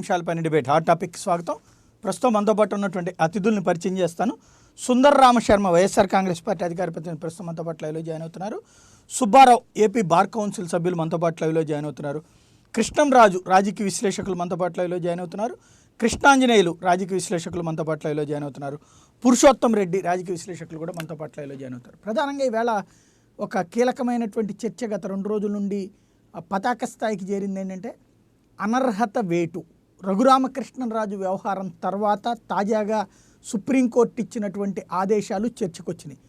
అంశాలపైన debate hot topic స్వాగతం. ప్రస్తుతం మనతో పాటు ఉన్నటువంటి అతిథుల్ని పరిచయం చేస్తాను. సుందర్ రామశర్మ వైఎస్ఆర్ కాంగ్రెస్ పార్టీ అధికార ప్రతినిధి ప్రస్తుతం మనతో పాటు లైవ్లో జాయిన్ అవుతున్నారు. సుబ్బారావు ఏపీ బార్ కౌన్సిల్ సభ్యులు మనతో పాటు లైవ్లో జాయిన్ అవుతున్నారు. కృష్ణంరాజు రాజకీయ విశ్లేషకులు మనతో పాటు లైవ్లో జాయిన్ అవుతున్నారు. కృష్ణాంజనేయులు రాజకీయ విశ్లేషకులు మనతో పాటు లైవ్లో జాయిన్ అవుతున్నారు. పురుషోత్తం రెడ్డి రాజకీయ విశ్లేషకులు కూడా మనతో పాటు లైవ్లో జాయిన్ అవుతారు. ప్రధానంగా ఈవేళ ఒక కీలకమైనటువంటి చర్చ గత 2 రోజుల నుండి పతాక స్థాయికి చేరింది. ఏంటంటే అనర్హత వేటు రఘురామకృష్ణరాజు వ్యవహారం తర్వాత తాజాగా సుప్రీంకోర్టు ఇచ్చినటువంటి ఆదేశాలు చర్చకొచ్చినాయి.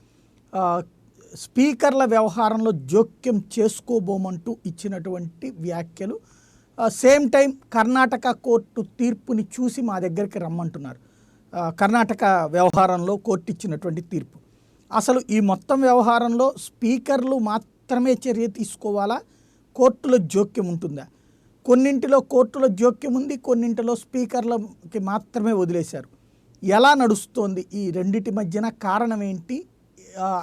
స్పీకర్ల వ్యవహారంలో జోక్యం చేసుకోబోమంటూ ఇచ్చినటువంటి వ్యాఖ్యలు. సేమ్ టైం కర్ణాటక కోర్టు తీర్పుని చూసి మా దగ్గరికి రమ్మంటున్నారు. కర్ణాటక వ్యవహారంలో కోర్టు ఇచ్చినటువంటి తీర్పు. అసలు ఈ మొత్తం వ్యవహారంలో స్పీకర్లు మాత్రమే చర్య తీసుకోవాలా, కోర్టులో జోక్యం ఉంటుందా? కొన్నింటిలో కోర్టులో జోక్యం ఉంది, కొన్నింటిలో స్పీకర్లకి మాత్రమే వదిలేశారు. ఎలా నడుస్తోంది ఈ రెండిటి మధ్యన? కారణం ఏంటి?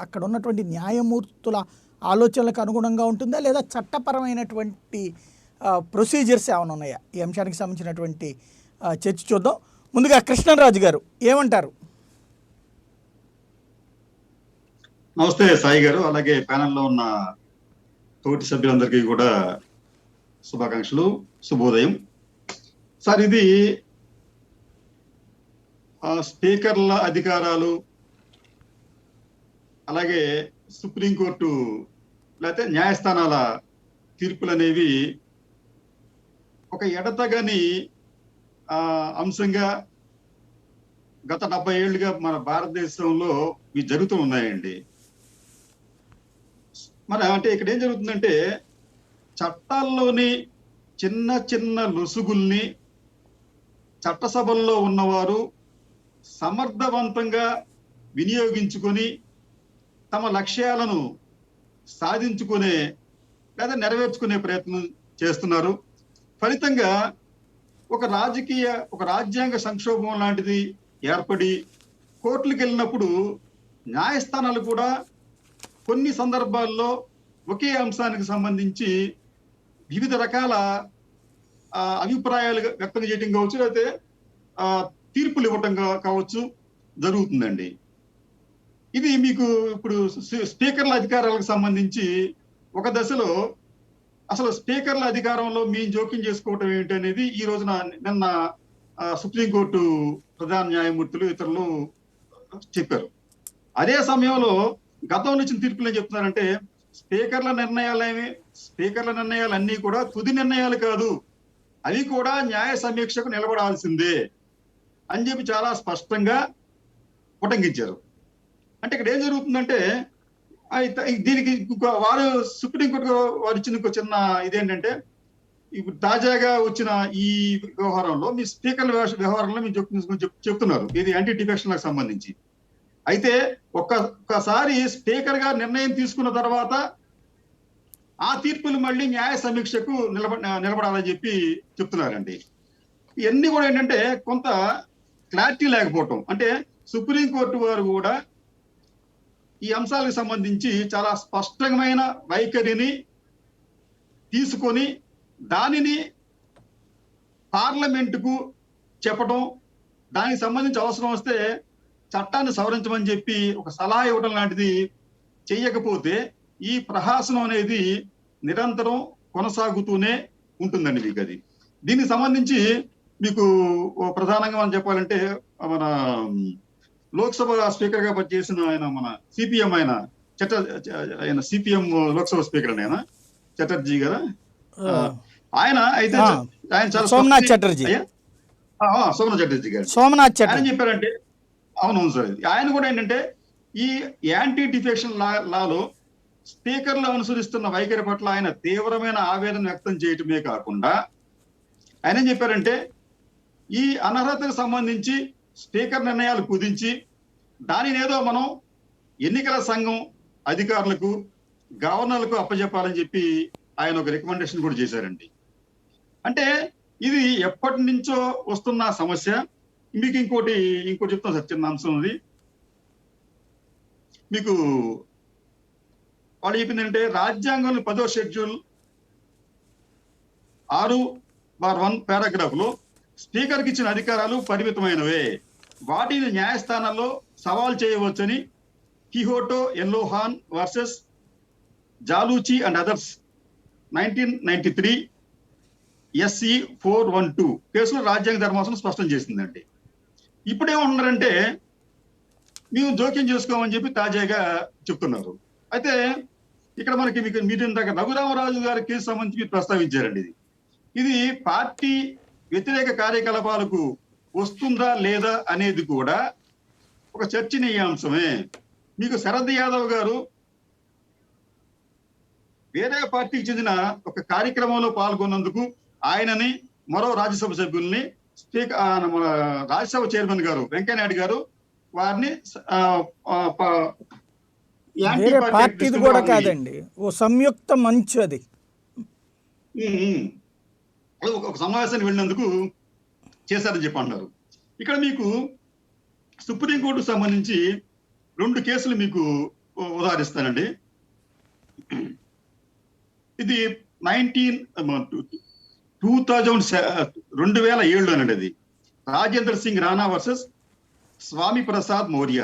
అక్కడ ఉన్నటువంటి న్యాయమూర్తుల ఆలోచనలకు అనుగుణంగా ఉంటుందా, లేదా చట్టపరమైనటువంటి ప్రొసీజర్స్ ఏమైనా ఉన్నాయా? ఈ అంశానికి సంబంధించినటువంటి చర్చ చూద్దాం. ముందుగా కృష్ణరాజు గారు ఏమంటారు? నమస్తే సాయి గారు, అలాగే ప్యానెల్లో ఉన్న తోటి సభ్యులందరికీ కూడా శుభాకాంక్షలు, శుభోదయం. సార్, ఇది స్పీకర్ల అధికారాలు, అలాగే సుప్రీంకోర్టు లేకపోతే న్యాయస్థానాల తీర్పులు అనేవి ఒక ఎడతగని అంశంగా గత 70 ఏళ్ళుగా మన భారతదేశంలో ఇవి జరుగుతూ ఉన్నాయండి. మరి అంటే ఇక్కడ ఏం జరుగుతుందంటే, చట్టాల్లోని చిన్న చిన్న లొసుగుల్ని చట్టసభల్లో ఉన్నవారు సమర్థవంతంగా వినియోగించుకొని తమ లక్ష్యాలను సాధించుకునే లేదా నెరవేర్చుకునే ప్రయత్నం చేస్తున్నారు. ఫలితంగా ఒక రాజ్యాంగ సంక్షోభం లాంటిది ఏర్పడి కోర్టులకు వెళ్ళినప్పుడు న్యాయస్థానాలు కూడా కొన్ని సందర్భాల్లో ఒకే అంశానికి సంబంధించి వివిధ రకాల అభిప్రాయాలు వ్యక్తం చేయడం కావచ్చు, లేకపోతే తీర్పులు ఇవ్వటం కావచ్చు జరుగుతుందండి. ఇది మీకు ఇప్పుడు స్పీకర్ల అధికారాలకు సంబంధించి ఒక దశలో అసలు స్పీకర్ల అధికారంలో మేము జోక్యం చేసుకోవటం ఏంటి అనేది ఈ రోజున నిన్న సుప్రీంకోర్టు ప్రధాన న్యాయమూర్తులు ఇతరులు చెప్పారు. అదే సమయంలో గతంలో ఇచ్చిన తీర్పులు ఏం చెప్తున్నారంటే, స్పీకర్ల నిర్ణయాలన్నీ కూడా తుది నిర్ణయాలు కాదు, అవి కూడా న్యాయ సమీక్షకు నిలబడాల్సిందే అని చెప్పి చాలా స్పష్టంగా ఉటంకించారు. అంటే ఇక్కడ ఏం జరుగుతుందంటే, దీనికి వారు సుప్రీంకోర్టు వారు ఇచ్చిన ఇంకో చిన్న ఇదేంటంటే, ఇప్పుడు తాజాగా వచ్చిన ఈ వ్యవహారంలో మీ స్పీకర్ల వ్యవహారంలో మీరు చెప్తున్నారు ఇది యాంటీ డిఫెక్షన్ లకు సంబంధించి. అయితే ఒక్కసారి స్పీకర్ గా నిర్ణయం తీసుకున్న తర్వాత ఆ తీర్పులు మళ్ళీ న్యాయ సమీక్షకు నిలబడాలని చెప్పి చెప్తున్నారండి. ఇవన్నీ కూడా ఏంటంటే కొంత క్లారిటీ లేకపోవటం. అంటే సుప్రీంకోర్టు వారు కూడా ఈ అంశాలకు సంబంధించి చాలా స్పష్టమైన వైఖరిని తీసుకొని దానిని పార్లమెంటుకు చెప్పడం, దానికి సంబంధించి అవసరం వస్తే చట్టాన్ని సవరించమని చెప్పి ఒక సలహా ఇవ్వడం లాంటిది చెయ్యకపోతే ఈ ప్రహాసనం అనేది నిరంతరం కొనసాగుతూనే ఉంటుందండి మీకు. అది దీనికి సంబంధించి మీకు ప్రధానంగా మనం చెప్పాలంటే, మన లోక్సభ స్పీకర్ గా పనిచేసిన ఆయన మన సిపిఎం ఆయన సిపిఎం లోక్సభ స్పీకర్ ఆయన చటర్జీ గారు, ఆయన అయితే ఆయన చాలా సోమనాథ్ చటర్జీ గారు ఆయన చెప్పారంటే, అవునవును సార్, ఆయన కూడా ఏంటంటే ఈ యాంటీ డిఫెక్షన్ లాలో స్పీకర్లు అనుసరిస్తున్న వైఖరి పట్ల ఆయన తీవ్రమైన ఆవేదన వ్యక్తం చేయటమే కాకుండా ఆయన ఏం చెప్పారంటే, ఈ అనర్హతకు సంబంధించి స్పీకర్ నిర్ణయాలు కుదించి దానిని ఏదో మనం ఎన్నికల సంఘం అధికారులకు, గవర్నర్లకు అప్పచెప్పాలని చెప్పి ఆయన ఒక రికమెండేషన్ కూడా చేశారండి. అంటే ఇది ఎప్పటి నుంచో వస్తున్న సమస్య. మీకు ఇంకోటి చెప్తాను సార్, చిన్న అంశం ఉంది. మీకు వాళ్ళు చెప్పిందంటే, రాజ్యాంగంలో 10వ షెడ్యూల్ 6/1 పారాగ్రాఫ్ లో స్పీకర్కి ఇచ్చిన అధికారాలు పరిమితమైనవే, వాటిని న్యాయస్థానంలో సవాల్ చేయవచ్చని Kihoto Hollohan versus Zachillhu and others 1993 SC 412 కేసులో రాజ్యాంగ ధర్మాసనం స్పష్టం చేసిందండి. ఇప్పుడేమంటున్నారంటే మేము జోక్యం చేసుకోమని చెప్పి తాజాగా చెప్తున్నారు. అయితే ఇక్కడ మనకి మీరు ఇందాక రఘురామరాజు గారి కేసు సంబంధించి మీరు ప్రస్తావించారండి. ఇది పార్టీ వ్యతిరేక కార్యకలాపాలకు వస్తుందా లేదా అనేది కూడా ఒక చర్చనీయాంశమే. మీకు శరద్ యాదవ్ గారు వేరే పార్టీకి చెందిన ఒక కార్యక్రమంలో పాల్గొన్నందుకు ఆయనని, మరో రాజ్యసభ సభ్యుల్ని, రాజ్యసభ చైర్మన్ గారు వెంకయ్యనాయుడు గారు వారిని వేరే పార్టీది కూడా కాదండి, ఓ సంయుక్త మంచ్ అది. ఒక సమావేశానికి వెళ్ళినందుకు చేశారని చెప్పి అంటారు. ఇక్కడ మీకు సుప్రీంకోర్టుకు సంబంధించి 2 కేసులు మీకు ఉదాహరిస్తానండి. ఇది 2007 అనండి. అది రాజేంద్ర సింగ్ రాణా వర్సెస్ స్వామి ప్రసాద్ మౌర్య.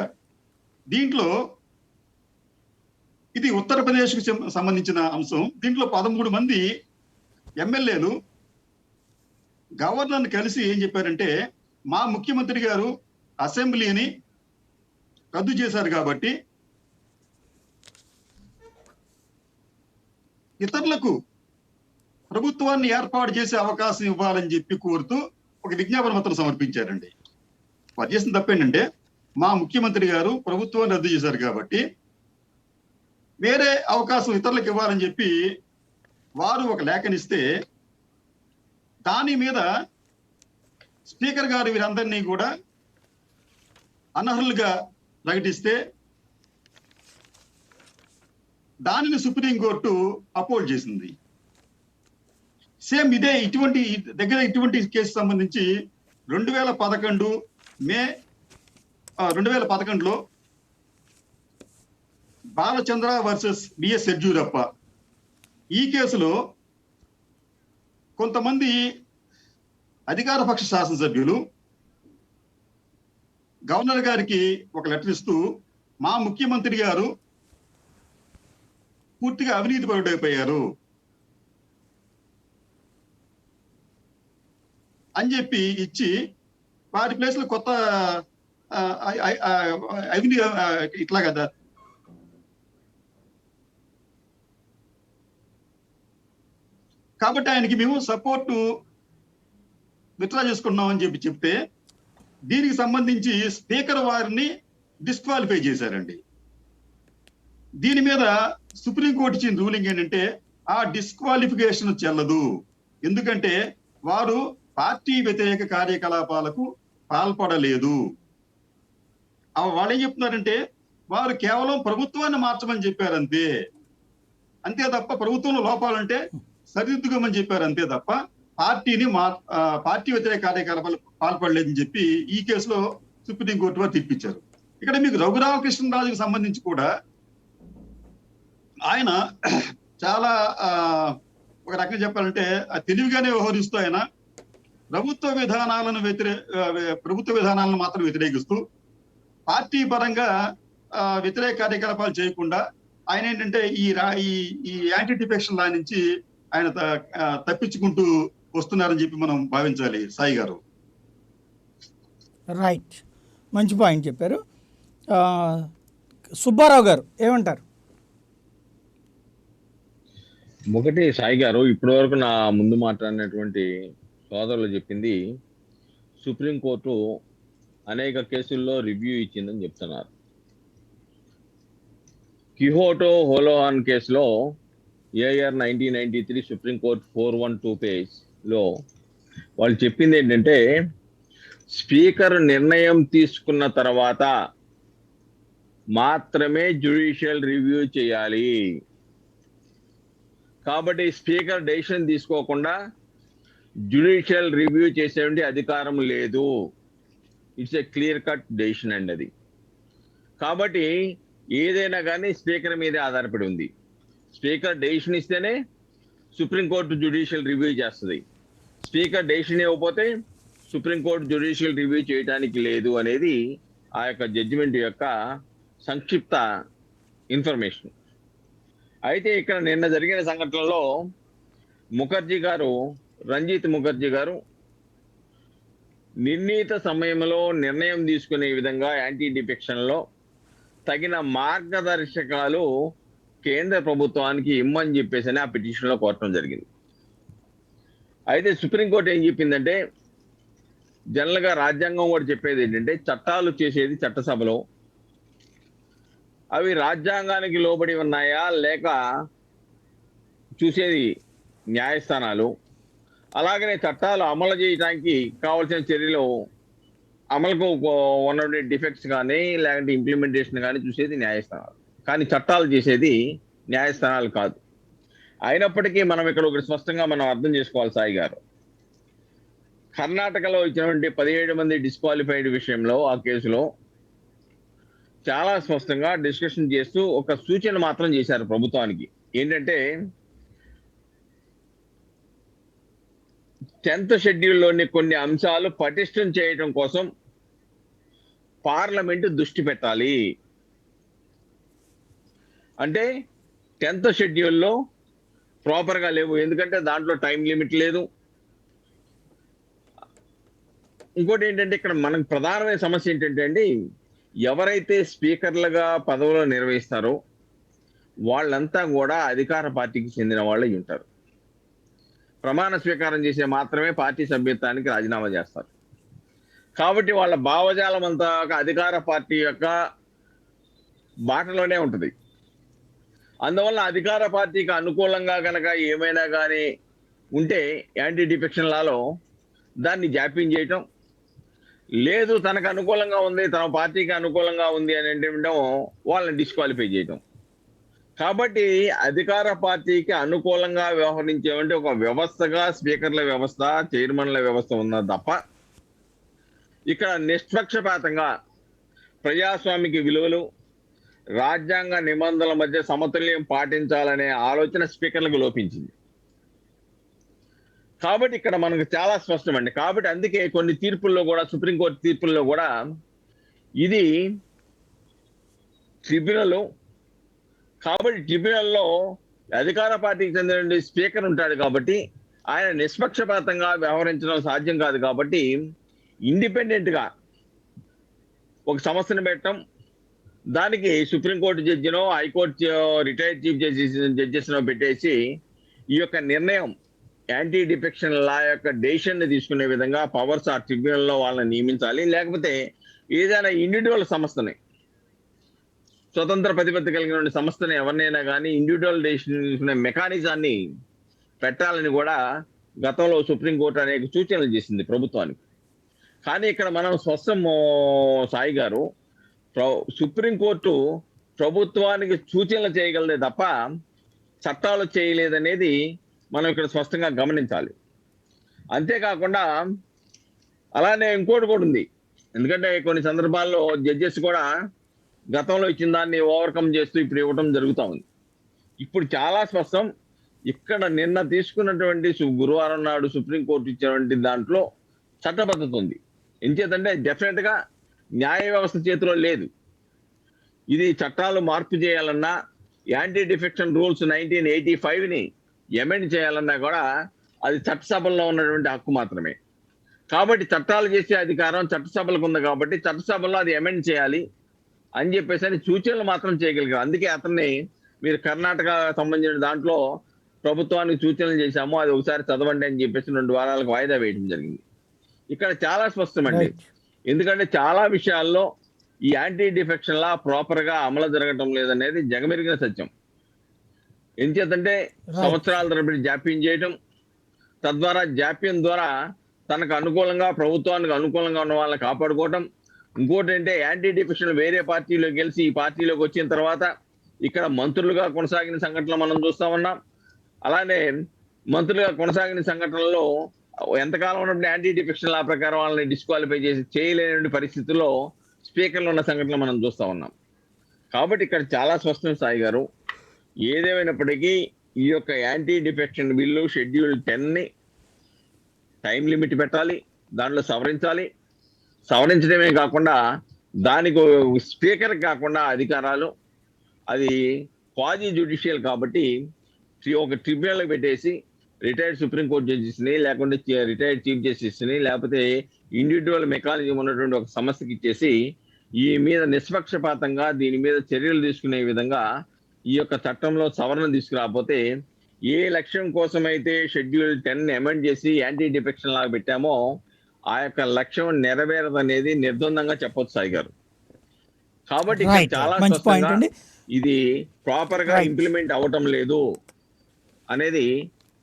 దీంట్లో ఇది ఉత్తరప్రదేశ్కు సంబంధించిన అంశం. దీంట్లో 13 మంది ఎమ్మెల్యేలు గవర్నర్ని కలిసి ఏం చెప్పారంటే, మా ముఖ్యమంత్రి గారు అసెంబ్లీని రద్దు చేశారు కాబట్టి ఇతరులకు ప్రభుత్వాన్ని ఏర్పాటు చేసే అవకాశం ఇవ్వాలని చెప్పి కోరుతూ ఒక విజ్ఞాపన పత్రం సమర్పించారండి. వారు చేసిన తప్పేంటంటే, మా ముఖ్యమంత్రి గారు ప్రభుత్వాన్ని రద్దు చేశారు కాబట్టి వేరే అవకాశం ఇతరులకు ఇవ్వాలని చెప్పి వారు ఒక లేఖనిస్తే, దాని మీద స్పీకర్ గారు వీరందరినీ కూడా అనర్హులుగా ప్రకటిస్తే దానిని సుప్రీంకోర్టు అపోజ్ చేసింది. సేమ్ ఇదే ఇటువంటి కేసు సంబంధించి 2011 మే 2011లో బాలచంద్ర వర్సెస్ బిఎస్ యడ్యూరప్ప. ఈ కేసులో కొంతమంది అధికార పక్ష శాసనసభ్యులు గవర్నర్ గారికి ఒక లెటర్ ఇస్తూ, మా ముఖ్యమంత్రి గారు పూర్తిగా అవినీతి పరుడైపోయారు అని చెప్పి ఇచ్చి, వారి ప్లేస్ లో కొత్త అవినీతి ఇట్లా కదా కాబట్టి ఆయనకి మేము సపోర్టు విత్డ్రా చేసుకున్నాం అని చెప్పి చెప్తే, దీనికి సంబంధించి స్పీకర్ వారిని డిస్క్వాలిఫై చేశారండి. దీని మీద సుప్రీంకోర్టు ఇచ్చిన రూలింగ్ ఏంటంటే, ఆ డిస్క్వాలిఫికేషన్ చెల్లదు. ఎందుకంటే వారు పార్టీ వ్యతిరేక కార్యకలాపాలకు పాల్పడలేదు. వాళ్ళు ఏం చెప్తున్నారంటే, వారు కేవలం ప్రభుత్వాన్ని మార్చమని చెప్పారు అంతే తప్ప, ప్రభుత్వంలో లోపాలంటే సరిదిద్దుకోమని చెప్పారు అంతే తప్ప పార్టీ వ్యతిరేక కార్యకలాపాలు పాల్పడలేదని చెప్పి ఈ కేసులో సుప్రీంకోర్టు వారు తీర్పిచ్చారు. ఇక్కడ మీకు రఘురామకృష్ణరాజుకు సంబంధించి కూడా ఆయన చాలా ఒక రకంగా చెప్పాలంటే తెలివిగానే వ్యవహరిస్తూ ఆయన ప్రభుత్వ విధానాలను మాత్రం వ్యతిరేకిస్తూ పార్టీ పరంగా వ్యతిరేక కార్యకలాపాలు చేయకుండా ఆయన ఏంటంటే ఈ యాంటీ డిఫెక్షన్ లా నుంచి ఆయన తప్పించుకుంటూ వస్తున్నారని చెప్పి మనం భావించాలి. సాయి గారు రైట్, మంచి పాయింట్ చెప్పారు. సుబ్బారావు గారు ఏమంటారు? ఒకటి సాయి గారు, ఇప్పటి వరకు నా ముందు మాట్లాడినటువంటి సోదరులు చెప్పింది, సుప్రీంకోర్టు అనేక కేసుల్లో రివ్యూ ఇచ్చిందని చెప్తున్నారు. కిహోటో హోలోహాన్ కేసులో ఏఆర్ 1993 సుప్రీంకోర్టు 412 పేజ్లో వాళ్ళు చెప్పింది ఏంటంటే, స్పీకర్ నిర్ణయం తీసుకున్న తర్వాత మాత్రమే జ్యుడిషియల్ రివ్యూ చేయాలి. కాబట్టి స్పీకర్ డెసిషన్ తీసుకోకుండా జ్యుడిషియల్ రివ్యూ చేసేటువంటి అధికారం లేదు. It's a clear cut decision అండి అది. కాబట్టి ఏదైనా కానీ స్పీకర్ మీదే ఆధారపడి ఉంది. స్పీకర్ డెసిషన్ ఇస్తేనే సుప్రీంకోర్టు జ్యుడిషియల్ రివ్యూ చేస్తుంది. స్పీకర్ డెసిషన్ ఇవ్వకపోతే సుప్రీంకోర్టు జ్యుడిషియల్ రివ్యూ చేయడానికి లేదు అనేది ఆ యొక్క జడ్జిమెంట్ యొక్క సంక్షిప్త ఇన్ఫర్మేషన్. అయితే ఇక్కడ నిన్న జరిగిన సంఘటనలో రంజిత్ ముఖర్జీ గారు నిర్ణీత సమయంలో నిర్ణయం తీసుకునే విధంగా యాంటీ డిఫెక్షన్లో తగిన మార్గదర్శకాలు కేంద్ర ప్రభుత్వానికి ఇమ్మని చెప్పేసి ఆ పిటిషన్లో కోరటం జరిగింది. అయితే సుప్రీంకోర్టు ఏం చెప్పిందంటే, జనరల్గా రాజ్యాంగం కూడా చెప్పేది ఏంటంటే, చట్టాలు చేసేది చట్టసభలో, అవి రాజ్యాంగానికి లోబడి ఉన్నాయా లేక చూసేది న్యాయస్థానాలు. అలాగనే చట్టాలు అమలు చేయడానికి కావాల్సిన చర్యలు అమలుకు ఉన్నటువంటి డిఫెక్ట్స్ కానీ లేదంటే ఇంప్లిమెంటేషన్ కానీ చూసేది న్యాయస్థానాలు, కానీ చట్టాలు చేసేది న్యాయస్థానాలు కాదు. అయినప్పటికీ మనం ఇక్కడ ఒకటి స్పష్టంగా మనం అర్థం చేసుకోవాలి సాయి గారు. కర్ణాటకలో ఇచ్చినటువంటి 17 మంది డిస్క్వాలిఫైడ్ విషయంలో ఆ కేసులో చాలా స్పష్టంగా డిస్కషన్ చేస్తూ ఒక సూచన మాత్రం చేశారు ప్రభుత్వానికి. ఏంటంటే 10th షెడ్యూల్లోని కొన్ని అంశాలు పటిష్టం చేయడం కోసం పార్లమెంటు దృష్టి పెట్టాలి. అంటే 10th షెడ్యూల్లో ప్రాపర్గా లేవు, ఎందుకంటే దాంట్లో టైం లిమిట్ లేదు. ఇంకోటి ఏంటంటే ఇక్కడ మనకు ప్రధానమైన సమస్య ఏంటంటే అండి, ఎవరైతే స్పీకర్లుగా పదవులు నిర్వహిస్తారో వాళ్ళంతా కూడా అధికార పార్టీకి చెందిన వాళ్ళు ఉంటారు. ప్రమాణ స్వీకారం చేసే మాత్రమే పార్టీ సభ్యత్వానికి రాజీనామా చేస్తారు. కాబట్టి వాళ్ళ భావజాలం అంతా అధికార పార్టీ యొక్క బాటలోనే ఉంటుంది. అందువల్ల అధికార పార్టీకి అనుకూలంగా కనుక ఏమైనా కానీ ఉంటే యాంటీ డిఫెక్షన్ లాలో దాన్ని జాప్యం చేయటం, లేదు తనకు అనుకూలంగా ఉంది, తన పార్టీకి అనుకూలంగా ఉంది అని అంటే వాళ్ళని డిస్క్వాలిఫై చేయటం. కాబట్టి అధికార పార్టీకి అనుకూలంగా వ్యవహరించేవంటే ఒక వ్యవస్థగా స్పీకర్ల వ్యవస్థ, చైర్మన్ల వ్యవస్థ ఉన్నది తప్ప ఇక్కడ నిష్పక్షపాతంగా ప్రజాస్వామిక విలువలు, రాజ్యాంగ నిబంధనల మధ్య సమతుల్యం పాటించాలనే ఆలోచన స్పీకర్లకు లోపించింది. కాబట్టి ఇక్కడ మనకు చాలా స్పష్టమండి. కాబట్టి అందుకే కొన్ని తీర్పుల్లో కూడా, సుప్రీంకోర్టు తీర్పుల్లో కూడా ఇది ట్రిబ్యునల్, కాబట్టి ట్రిబ్యునల్లో అధికార పార్టీకి చెందిన స్పీకర్ ఉంటాడు కాబట్టి ఆయన నిష్పక్షపాతంగా వ్యవహరించడం సాధ్యం కాదు. కాబట్టి ఇండిపెండెంట్ గా ఒక సంస్థను పెట్టడం, దానికి సుప్రీంకోర్టు జడ్జినో హైకోర్టు రిటైర్డ్ చీఫ్ జడ్జెస్నో పెట్టేసి ఈ యొక్క నిర్ణయం యాంటీ డిఫెక్షన్ లా యొక్క డెసిషన్ ని తీసుకునే విధంగా పవర్స్ ఆ ట్రిబ్యునల్ లో వాళ్ళని నియమించాలి. లేకపోతే ఏదైనా ఇండివిజువల్ సంస్థని, స్వతంత్ర ప్రతిపత్తి కలిగిన సంస్థని ఎవరినైనా కానీ ఇండివిజువల్ డెసిషన్ తీసుకునే మెకానిజాన్ని పెట్టాలని కూడా గతంలో సుప్రీంకోర్టు అనేక సూచనలు చేసింది ప్రభుత్వానికి. కానీ ఇక్కడ మనం స్పష్టం సాయి గారు, సుప్రీంకోర్టు ప్రభుత్వానికి సూచనలు చేయగలదే తప్ప చట్టాలు చేయలేదనేది మనం ఇక్కడ స్పష్టంగా గమనించాలి. అంతేకాకుండా అలానే ఇంకోటి కూడా ఉంది. ఎందుకంటే కొన్ని సందర్భాల్లో జడ్జెస్ కూడా గతంలో ఇచ్చిన దాన్ని ఓవర్కమ్ చేస్తూ ఇప్పుడు ఇవ్వడం జరుగుతూ ఉంది. ఇప్పుడు చాలా స్పష్టం, ఇక్కడ నిన్న తీసుకున్నటువంటి గురువారం నాడు సుప్రీంకోర్టు ఇచ్చినటువంటి దాంట్లో చట్టబద్ధత ఉంది. ఎంచేతంటే డెఫినెట్ గా న్యాయ వ్యవస్థ చేతిలో లేదు. ఇది చట్టాలు మార్పు చేయాలన్నా, యాంటీ డిఫెక్షన్ రూల్స్ 1985ని ఎమెండ్ చేయాలన్నా కూడా అది చట్టసభల్లో ఉన్నటువంటి హక్కు మాత్రమే. కాబట్టి చట్టాలు చేసే అధికారం చట్టసభలకు ఉంది. కాబట్టి చట్టసభలో అది ఎమెండ్ చేయాలి అని చెప్పేసి సూచనలు మాత్రం చేయగలిగారు. అందుకే అతన్ని మీరు కర్ణాటక సంబంధించిన దాంట్లో ప్రభుత్వానికి సూచనలు చేశాము, అది ఒకసారి చదవండి అని చెప్పేసి 2 వారాలకు వాయిదా వేయడం జరిగింది. ఇక్కడ చాలా స్పష్టమండి. ఎందుకంటే చాలా విషయాల్లో ఈ యాంటీ డిఫెక్షన్ లా ప్రాపర్ గా అమలు జరగటం లేదనేది జగమెరిగిన సత్యం. ఎంచేతంటే సంవత్సరాల తరబడి జాప్యం చేయటం, తద్వారా జాప్యం ద్వారా తనకు అనుకూలంగా, ప్రభుత్వానికి అనుకూలంగా ఉన్న వాళ్ళని కాపాడుకోవటం. ఇంకోటి అంటే యాంటీ డిఫెక్షన్ వేరే పార్టీలో గెలిచి ఈ పార్టీలోకి వచ్చిన తర్వాత ఇక్కడ మంత్రులుగా కొనసాగిన సంఘటనలు మనం చూస్తా ఉన్నాం. అలానే మంత్రులుగా కొనసాగిన సంఘటనల్లో ఎంతకాలం ఉన్నప్పుడు యాంటీ డిఫెక్షన్ లా ప్రకారం వాళ్ళని డిస్క్వాలిఫై చేసి చేయలేని పరిస్థితుల్లో స్పీకర్లు ఉన్న సంఘటనలు మనం చూస్తా ఉన్నాం. కాబట్టి ఇక్కడ చాలా స్పష్టం సాయి గారు, ఏదేమైనప్పటికీ ఈ యొక్క యాంటీ డిఫెక్షన్ బిల్లు షెడ్యూల్ 10ని టైం లిమిట్ పెట్టాలి. దాంట్లో సవరించడమే కాకుండా దానికి స్పీకర్ కాకుండా అధికారాలు, అది క్వాజీ జ్యుడిషియల్ కాబట్టి ఒక ట్రిబ్యునల్ పెట్టేసి రిటైర్డ్ సుప్రీంకోర్టు జడ్జిస్ని, లేకుంటే రిటైర్డ్ చీఫ్ జస్టిస్ని, లేకపోతే ఇండివిజువల్ మెకానిజం ఉన్నటువంటి ఒక సంస్థకి ఇచ్చేసి ఈ మీద నిష్పక్షపాతంగా దీని మీద చర్యలు తీసుకునే విధంగా ఈ యొక్క చట్టంలో సవరణ తీసుకురాకపోతే ఏ లక్ష్యం కోసమైతే షెడ్యూల్ 10 అమెండ్ చేసి యాంటీ డిఫెక్షన్ లాగా పెట్టామో ఆ యొక్క లక్ష్యం నెరవేరదనేది నిర్ద్వందంగా చెప్పొచ్చు సాయి గారు. కాబట్టి ఇక్కడ Right. చాలా మంచి point స్పష్టంగా అండి. ఇది ప్రాపర్ గా Right. ఇంప్లిమెంట్ అవటం లేదు అనేది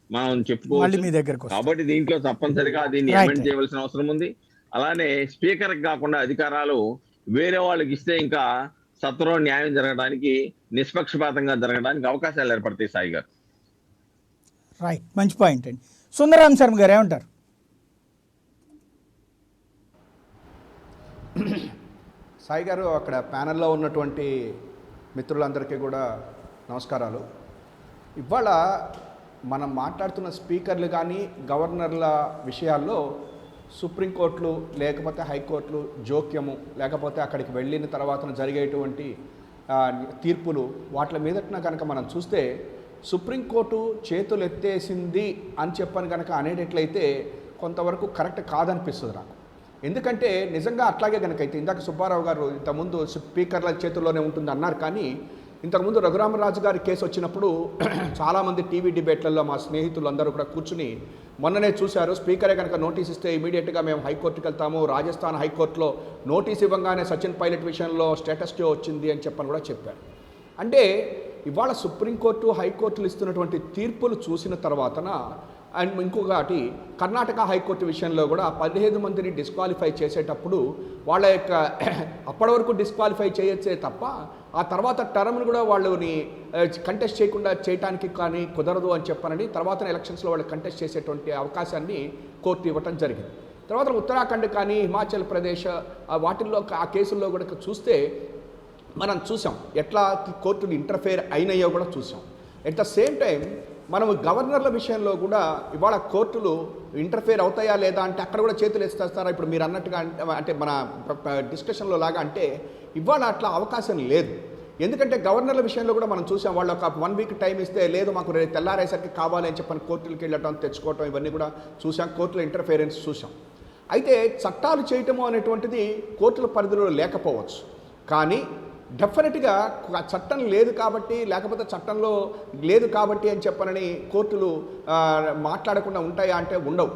మనం మళ్ళీ చెప్పుకోవచ్చు. మీ దగ్గరకు వస్తాం. కాబట్టి దీంట్లో తప్పనిసరిగా దీన్ని Right. అమెండ్ చేయవలసిన అవసరం ఉంది. అలానే స్పీకర్ కాకుండా అధికారాలు వేరే వాళ్ళకి ఇస్తే ఇంకా సత్వరం న్యాయం జరగడానికి, నిష్పక్షపాతంగా జరగడానికి అవకాశాలు ఏర్పడతాయి సాయి గారు. రైట్, మంచి పాయింట్ అండి. సుందరరామ్ శర్మ గారు ఏమంటారు? సాయి గారు, అక్కడ ప్యానెల్లో ఉన్నటువంటి మిత్రులందరికీ కూడా నమస్కారాలు. ఇవాళ మనం మాట్లాడుతున్న స్పీకర్లు కానీ గవర్నర్ల విషయాల్లో సుప్రీంకోర్టులు లేకపోతే హైకోర్టులు జోక్యము, లేకపోతే అక్కడికి వెళ్ళిన తర్వాత జరిగేటువంటి తీర్పులు, వాటి మీదట కనుక మనం చూస్తే సుప్రీంకోర్టు చేతులు ఎత్తేసింది అని చెప్పని కనుక అనేటట్లయితే కొంతవరకు కరెక్ట్ కాదనిపిస్తుంది నాకు. ఎందుకంటే నిజంగా అట్లాగే కనుక అయితే, ఇందాక సుబ్బారావు గారు ఇంతకుముందు స్పీకర్ల చేతుల్లోనే ఉంటుంది అన్నారు, కానీ ఇంతకుముందు రఘురామరాజు గారి కేసు వచ్చినప్పుడు చాలామంది టీవీ డిబేట్లలో మా స్నేహితులు అందరూ కూడా కూర్చుని మొన్ననే చూశారు, స్పీకరే కనుక నోటీస్ ఇస్తే ఇమీడియట్గా మేము హైకోర్టుకి వెళ్తాము, రాజస్థాన్ హైకోర్టులో నోటీస్ ఇవ్వగానే సచిన్ పైలట్ విషయంలో స్టేటస్ స్టే వచ్చింది అని చెప్పని కూడా చెప్పారు. అంటే ఇవాళ సుప్రీంకోర్టు హైకోర్టులు ఇస్తున్నటువంటి తీర్పులు చూసిన తర్వాతన, అండ్ ఇంకొకటి కర్ణాటక హైకోర్టు విషయంలో కూడా 15 మందిని డిస్క్వాలిఫై చేసేటప్పుడు వాళ్ళ యొక్క అప్పటి వరకు డిస్క్వాలిఫై చేయొచ్చే తప్ప ఆ తర్వాత టర్మ్ను కూడా వాళ్ళని కంటెస్ట్ చేయకుండా చేయడానికి కానీ కుదరదు అని చెప్పనని తర్వాత ఎలక్షన్స్లో వాళ్ళు కంటెస్ట్ చేసేటువంటి అవకాశాన్ని కోర్టు ఇవ్వటం జరిగింది. తర్వాత ఉత్తరాఖండ్ కానీ హిమాచల్ ప్రదేశ్ వాటిల్లో ఆ కేసుల్లో కూడా చూస్తే మనం చూసాం ఎట్లా కోర్టులు ఇంటర్ఫేర్ అయినాయో కూడా చూసాం. ఎట్ ద సేమ్ టైం మనం గవర్నర్ల విషయంలో కూడా ఇవాళ కోర్టులు ఇంటర్ఫేర్ అవుతాయా లేదా అంటే అక్కడ కూడా చేతులు ఎత్తేస్తారా ఇప్పుడు మీరు అన్నట్టుగా, అంటే మన డిస్కషన్లో లాగా అంటే ఇవాళ అట్లా అవకాశం లేదు. ఎందుకంటే గవర్నర్ల విషయంలో కూడా మనం చూసాం, వాళ్ళు ఒక 1 వీక్ టైం ఇస్తే లేదు మాకు తెల్లారేసరికి కావాలి అని చెప్పని కోర్టులకు వెళ్ళటం తెచ్చుకోవటం ఇవన్నీ కూడా చూసాం, కోర్టుల ఇంటర్ఫేరెన్స్ చూసాం. అయితే చట్టాలు చేయటము అనేటువంటిది కోర్టుల పరిధిలో లేకపోవచ్చు, కానీ డెఫినెట్గా చట్టం లేదు కాబట్టి, లేకపోతే చట్టంలో లేదు కాబట్టి అని చెప్పనని కోర్టులు మాట్లాడకుండా ఉంటాయా అంటే ఉండవు.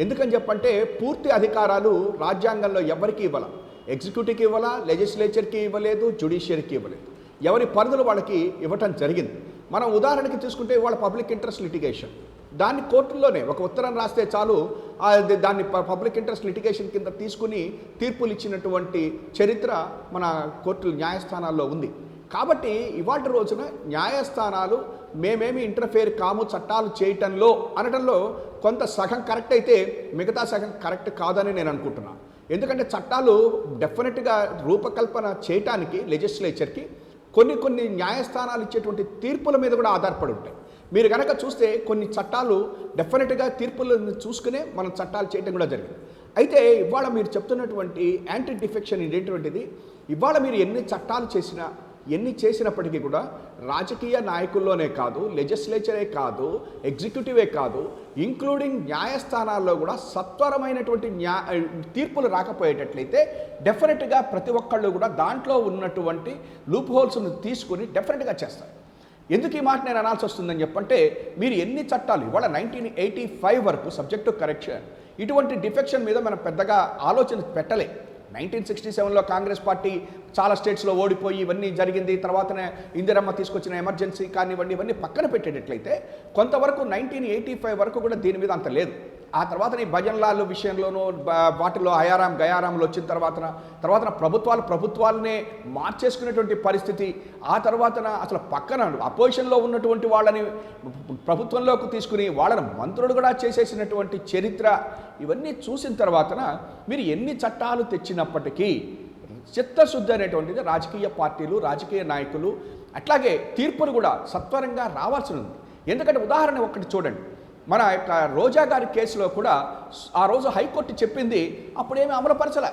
ఎందుకని చెప్పంటే పూర్తి అధికారాలు రాజ్యాంగంలో ఎవరికి ఇవ్వాల, ఎగ్జిక్యూటివ్కి ఇవ్వాలా, లెజిస్లేచర్కి ఇవ్వలేదు, జ్యుడిషియరీకి ఇవ్వలేదు, ఎవరి పరిధులు వాళ్ళకి ఇవ్వటం జరిగింది. మనం ఉదాహరణకి తీసుకుంటే వాళ్ళ పబ్లిక్ ఇంట్రెస్ట్ లిటిగేషన్, దాన్ని కోర్టుల్లోనే ఒక ఉత్తరం రాస్తే చాలు దాన్ని పబ్లిక్ ఇంట్రెస్ట్ లిటిగేషన్ కింద తీసుకుని తీర్పులు ఇచ్చినటువంటి చరిత్ర మన కోర్టులు న్యాయస్థానాల్లో ఉంది. కాబట్టి ఇవాళ రోజున న్యాయస్థానాలు మేమేమి ఇంటర్ఫేర్ కాము చట్టాలు చేయటంలో అనడంలో కొంత సగం కరెక్ట్ అయితే మిగతా సగం కరెక్ట్ కాదని నేను అనుకుంటున్నాను. ఎందుకంటే చట్టాలు డెఫినెట్గా రూపకల్పన చేయటానికి లెజిస్లేచర్కి కొన్ని న్యాయస్థానాలు ఇచ్చేటువంటి తీర్పుల మీద కూడా ఆధారపడి ఉంటాయి. మీరు కనుక చూస్తే కొన్ని చట్టాలు డెఫినెట్గా తీర్పులను చూసుకునే మనం చట్టాలు చేయడం కూడా జరిగింది. అయితే ఇవాళ మీరు చెప్తున్నటువంటి యాంటీ డిఫెక్షన్ ఇదేటువంటిది, ఇవాళ మీరు ఎన్ని చట్టాలు చేసినా ఎన్ని చేసినప్పటికీ కూడా రాజకీయ నాయకుల్లోనే కాదు, లెజిస్లేచరే కాదు, ఎగ్జిక్యూటివే కాదు, ఇంక్లూడింగ్ న్యాయస్థానాల్లో కూడా సత్వరమైనటువంటి తీర్పులు రాకపోయేటట్లయితే డెఫినెట్గా ప్రతి ఒక్కళ్ళు కూడా దాంట్లో ఉన్నటువంటి లూప్ హోల్స్ను తీసుకుని డెఫినెట్గా చేస్తారు. ఎందుకు ఈ మాట నేను అనాల్సి వస్తుందని చెప్పంటే, మీరు ఎన్ని చట్టాలు ఇవాళ 1985 వరకు సబ్జెక్ట్ టు కరెక్షన్ ఇటువంటి డిఫెక్షన్ మీద మనం పెద్దగా ఆలోచన పెట్టలే. 1967లో కాంగ్రెస్ పార్టీ చాలా స్టేట్స్లో ఓడిపోయి ఇవన్నీ జరిగింది. తర్వాతనే ఇందిరమ్మ తీసుకొచ్చిన ఎమర్జెన్సీ కానివ్వండి, ఇవన్నీ పక్కన పెట్టేటట్లయితే కొంతవరకు 1985 వరకు కూడా దీని మీద అంత లేదు. ఆ తర్వాత ఈ భజన్లాల్ విషయంలోనూ వాటిలో హయారాం గయారాంలు వచ్చిన తర్వాత ప్రభుత్వాలనే మార్చేసుకునేటువంటి పరిస్థితి, ఆ తర్వాతన అసలు పక్కన అపోజిషన్లో ఉన్నటువంటి వాళ్ళని ప్రభుత్వంలోకి తీసుకుని వాళ్ళని మంత్రులు కూడా చేసేసినటువంటి చరిత్ర, ఇవన్నీ చూసిన తర్వాతన మీరు ఎన్ని చట్టాలు తెచ్చినప్పటికీ చిత్తశుద్ధి అనేటువంటిది రాజకీయ పార్టీలు, రాజకీయ నాయకులు, అట్లాగే తీర్పులు కూడా సత్వరంగా రావాల్సి ఉంది. ఎందుకంటే ఉదాహరణ ఒకటి చూడండి, మన యొక్క రోజా గారి కేసులో కూడా ఆ రోజు హైకోర్టు చెప్పింది, అప్పుడేమీ అమలుపరచలే.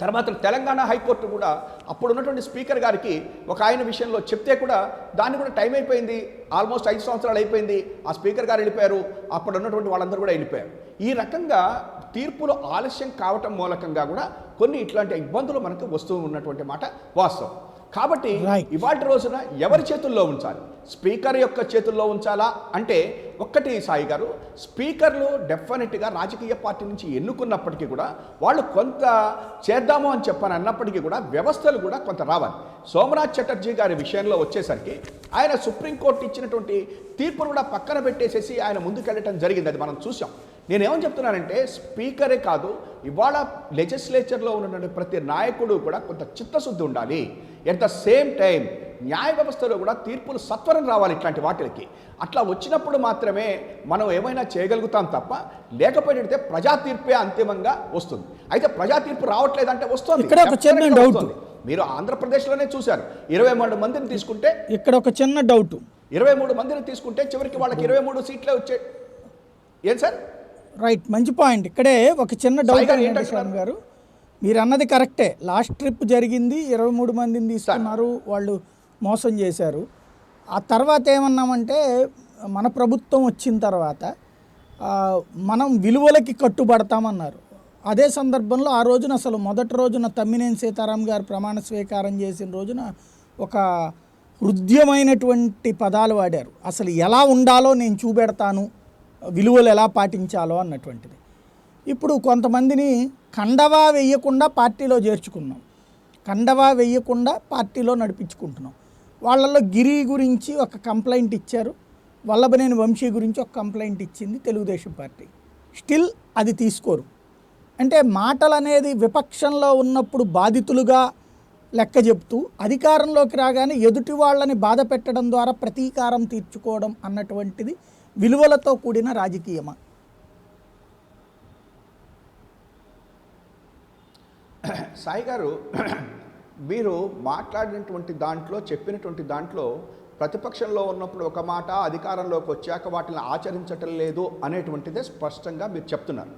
తర్వాత తెలంగాణ హైకోర్టు కూడా అప్పుడు ఉన్నటువంటి స్పీకర్ గారికి ఒక ఆయన విషయంలో చెప్తే కూడా దాన్ని కూడా టైం అయిపోయింది, ఆల్మోస్ట్ 5 సంవత్సరాలు అయిపోయింది, ఆ స్పీకర్ గారు వెళ్ళిపోయారు, అప్పుడు ఉన్నటువంటి వాళ్ళందరూ కూడా వెళ్ళిపోయారు. ఈ రకంగా తీర్పులు ఆలస్యం కావటం మూలకంగా కూడా కొన్ని ఇట్లాంటి ఇబ్బందులు మనకు వస్తూ ఉన్నటువంటి మాట వాస్తవం. కాబట్టి ఇవాళ రోజున ఎవరి చేతుల్లో ఉంచాలి? స్పీకర్ యొక్క చేతుల్లో ఉంచాలా అంటే ఒక్కటి సాయి గారు, స్పీకర్లు డెఫినెట్గా రాజకీయ పార్టీ నుంచి ఎన్నుకున్నప్పటికీ కూడా వాళ్ళు కొంత చేద్దాము అని చెప్పని అన్నప్పటికీ కూడా వ్యవస్థలు కూడా కొంత రావాలి. సోమనాథ్ చటర్జీ గారి విషయంలో వచ్చేసరికి ఆయన సుప్రీంకోర్టు ఇచ్చినటువంటి తీర్పును కూడా పక్కన పెట్టేసేసి ఆయన ముందుకెళ్ళటం జరిగింది, అది మనం చూసాం. నేనేమని చెప్తున్నానంటే స్పీకరే కాదు, ఇవాళ లెజిస్లేచర్లో ఉన్నటువంటి ప్రతి నాయకుడు కూడా కొంత చిత్తశుద్ధి ఉండాలి. ఎట్ ద సేమ్ టైం న్యాయ వ్యవస్థలో కూడా తీర్పులు సత్వరం రావాలి ఇట్లాంటి వాటికి. అట్లా వచ్చినప్పుడు మాత్రమే మనం ఏమైనా చేయగలుగుతాం తప్ప, లేకపోతే ప్రజా తీర్పే అంతిమంగా వస్తుంది. అయితే ప్రజా తీర్పు రావట్లేదంటే వస్తుంది. ఇక్కడ ఒక చిన్న డౌట్, మీరు ఆంధ్రప్రదేశ్లోనే చూశారు, 23 మందిని తీసుకుంటే, ఇక్కడ ఒక చిన్న డౌట్, 23 మందిని తీసుకుంటే చివరికి వాళ్ళకి 23 సీట్లే వచ్చాయి. ఏం సార్? రైట్, మంచి పాయింట్. ఇక్కడే ఒక చిన్న డౌట్ గారు, మీరు అన్నది కరెక్టే. లాస్ట్ ట్రిప్ జరిగింది, 23 మందిని తీసుకున్నారు, వాళ్ళు మోసం చేశారు. ఆ తర్వాత ఏమన్నామంటే మన ప్రభుత్వం వచ్చిన తర్వాత మనం విలువలకి కట్టుబడతామన్నారు. అదే సందర్భంలో ఆ రోజున అసలు మొదటి రోజున తమ్మినేని సీతారాం గారు ప్రమాణ స్వీకారం చేసిన రోజున ఒక హృద్యమైనటువంటి పదాలు వాడారు. అసలు ఎలా ఉండాలో నేను చూపెడతాను, విలువలు ఎలా పాటించాలో అన్నటువంటిది. ఇప్పుడు కొంతమందిని కండవా వేయకుండా పార్టీలో చేర్చుకున్నాం, కండవా వేయకుండా పార్టీలో నడిపించుకుంటున్నాం. వాళ్ళల్లో గిరి గురించి ఒక కంప్లైంట్ ఇచ్చారు, వల్లభనేని వంశీ గురించి ఒక కంప్లైంట్ ఇచ్చింది తెలుగుదేశం పార్టీ. స్టిల్ అది తీసుకోరు. అంటే మాటలు అనేది విపక్షంలో ఉన్నప్పుడు బాధితులుగా లెక్క చెప్తూ అధికారంలోకి రాగానే ఎదుటి వాళ్ళని బాధ పెట్టడం ద్వారా ప్రతీకారం తీర్చుకోవడం అన్నటువంటిది విలువలతో కూడిన రాజకీయమా? సాయి గారు, మీరు మాట్లాడినటువంటి దాంట్లో, చెప్పినటువంటి దాంట్లో ప్రతిపక్షంలో ఉన్నప్పుడు ఒక మాట, అధికారంలోకి వచ్చాక వాటిని ఆచరించటం లేదు అనేటువంటిదే స్పష్టంగా మీరు చెప్తున్నారు.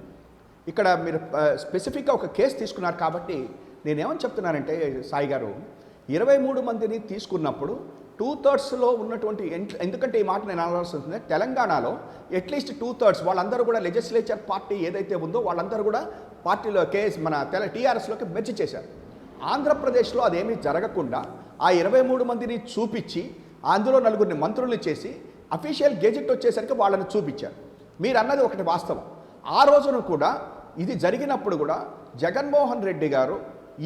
ఇక్కడ మీరు స్పెసిఫిక్గా ఒక కేసు తీసుకున్నారు కాబట్టి నేనేమని చెప్తున్నానంటే సాయి గారు, 23 మందిని తీసుకున్నప్పుడు 2/3 ఉన్నటువంటి, ఎందుకంటే ఈ మాట నేను అనాల్సి ఉంటుంది, తెలంగాణలో అట్లీస్ట్ 2/3 వాళ్ళందరూ కూడా లెజిస్లేచర్ పార్టీ ఏదైతే ఉందో వాళ్ళందరూ కూడా పార్టీలో మన టీఆర్ఎస్లోకి మెర్జ్ చేశారు. ఆంధ్రప్రదేశ్లో అదేమీ జరగకుండా ఆ 23 మందిని చూపించి అందులో 4 మంత్రుల్ని చేసి అఫీషియల్ గెజెట్ వచ్చేసరికి వాళ్ళని చూపించారు. మీరు అన్నది ఒకటి వాస్తవం. ఆ రోజున కూడా ఇది జరిగినప్పుడు కూడా జగన్మోహన్ రెడ్డి గారు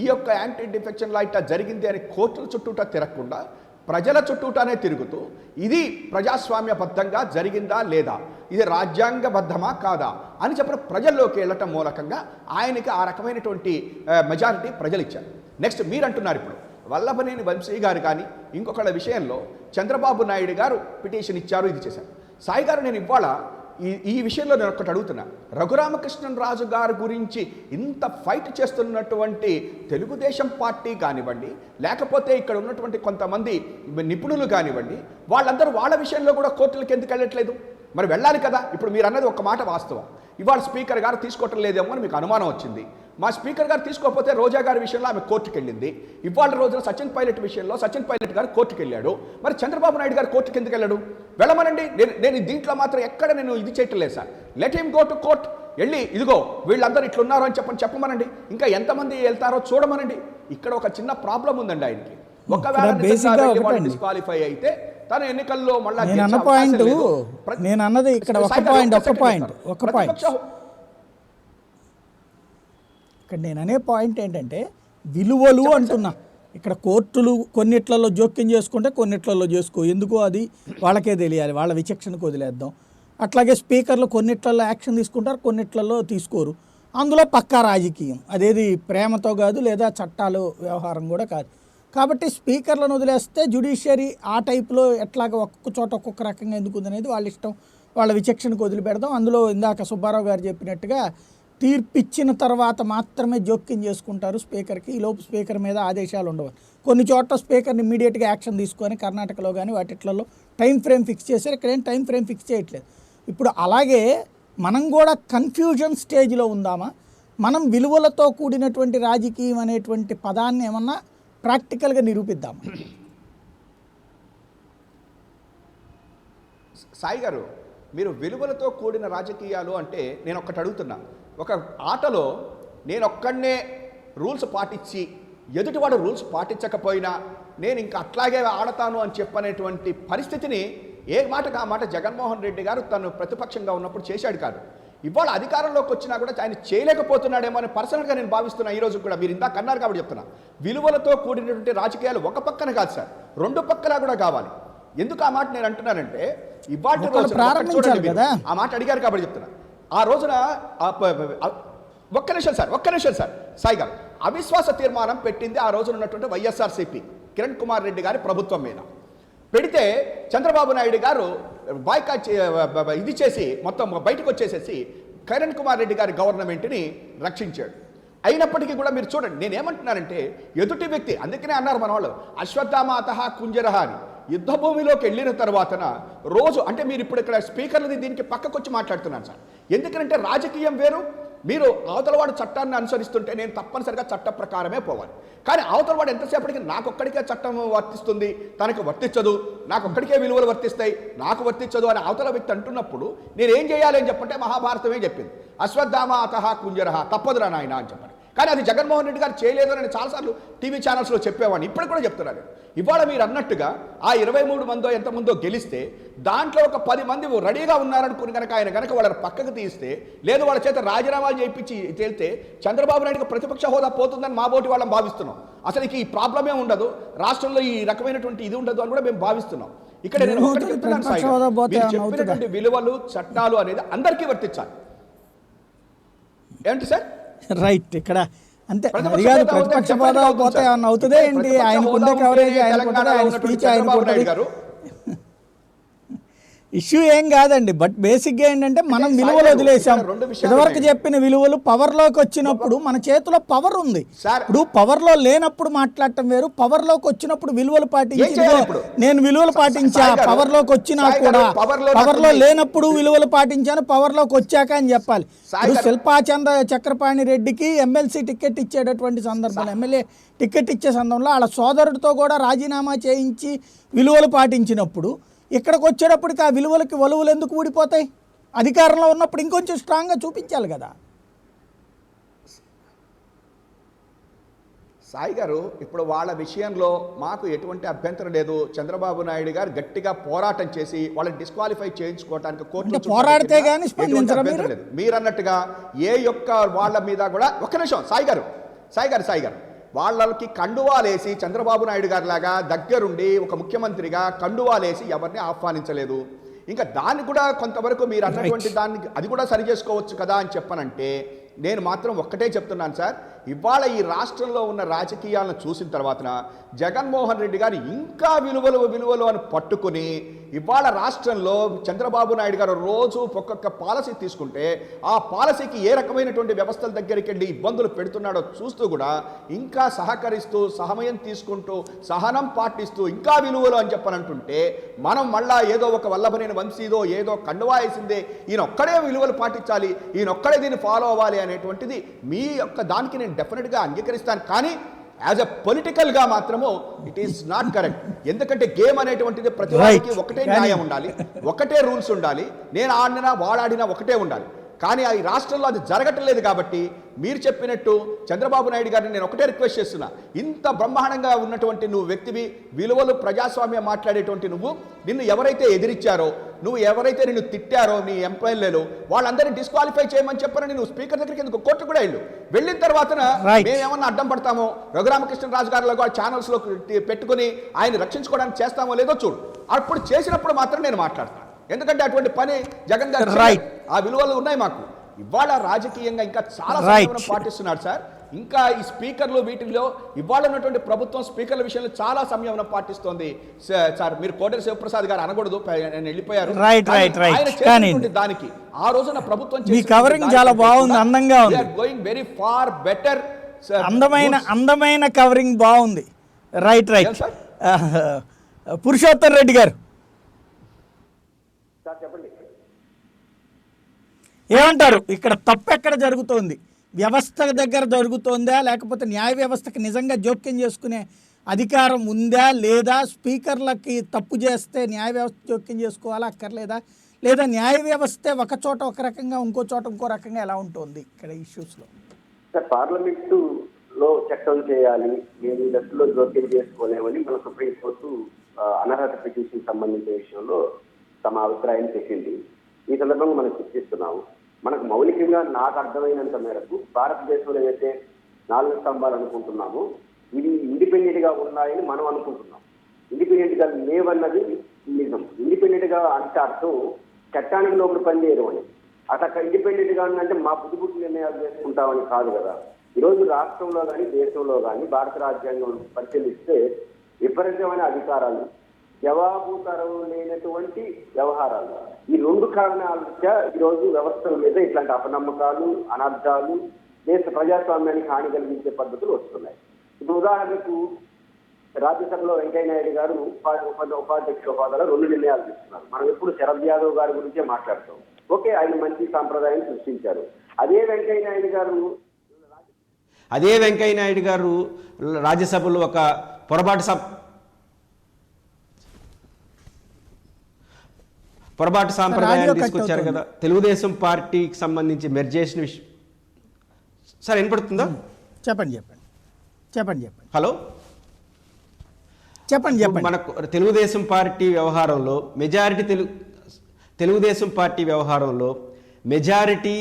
ఈ యొక్క యాంటీ డిఫెక్షన్ లా ఇట్లా జరిగింది అని కోర్టుల చుట్టూటా తిరగకుండా ప్రజల చుట్టూటానే తిరుగుతూ ఇది ప్రజాస్వామ్యబద్ధంగా జరిగిందా లేదా, ఇది రాజ్యాంగబద్ధమా కాదా అని చెప్పిన ప్రజల్లోకి వెళ్ళటం మూలకంగా ఆయనకి ఆ రకమైనటువంటి మెజారిటీ ప్రజలు ఇచ్చారు. నెక్స్ట్ మీరు అంటున్నారు ఇప్పుడు వల్లభనేని వంశీ గారు కానీ ఇంకొకళ్ళ విషయంలో చంద్రబాబు నాయుడు గారు పిటిషన్ ఇచ్చారు, ఇది చేశారు. సాయి గారు, నేను ఇవాళ ఈ విషయంలో నేను ఒకటి అడుగుతున్నా, రఘురామకృష్ణన్ రాజు గారి గురించి ఇంత ఫైట్ చేస్తున్నటువంటి తెలుగుదేశం పార్టీ కానివ్వండి, లేకపోతే ఇక్కడ ఉన్నటువంటి కొంతమంది నిపుణులు కానివ్వండి, వాళ్ళందరూ వాళ్ళ విషయంలో కూడా కోర్టులకు ఎందుకు వెళ్ళట్లేదు? మరి వెళ్ళాలి కదా. ఇప్పుడు మీరు అన్నది ఒక మాట వాస్తవం. ఇవాళ స్పీకర్ గారు తీసుకోవటం లేదేమో అని మీకు అనుమానం వచ్చింది. మా స్పీకర్ గారు తీసుకోకపోతే రోజా గారి విషయంలో ఆమె కోర్టుకు వెళ్ళింది. ఇవాళ రోజున సచిన్ పైలట్ విషయంలో సచిన్ పైలట్ గారు కోర్టుకు వెళ్ళాడు. మరి చంద్రబాబు నాయుడు గారు కోర్టుకు ఎందుకు వెళ్ళాడు? వెళ్ళమనండి. నేను దీంట్లో మాత్రం ఎక్కడ నేను ఇది చేయటం లేదు sir. Let him go to court. వెళ్ళి ఇదిగో వీళ్ళందరూ ఇట్లున్నారు అని చెప్పమనండి. ఇంకా ఎంతమంది వెళ్తారో చూడమనండి. ఇక్కడ ఒక చిన్న ప్రాబ్లం ఉందండి ఆయనకి. ఒకవేళ డిస్క్వాలిఫై అయితే తన ఎన్నికల్లో మళ్ళీ నేను అన్నది ఇక్కడ నేను అనే పాయింట్ ఏంటంటే విలువలు అంటున్నా. ఇక్కడ కోర్టులు కొన్నిట్లలో జోక్యం చేసుకుంటే కొన్నిట్లలో చేసుకో, ఎందుకో అది వాళ్ళకే తెలియాలి, వాళ్ళ విచక్షణకు వదిలేద్దాం. అట్లాగే స్పీకర్లు కొన్నిట్లలో యాక్షన్ తీసుకుంటారు, కొన్నిట్లలో తీసుకోరు. అందులో పక్కా రాజకీయం, అదేది ప్రేమతో కాదు లేదా చట్టాలు వ్యవహారం కూడా కాదు. కాబట్టి స్పీకర్లను వదిలేస్తే జ్యుడిషియరీ ఆ టైప్లో ఎట్లాగా ఒక్కొక్క చోట ఒక్కొక్క రకంగా ఎందుకు ఉందనేది వాళ్ళ ఇష్టం, వాళ్ళ విచక్షణకు వదిలిపెడదాం. అందులో ఇందాక సుబ్బారావు గారు చెప్పినట్టుగా తీర్పిచ్చిన తర్వాత మాత్రమే జోక్యం చేసుకుంటారు స్పీకర్కి. ఈలోపు స్పీకర్ మీద ఆదేశాలు ఉండవు. కొన్ని చోట్ల స్పీకర్ని ఇమీడియట్గా యాక్షన్ తీసుకొని కర్ణాటకలో కానీ వాటిట్లలో టైం ఫ్రేమ్ ఫిక్స్ చేశారు. ఇక్కడ ఏం టైం ఫ్రేమ్ ఫిక్స్ చేయట్లేదు. ఇప్పుడు అలాగే మనం కూడా కన్ఫ్యూజన్ స్టేజ్లో ఉందామా? మనం విలువలతో కూడినటువంటి రాజకీయం అనేటువంటి పదాన్ని ఏమన్నా ప్రాక్టికల్గా నిరూపిద్దామా? సాయి గారు, మీరు విలువలతో కూడిన రాజకీయాలు అంటే నేను ఒక్కటి అడుగుతున్నా. ఒక ఆటలో నేను ఒక్కడనే రూల్స్ పాటించి ఎదుటివాడు రూల్స్ పాటించకపోయినా నేను ఇంకా అట్లాగే ఆడతాను అని చెప్పనేటువంటి పరిస్థితిని ఏ మాటకు ఆ మాట జగన్మోహన్ రెడ్డి గారు తను ప్రతిపక్షంగా ఉన్నప్పుడు చేశాడు కాదు. ఇవాళ అధికారంలోకి వచ్చినా కూడా ఆయన చేయలేకపోతున్నాడేమో అని పర్సనల్గా నేను భావిస్తున్నా. ఈ రోజు కూడా మీరు ఇందాక అన్నారు కాబట్టి చెప్తున్నా, విలువలతో కూడినటువంటి రాజకీయాలు ఒక పక్కన కాదు సార్, రెండు పక్కలా కూడా కావాలి. ఎందుకు ఆ మాట నేను అంటున్నానంటే ఇవాటి రోజు ఆ మాట అడిగారు కాబట్టి చెప్తున్నా. ఆ రోజున ఒక్క నిమిషం సార్ సాయి గారు, అవిశ్వాస తీర్మానం పెట్టింది ఆ రోజున ఉన్నటువంటి వైఎస్ఆర్సీపీ కిరణ్ కుమార్ రెడ్డి గారి ప్రభుత్వం మీద. పెడితే చంద్రబాబు నాయుడు గారు బాయ్కాట్ ఇది చేసి మొత్తం బయటకు వచ్చేసేసి కిరణ్ కుమార్ రెడ్డి గారి గవర్నమెంట్ని రక్షించాడు. అయినప్పటికీ కూడా మీరు చూడండి, నేనేమంటున్నానంటే ఎదుటి వ్యక్తి, అందుకనే అన్నారు మన వాళ్ళు అశ్వత్థామాతః కుంజరహ అని, యుద్ధ భూమిలోకి వెళ్ళిన తర్వాతన రోజు అంటే మీరు ఇప్పుడు ఇక్కడ స్పీకర్లది దీనికి పక్కకు వచ్చి మాట్లాడుతున్నాను సార్. ఎందుకంటే రాజకీయం వేరు, మీరు అవతలవాడు చట్టాన్ని అనుసరిస్తుంటే నేను తప్పనిసరిగా చట్ట ప్రకారమే పోవాలి. కానీ అవతలవాడు ఎంతసేపటికి నాకొక్కడికే చట్టం వర్తిస్తుంది, తనకు వర్తించదు, నాకొక్కడికే విలువలు వర్తిస్తాయి, నాకు వర్తించదు అని అవతల వ్యక్తి అంటున్నప్పుడు నేనేం చేయాలి అని చెప్పంటే మహాభారతమే చెప్పింది, అశ్వత్థామాతః కుంజరహ, తప్పదురా నాయన అని చెప్పండి. కానీ అది జగన్మోహన్ రెడ్డి గారు చేయలేదు అని చాలాసార్లు టీవీ ఛానల్స్లో చెప్పేవాడిని, ఇప్పుడు కూడా చెప్తున్నాను. ఇవాళ మీరు అన్నట్టుగా ఆ 23 మందో ఎంతమందో గెలిస్తే దాంట్లో ఒక 10 మంది రెడీగా ఉన్నారనుకుని కనుక ఆయన కనుక వాళ్ళని పక్కకు తీస్తే, లేదు వాళ్ళ చేత రాజీనామాలు చేయించి తేలితే చంద్రబాబు నాయుడుకి ప్రతిపక్ష హోదా పోతుందని మా బోటి వాళ్ళని భావిస్తున్నాం. అసలు ఈ ప్రాబ్లమే ఉండదు, రాష్ట్రంలో ఈ రకమైనటువంటి ఇది ఉండదు అని కూడా మేము భావిస్తున్నాం. ఇక్కడ నేను ఒకటి చెప్తున్నాను సాయి, మీరు చెప్పినటువంటి విలువలు చట్టాలు అనేది అందరికీ వర్తించాలి. ఏంటి సార్? రైట్, ఇక్కడ అంతే. అది కాదు, ప్రతిపక్ష హోదా పోతే ఏమన్నా అవుతుందే ఏంటి? ఆయనకుండే కవరేజ్, ఆయన స్పీచ్ ఆయన ఇష్యూ ఏం కాదండి. బట్ బేసిక్గా ఏంటంటే మనం విలువలు వదిలేసాం. ఇదివరకు చెప్పిన విలువలు పవర్లోకి వచ్చినప్పుడు మన చేతిలో పవర్ ఉంది. ఇప్పుడు పవర్లో లేనప్పుడు మాట్లాడటం వేరు, పవర్లోకి వచ్చినప్పుడు విలువలు పాటించి నేను విలువలు పాటించా పవర్లోకి వచ్చినా కూడా, పవర్లో లేనప్పుడు విలువలు పాటించాను పవర్లోకి వచ్చాక అని చెప్పాలి. ఇప్పుడు శిల్పాచంద్ర చక్రపాణి రెడ్డికి ఎమ్మెల్సీ టికెట్ ఇచ్చేటటువంటి సందర్భంలో, ఎమ్మెల్యే టికెట్ ఇచ్చే సందర్భంలో వాళ్ళ సోదరుడితో కూడా రాజీనామా చేయించి విలువలు పాటించినప్పుడు ఇక్కడికి వచ్చేటప్పటికి ఆ విలువలకి వలువలు ఎందుకు ఊడిపోతాయి? అధికారంలో ఉన్నప్పుడు ఇంకొంచెం స్ట్రాంగ్గా చూపించాలి కదా. సాయి గారు, ఇప్పుడు వాళ్ళ విషయంలో మాకు ఎటువంటి అభ్యంతరం లేదు. చంద్రబాబు నాయుడు గారు గట్టిగా పోరాటం చేసి వాళ్ళని డిస్క్వాలిఫై చేయించుకోవడానికి కోర్టులో పోరాడితే కానీ స్పందించడం లేదు. మీరు అన్నట్టుగా ఏ యొక్క వాళ్ళ మీద కూడా ఒక్క నిమిషం సాయి గారు వాళ్ళకి కండువాలేసి చంద్రబాబు నాయుడు గారి లాగా దగ్గరుండి ఒక ముఖ్యమంత్రిగా కండువాలేసి ఎవరిని ఆహ్వానించలేదు. ఇంకా దాన్ని కూడా కొంతవరకు మీరు అన్నటువంటి దాన్ని అది కూడా సరి చేసుకోవచ్చు కదా అని చెప్పనంటే నేను మాత్రం ఒక్కటే చెప్తున్నాను సార్, ఇవాళ ఈ రాష్ట్రంలో ఉన్న రాజకీయాలను చూసిన తర్వాత జగన్మోహన్ రెడ్డి గారు ఇంకా విలువలు అని పట్టుకుని ఇవాళ రాష్ట్రంలో చంద్రబాబు నాయుడు గారు రోజు ఒక్కొక్క పాలసీ తీసుకుంటే ఆ పాలసీకి ఏ రకమైనటువంటి వ్యవస్థల దగ్గరికి వెళ్ళి ఇబ్బందులు పెడుతున్నాడో చూస్తూ కూడా ఇంకా సహకరిస్తూ సమయం తీసుకుంటూ సహనం పాటిస్తూ ఇంకా విలువలు అని చెప్పనంటుంటే మనం మళ్ళా ఏదో ఒక వల్లభనేని వంశీదో ఏదో కండువా వేసిందే ఈయన ఒక్కడే విలువలు పాటించాలి, ఈయన ఒక్కడే దీన్ని ఫాలో అవ్వాలి అనేటువంటిది మీ యొక్క దానికి నేను డెఫినెట్గా అంగీకరిస్తాను. కానీ యాజ్ ఎ పొలిటికల్గా మాత్రము ఇట్ ఈస్ నాట్ కరెక్ట్. ఎందుకంటే గేమ్ అనేటువంటిది ప్రతి వారికి ఒకటే న్యాయం ఉండాలి, ఒకటే రూల్స్ ఉండాలి, నేను ఆడినా వాడాడినా ఒకటే ఉండాలి. కానీ ఈ రాష్ట్రంలో అది జరగట్లేదు. కాబట్టి మీరు చెప్పినట్టు చంద్రబాబు నాయుడు గారిని నేను ఒకటే రిక్వెస్ట్ చేస్తున్నా, ఇంత బ్రహ్మాండంగా ఉన్నటువంటి నువ్వు వ్యక్తివి, విలువలు ప్రజాస్వామ్యం మాట్లాడేటువంటి నువ్వు, నిన్ను ఎవరైతే ఎదిరించారో, నువ్వు ఎవరైతే నిన్ను తిట్టారో నీ ఎంప్లాయీలు వాళ్ళందరినీ డిస్క్వాలిఫై చేయమని చెప్పని నువ్వు స్పీకర్ దగ్గరికి ఎందుకు కోర్టు కూడా వెళ్ళిన తర్వాత మేమేమన్నా అడ్డం పడతామో, రఘురామకృష్ణరాజు గారిలో ఛానల్స్లో పెట్టుకుని ఆయన రక్షించుకోవడానికి చేస్తామో లేదో చూడు. అప్పుడు చేసినప్పుడు మాత్రం నేను మాట్లాడతాను. ఎందుకంటే అటువంటి పని జగన్ గారు ఆ విలువలు ఉన్నాయి మాకు. ఇవాళ రాజకీయంగా ఇంకా చాలా సంయమనం పాటిస్తున్నారు సార్. ఇంకా ఈ స్పీకర్లు వీటిల్లో ఇవాళ ఉన్నటువంటి ప్రభుత్వం స్పీకర్ల విషయంలో చాలా సంయమనం పాటిస్తోంది సార్. మీరు కోటేరు శివప్రసాద్ గారు అనకూడదు, ఆయన వెళ్ళిపోయారు. దానికి ఆ రోజున ప్రభుత్వం కవరింగ్ చాలా బాగుంది, అందంగా ఉంది, గోయింగ్ వెరీ ఫార్ బెటర్. అందమైన కవరింగ్ బాగుంది. రైట్ పురుషోత్తం రెడ్డి గారు చెప్పండి. ఏమంటారు ఇక్కడ తప్పు ఎక్కడ జరుగుతోంది? వ్యవస్థ దగ్గర జరుగుతోందా, లేకపోతే న్యాయ వ్యవస్థకి నిజంగా జోక్యం చేసుకునే అధికారం ఉందా లేదా? స్పీకర్లకి తప్పు చేస్తే న్యాయ వ్యవస్థ జోక్యం చేసుకోవాలా అక్కర్లేదా? లేదా న్యాయ వ్యవస్థే ఒక చోట ఒక రకంగా ఇంకో చోట ఇంకో రకంగా ఎలా ఉంటుంది ఇక్కడ ఇష్యూస్లో? సార్, పార్లమెంటులో చట్టం చేయాలి, మేము ఈ దశలో జోక్యం చేసుకోలేమని మన సుప్రీంకోర్టు అనర్హత పిటిషన్ సంబంధించిన విషయంలో తమ అభిప్రాయం చెప్పింది. ఈ సందర్భంగా మనం చర్చిస్తున్నాము. మనకు మౌలికంగా నాకు అర్థమైనంత మేరకు భారతదేశంలో ఏదైతే 4 స్తంభాలు అనుకుంటున్నామో ఇవి ఇండిపెండెంట్ గా ఉన్నాయని మనం అనుకుంటున్నాం. ఇండిపెండెంట్ గా లేవన్నది నిజం. ఇండిపెండెంట్ గా అంటే అర్థం చట్టానికి లోపల పనిచేయడం అని. అట్లా ఇండిపెండెంట్ గా ఉందంటే మా బుద్ధి నిర్ణయాలు చేసుకుంటామని కాదు కదా. ఈరోజు రాష్ట్రంలో కానీ దేశంలో కానీ భారత రాజ్యాంగం పరిశీలిస్తే విపరీతమైన అధికారాలు, జవాబుతరం లేనటువంటి వ్యవహారాలు, ఈ 2 కారణాల ఈరోజు వ్యవస్థల మీద ఇట్లాంటి అపనమ్మకాలు, అనర్థాలు, దేశ ప్రజాస్వామ్యానికి హాని కలిగించే పద్ధతులు వస్తున్నాయి. ఇప్పుడు ఉదాహరణకు రాజ్యసభలో వెంకయ్య నాయుడు గారు ఉపాధ్యక్షుల హోదాలో 2 నిర్ణయాలు తీసుకున్నారు. మనం ఎప్పుడు శరద్ యాదవ్ గారి గురించే మాట్లాడతాం. ఓకే, ఆయన మంచి సాంప్రదాయం సృష్టించారు. అదే వెంకయ్య నాయుడు గారు రాజ్యసభలో ఒక పొరపాటు సాంప్రదాయాన్ని తీసుకొచ్చారు కదా. తెలుగుదేశం పార్టీకి సంబంధించి మెర్జ్ చేసిన విషయం సార్ వినపడుతుందా? చెప్పండి. హలో, చెప్పండి. మనకు తెలుగుదేశం పార్టీ వ్యవహారంలో మెజారిటీ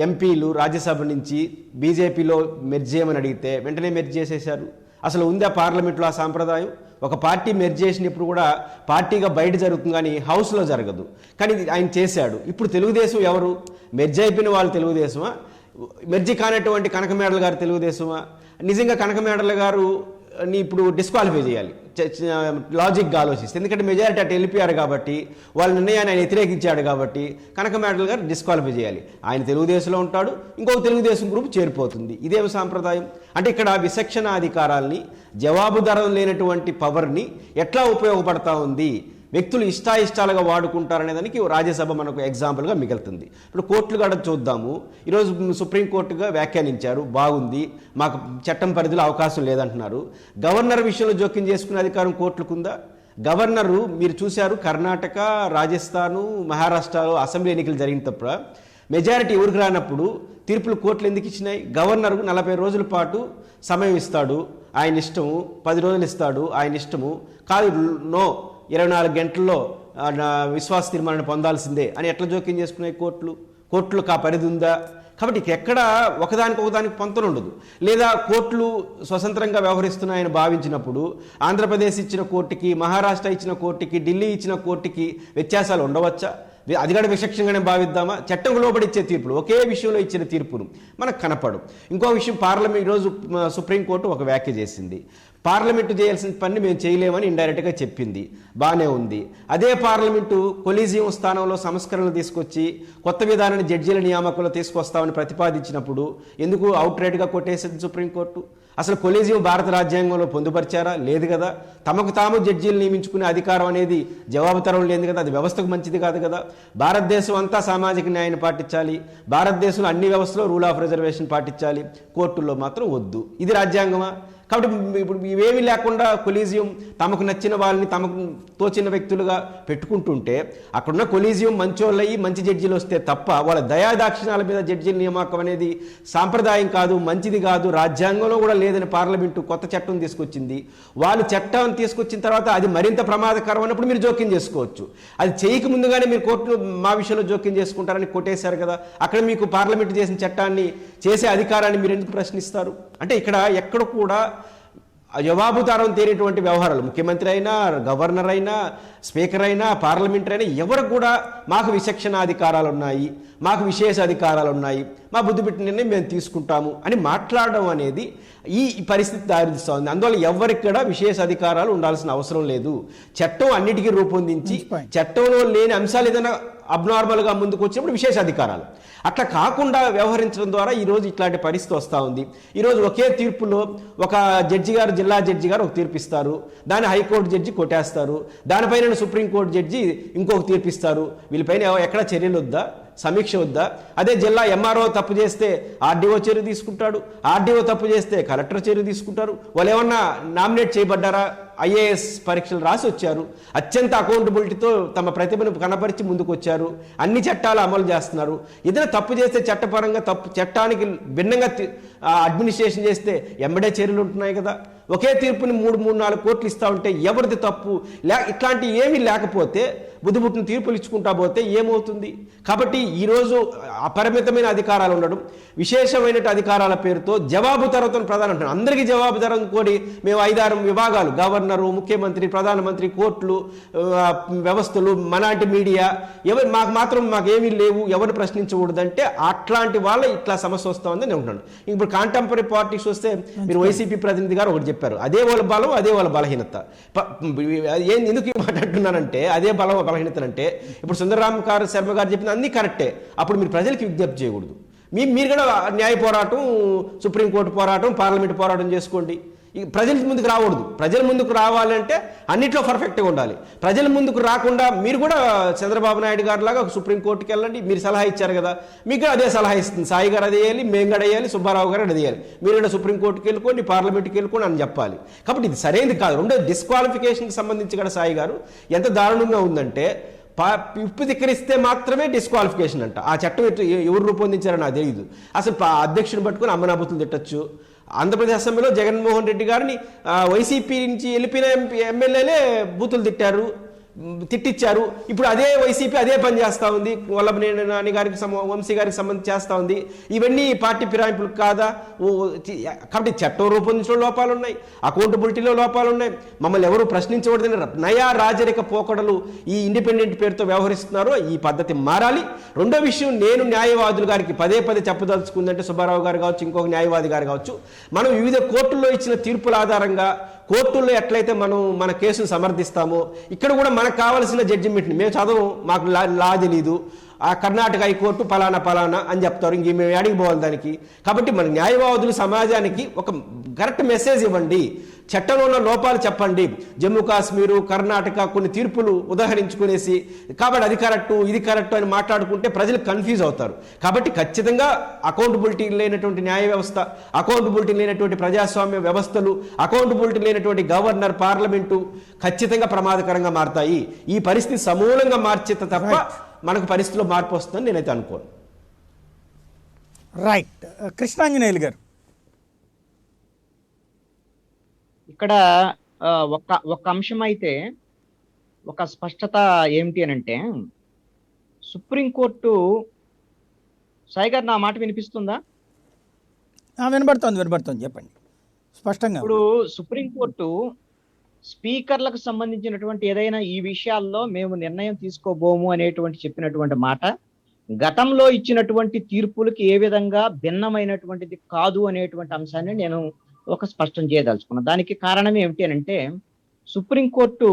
ఎంపీలు రాజ్యసభ నుంచి బీజేపీలో మెర్జ్ చేయమని అడిగితే వెంటనే మెర్జ్ చేసేశారు. అసలు ఉందా పార్లమెంట్లో ఆ సాంప్రదాయం? ఒక పార్టీ మెర్జ్ చేసినప్పుడు కూడా పార్టీగా బయట జరుగుతుంది కానీ హౌస్లో జరగదు. కానీ ఆయన చేశాడు. ఇప్పుడు తెలుగుదేశం ఎవరు? మెర్జ్ అయిపోయిన వాళ్ళు తెలుగుదేశమా? మెర్జ్ కానటువంటి కనకమేడల గారు తెలుగుదేశమా? నిజంగా కనకమేడల గారు ఇప్పుడు డిస్క్వాలిఫై చేయాలి లాజిక్గా ఆలోచిస్తే. ఎందుకంటే మెజారిటీ అటు వెళ్ళిపోయారు కాబట్టి, వాళ్ళ నిర్ణయాన్ని ఆయన వ్యతిరేకించాడు కాబట్టి కనకమేడల గారు డిస్క్వాలిఫై చేయాలి. ఆయన తెలుగుదేశంలో ఉంటాడు, ఇంకొక తెలుగుదేశం గ్రూప్ చేరిపోతుంది. ఇదేమి సాంప్రదాయం? అంటే ఇక్కడ విచక్షణ అధికారాల్ని, జవాబుదారం లేనటువంటి పవర్ని ఎట్లా ఉపయోగపడతా ఉంది, వ్యక్తులు ఇష్టాయిష్టాలుగా వాడుకుంటారనే దానికి రాజ్యసభ మనకు ఎగ్జాంపుల్గా మిగులుతుంది. ఇప్పుడు కోర్టులు కూడా చూద్దాము. ఈరోజు సుప్రీంకోర్టుగా వ్యాఖ్యానించారు, బాగుంది, మాకు చట్టం పరిధిలో అవకాశం లేదంటున్నారు. గవర్నర్ విషయంలో జోక్యం చేసుకునే అధికారం కోర్టులకు ఉందా? గవర్నరు మీరు చూశారు, కర్ణాటక, రాజస్థాను, మహారాష్ట్రలో అసెంబ్లీ ఎన్నికలు జరిగినప్పుడు మెజారిటీ ఎవరికి రానప్పుడు తీర్పులు కోర్టులు ఎందుకు ఇచ్చినాయి? గవర్నరు 40 రోజుల పాటు సమయం ఇస్తాడు, ఆయన ఇష్టము, 10 రోజులు ఇస్తాడు, ఆయన ఇష్టము, కాదు నో 24 గంటల్లో విశ్వాస తీర్మానం పొందాల్సిందే అని ఎట్లా జోక్యం చేసుకున్నాయి కోర్టులకు ఆ పరిధి ఉందా? కాబట్టి ఎక్కడ ఒకదానికి పొంతన ఉండదు. లేదా కోర్టులు స్వతంత్రంగా వ్యవహరిస్తున్నాయని భావించినప్పుడు ఆంధ్రప్రదేశ్ ఇచ్చిన కోర్టుకి, మహారాష్ట్ర ఇచ్చిన కోర్టుకి, ఢిల్లీ ఇచ్చిన కోర్టుకి వ్యత్యాసాలు ఉండవచ్చా? అది కూడా విచక్షణగానే భావిద్దామా? చట్టం లోబడి ఇచ్చే తీర్పులు, ఒకే విషయంలో ఇచ్చిన తీర్పును మనకు కనపడు. ఇంకో విషయం, పార్లమెంట్ ఈరోజు సుప్రీంకోర్టు ఒక వ్యాఖ్య చేసింది. పార్లమెంటు చేయాల్సిన పని మేము చేయలేమని ఇండైరెక్ట్గా చెప్పింది, బాగానే ఉంది. అదే పార్లమెంటు కొలీజియం స్థానంలో సంస్కరణలు తీసుకొచ్చి కొత్త విధానాన్ని జడ్జీల నియామకంలో తీసుకొస్తామని ప్రతిపాదించినప్పుడు ఎందుకు అవుట్ రైట్గా కొట్టేసింది సుప్రీంకోర్టు? అసలు కొలీజియం భారత రాజ్యాంగంలో పొందుపరిచారా? లేదు కదా. తమకు తాము జడ్జీలు నియమించుకునే అధికారం అనేది జవాబుతరం లేదు కదా. అది వ్యవస్థకు మంచిది కాదు కదా. భారతదేశం అంతా సామాజిక న్యాయాన్ని పాటించాలి, భారతదేశంలో అన్ని వ్యవస్థలో రూల్ ఆఫ్ రిజర్వేషన్ పాటించాలి, కోర్టుల్లో మాత్రం వద్దు. ఇది రాజ్యాంగమా? కాబట్టి ఇప్పుడు ఇవేమీ లేకుండా కొలీజియం తమకు నచ్చిన వాళ్ళని తమకు తోచిన వ్యక్తులుగా పెట్టుకుంటుంటే అక్కడున్న కొలీజియం మంచోళ్ళయి మంచి జడ్జీలు వస్తే తప్ప వాళ్ళ దయాదాక్షిణాల మీద జడ్జీల నియామకం అనేది సాంప్రదాయం కాదు, మంచిది కాదు, రాజ్యాంగంలో కూడా లేదని పార్లమెంటు కొత్త చట్టం తీసుకొచ్చింది. వాళ్ళు చట్టం తీసుకొచ్చిన తర్వాత అది మరింత ప్రమాదకరం అన్నప్పుడు మీరు జోక్యం చేసుకోవచ్చు. అది చేయక ముందుగానే మీరు కోర్టులో మా విషయంలో జోక్యం చేసుకుంటారని కొట్టేశారు కదా. అక్కడ మీకు పార్లమెంటు చేసిన చట్టాన్ని చేసే అధికారాన్ని మీరు ఎందుకు ప్రశ్నిస్తారు? అంటే ఇక్కడ ఎక్కడ కూడా జవాబుదారం తేనేటువంటి వ్యవహారాలు, ముఖ్యమంత్రి అయినా, గవర్నర్ అయినా, స్పీకర్ అయినా, పార్లమెంటరీ అయినా ఎవరు కూడా మాకు విచక్షణ అధికారాలు ఉన్నాయి, మాకు విశేష అధికారాలు ఉన్నాయి, మా బుద్ధి పెట్టిన నిర్ణయం మేము తీసుకుంటాము అని మాట్లాడడం అనేది ఈ పరిస్థితి దారితీస్తుంది. అందువల్ల ఎవరికి కూడా విశేష అధికారాలు ఉండాల్సిన అవసరం లేదు. చట్టం అన్నిటికీ రూపొందించి చట్టంలో లేని అంశాలు ఏదైనా అబ్నార్మల్గా ముందుకు వచ్చినప్పుడు విశేష అధికారాలు. అట్లా కాకుండా వ్యవహరించడం ద్వారా ఈరోజు ఇట్లాంటి పరిస్థితి వస్తూ ఉంది. ఈరోజు ఒకే తీర్పులో ఒక జడ్జి గారు, జిల్లా జడ్జి గారు ఒక తీర్పు ఇస్తారు, దాన్ని హైకోర్టు జడ్జి కొట్టేస్తారు, దానిపైన సుప్రీంకోర్టు జడ్జి ఇంకొక తీర్పు ఇస్తారు. వీళ్ళపైన ఎక్కడ చర్యలు వద్దా? సమీక్ష వద్దా? అదే జిల్లా ఎంఆర్ఓ తప్పు చేస్తే ఆర్డీఓ చర్య తీసుకుంటాడు, ఆర్డీఓ తప్పు చేస్తే కలెక్టర్ చర్య తీసుకుంటారు. వాళ్ళు ఏమన్నా నామినేట్ చేయబడ్డారా? ఐఏఎస్ పరీక్షలు రాసి వచ్చారు, అత్యంత అకౌంటబిలిటీతో తమ ప్రతిభను కనపరిచి ముందుకు వచ్చారు, అన్ని చట్టాలు అమలు చేస్తున్నారు. ఏదైనా తప్పు చేస్తే చట్టపరంగా చట్టానికి భిన్నంగా అడ్మినిస్ట్రేషన్ చేస్తే ఎంబడే చర్యలు ఉంటున్నాయి కదా. ఒకే తీర్పుని 3-4 కోట్లు ఇస్తా ఉంటే ఎవరిది తప్పు? ఇట్లాంటి ఏమీ లేకపోతే బుద్ధిపుట్టిన తీర్పులు ఇచ్చుకుంటా పోతే ఏమవుతుంది? కాబట్టి ఈరోజు అపరిమితమైన అధికారాలు ఉండడం, విశేషమైన అధికారాల పేరుతో జవాబుదారీతనం ప్రధానం అంటున్నాను. అందరికీ జవాబుదారం కోరి మేము 5-6 విభాగాలు, గవర్నరు, ముఖ్యమంత్రి, ప్రధానమంత్రి, కోర్టులు, వ్యవస్థలు, మనాటి మీడియా, మాకేమీ లేవు, ఎవరిని ప్రశ్నించకూడదంటే అట్లాంటి వాళ్ళ ఇట్లా సమస్య వస్తూ ఉందని నేను ఉంటున్నాను. ఇప్పుడు కాంటెంపరీ పాలిటిక్స్ వస్తే మీరు వైసీపీ ప్రతినిధి గారు ఒకటి చెప్పారు, అదే వాళ్ళ బలం, అదే వాళ్ళ బలహీనత. ఎందుకు ఈ మాట అంటున్నానంటే అదే బలం బలహీనతనంటే ఇప్పుడు సుందరరామ్ శర్మ గారు చెప్పిన అన్ని కరెక్టే. అప్పుడు మీరు ప్రజలకు విజ్ఞప్తి చేయకూడదు. మీరు కూడా న్యాయ పోరాటం, సుప్రీంకోర్టు పోరాటం, పార్లమెంట్ పోరాటం చేసుకోండి. ప్రజల ముందుకు రాకూడదు. ప్రజల ముందుకు రావాలంటే అన్నిట్లో పర్ఫెక్ట్గా ఉండాలి. ప్రజల ముందుకు రాకుండా మీరు కూడా చంద్రబాబు నాయుడు గారు లాగా సుప్రీంకోర్టుకి వెళ్ళండి. మీరు సలహా ఇచ్చారు కదా, మీకు కూడా అదే సలహా ఇస్తుంది. సాయి గారు అది వేయాలి, మేము కూడా వేయాలి, సుబ్బారావు గారు అది వేయాలి. మీరు కూడా సుప్రీంకోర్టుకి వెళ్ళుకోండి, పార్లమెంట్కి వెళ్ళుకోండి అని చెప్పాలి. కాబట్టి ఇది సరైనది కాదు. రెండో డిస్క్వాలిఫికేషన్కి సంబంధించి కూడా సాయి గారు ఎంత దారుణంగా ఉందంటే, విప్పు ధిక్కరిస్తే మాత్రమే డిస్క్వాలిఫికేషన్ అంట. ఆ చట్టం ఎవరు రూపొందించారో నాకు తెలియదు. అసలు అధ్యక్షుని పట్టుకుని అమ్మనాబుతులు తిట్టచ్చు. ఆంధ్రప్రదేశ్ అసెంబ్లీలో జగన్మోహన్ రెడ్డి గారిని వైసీపీ నుంచి వెళ్ళిపోయిన ఎమ్మెల్యేలే బూతులు తిట్టిచ్చారు. ఇప్పుడు అదే వైసీపీ అదే పని చేస్తూ ఉంది. వల్లభనేని నాని గారికి, వంశీ గారికి సంబంధించి చేస్తూ ఉంది. ఇవన్నీ పార్టీ ఫిరాయింపులు కాదా? కాబట్టి చట్టం రూపొందించడం లోపాలు ఉన్నాయి, అకౌంటబిలిటీలో లోపాలు ఉన్నాయి. మమ్మల్ని ఎవరు ప్రశ్నించకూడదని నయా రాజరిక పోకడలు ఈ ఇండిపెండెంట్ పేరుతో వ్యవహరిస్తున్నారో ఈ పద్ధతి మారాలి. రెండో విషయం, నేను న్యాయవాదులు గారికి పదే చెప్పదలుచుకుందంటే, సుబ్బారావు గారు కావచ్చు, ఇంకొక న్యాయవాది గారు కావచ్చు, మనం వివిధ కోర్టుల్లో ఇచ్చిన తీర్పుల ఆధారంగా కోర్టుల్లో ఎట్లయితే మనం మన కేసును సమర్థిస్తామో ఇక్కడ కూడా మనకు కావాల్సిన జడ్జిమెంట్ని మేము చదవం, మాకు లా తెలీదు, ఆ కర్ణాటక హైకోర్టు పలానా అని చెప్తారు, ఇంక మేము ఏడికి పోవాలి దానికి. కాబట్టి మన న్యాయవాదులు సమాజానికి ఒక కరెక్ట్ మెసేజ్ ఇవ్వండి, చట్టంలో ఉన్న లోపాలు చెప్పండి. జమ్మూ కాశ్మీరు, కర్ణాటక కొన్ని తీర్పులు ఉదాహరించుకునేసి కాబట్టి అది కరెక్టు ఇది కరెక్టు అని మాట్లాడుకుంటే ప్రజలు కన్ఫ్యూజ్ అవుతారు. కాబట్టి ఖచ్చితంగా అకౌంటబిలిటీ లేనటువంటి న్యాయ వ్యవస్థ, అకౌంటబిలిటీ లేనటువంటి ప్రజాస్వామ్య వ్యవస్థలు, అకౌంటబిలిటీ లేనటువంటి గవర్నర్, పార్లమెంటు ఖచ్చితంగా ప్రమాదకరంగా మారతాయి. ఈ పరిస్థితి సమూలంగా మార్చేత తప్ప మనకు పరిస్థితిలో మార్పు వస్తుందని నేనైతే అనుకోను. రైట్. కృష్ణాంజనేయులు గారు, ఇక్కడ ఒక అంశం అయితే ఒక స్పష్టత ఏమిటి అని అంటే, సుప్రీంకోర్టు, సాయి గారు నా మాట వినిపిస్తుందా? వినబడుతోంది, చెప్పండి స్పష్టంగా. ఇప్పుడు సుప్రీంకోర్టు స్పీకర్లకు సంబంధించినటువంటి ఏదైనా ఈ విషయాల్లో మేము నిర్ణయం తీసుకోబోము అనేటువంటి చెప్పినటువంటి మాట గతంలో ఇచ్చినటువంటి తీర్పులకి ఏ విధంగా భిన్నమైనటువంటిది కాదు అనేటువంటి అంశాన్ని నేను ఒక స్పష్టం చేయదలుచుకున్నాను. దానికి కారణం ఏమిటి అని అంటే, సుప్రీంకోర్టు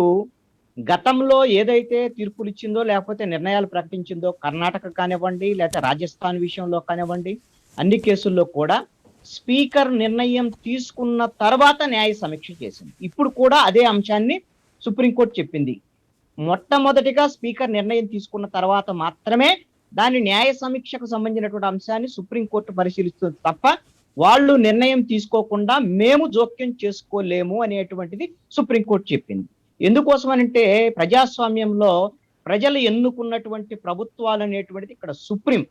గతంలో ఏదైతే తీర్పులు ఇచ్చిందో లేకపోతే నిర్ణయాలు ప్రకటించిందో, కర్ణాటక కానివ్వండి లేకపోతే రాజస్థాన్ విషయంలో కానివ్వండి, అన్ని కేసుల్లో కూడా స్పీకర్ నిర్ణయం తీసుకున్న తర్వాత న్యాయ సమీక్ష చేసింది. ఇప్పుడు కూడా అదే అంశాన్ని సుప్రీంకోర్టు చెప్పింది. మొట్టమొదటిగా స్పీకర్ నిర్ణయం తీసుకున్న తర్వాత మాత్రమే దాని న్యాయ సమీక్షకు సంబంధించినటువంటి అంశాన్ని సుప్రీంకోర్టు పరిశీలిస్తుంది తప్ప వాళ్ళు నిర్ణయం తీసుకోకుండా మేము జోక్యం చేసుకోలేము అనేటువంటిది సుప్రీంకోర్టు చెప్పింది. ఎందుకోసం అంటే, ప్రజాస్వామ్యంలో ప్రజలు ఎన్నుకున్నటువంటి ప్రభుత్వాలు అనేటువంటిది ఇక్కడ సుప్రీం,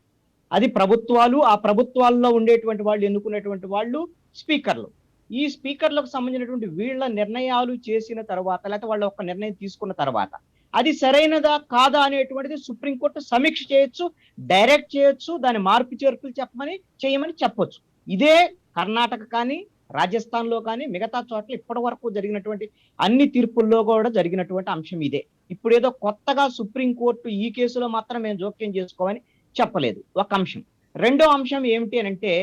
అది ప్రభుత్వాలు, ఆ ప్రభుత్వాల్లో ఉండేటువంటి వాళ్ళు ఎన్నుకున్నటువంటి వాళ్ళు స్పీకర్లు. ఈ స్పీకర్లకు సంబంధించినటువంటి వీళ్ళ నిర్ణయాలు చేసిన తర్వాత లేకపోతే వాళ్ళ ఒక నిర్ణయం తీసుకున్న తర్వాత అది సరైనదా కాదా అనేటువంటిది సుప్రీంకోర్టు సమీక్ష చేయొచ్చు, డైరెక్ట్ చేయొచ్చు, దాని మార్పు చేర్పులు చేయమని చెప్పొచ్చు. ఇదే కర్ణాటక కానీ రాజస్థాన్లో కానీ మిగతా చోట్ల ఇప్పటి వరకు జరిగినటువంటి అన్ని తీర్పుల్లో కూడా జరిగినటువంటి అంశం ఇదే. ఇప్పుడు ఏదో కొత్తగా సుప్రీంకోర్టు ఈ కేసులో మాత్రం మేము జోక్యం చేసుకోమని చెప్పలేదు, ఒక అంశం. రెండో అంశం ఏమిటి అని అంటే,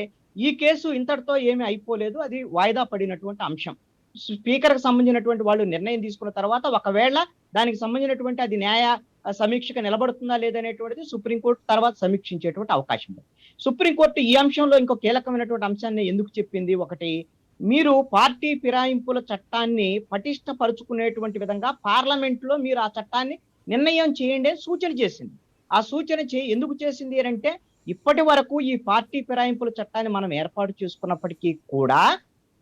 ఈ కేసు ఇంతటితో ఏమీ అయిపోలేదు, అది వాయిదా పడినటువంటి అంశం. స్పీకర్కి సంబంధించినటువంటి వాళ్ళు నిర్ణయం తీసుకున్న తర్వాత ఒకవేళ దానికి సంబంధించినటువంటి అది న్యాయ సమీక్షకు నిలబడుతుందా లేదనేటువంటిది సుప్రీంకోర్టు తర్వాత సమీక్షించేటువంటి అవకాశం ఉంది. సుప్రీంకోర్టు ఈ అంశంలో ఇంకో కీలకమైనటువంటి అంశాన్ని ఎందుకు చెప్పింది? ఒకటి, మీరు పార్టీ ఫిరాయింపుల చట్టాన్ని పటిష్టపరుచుకునేటువంటి విధంగా పార్లమెంట్లో మీరు ఆ చట్టాన్ని నిర్ణయం చేయండి అని సూచన చేసింది. ఆ సూచన ఎందుకు చేసింది అని అంటే, ఇప్పటి వరకు ఈ పార్టీ ఫిరాయింపుల చట్టాన్ని మనం ఏర్పాటు చేసుకున్నప్పటికీ కూడా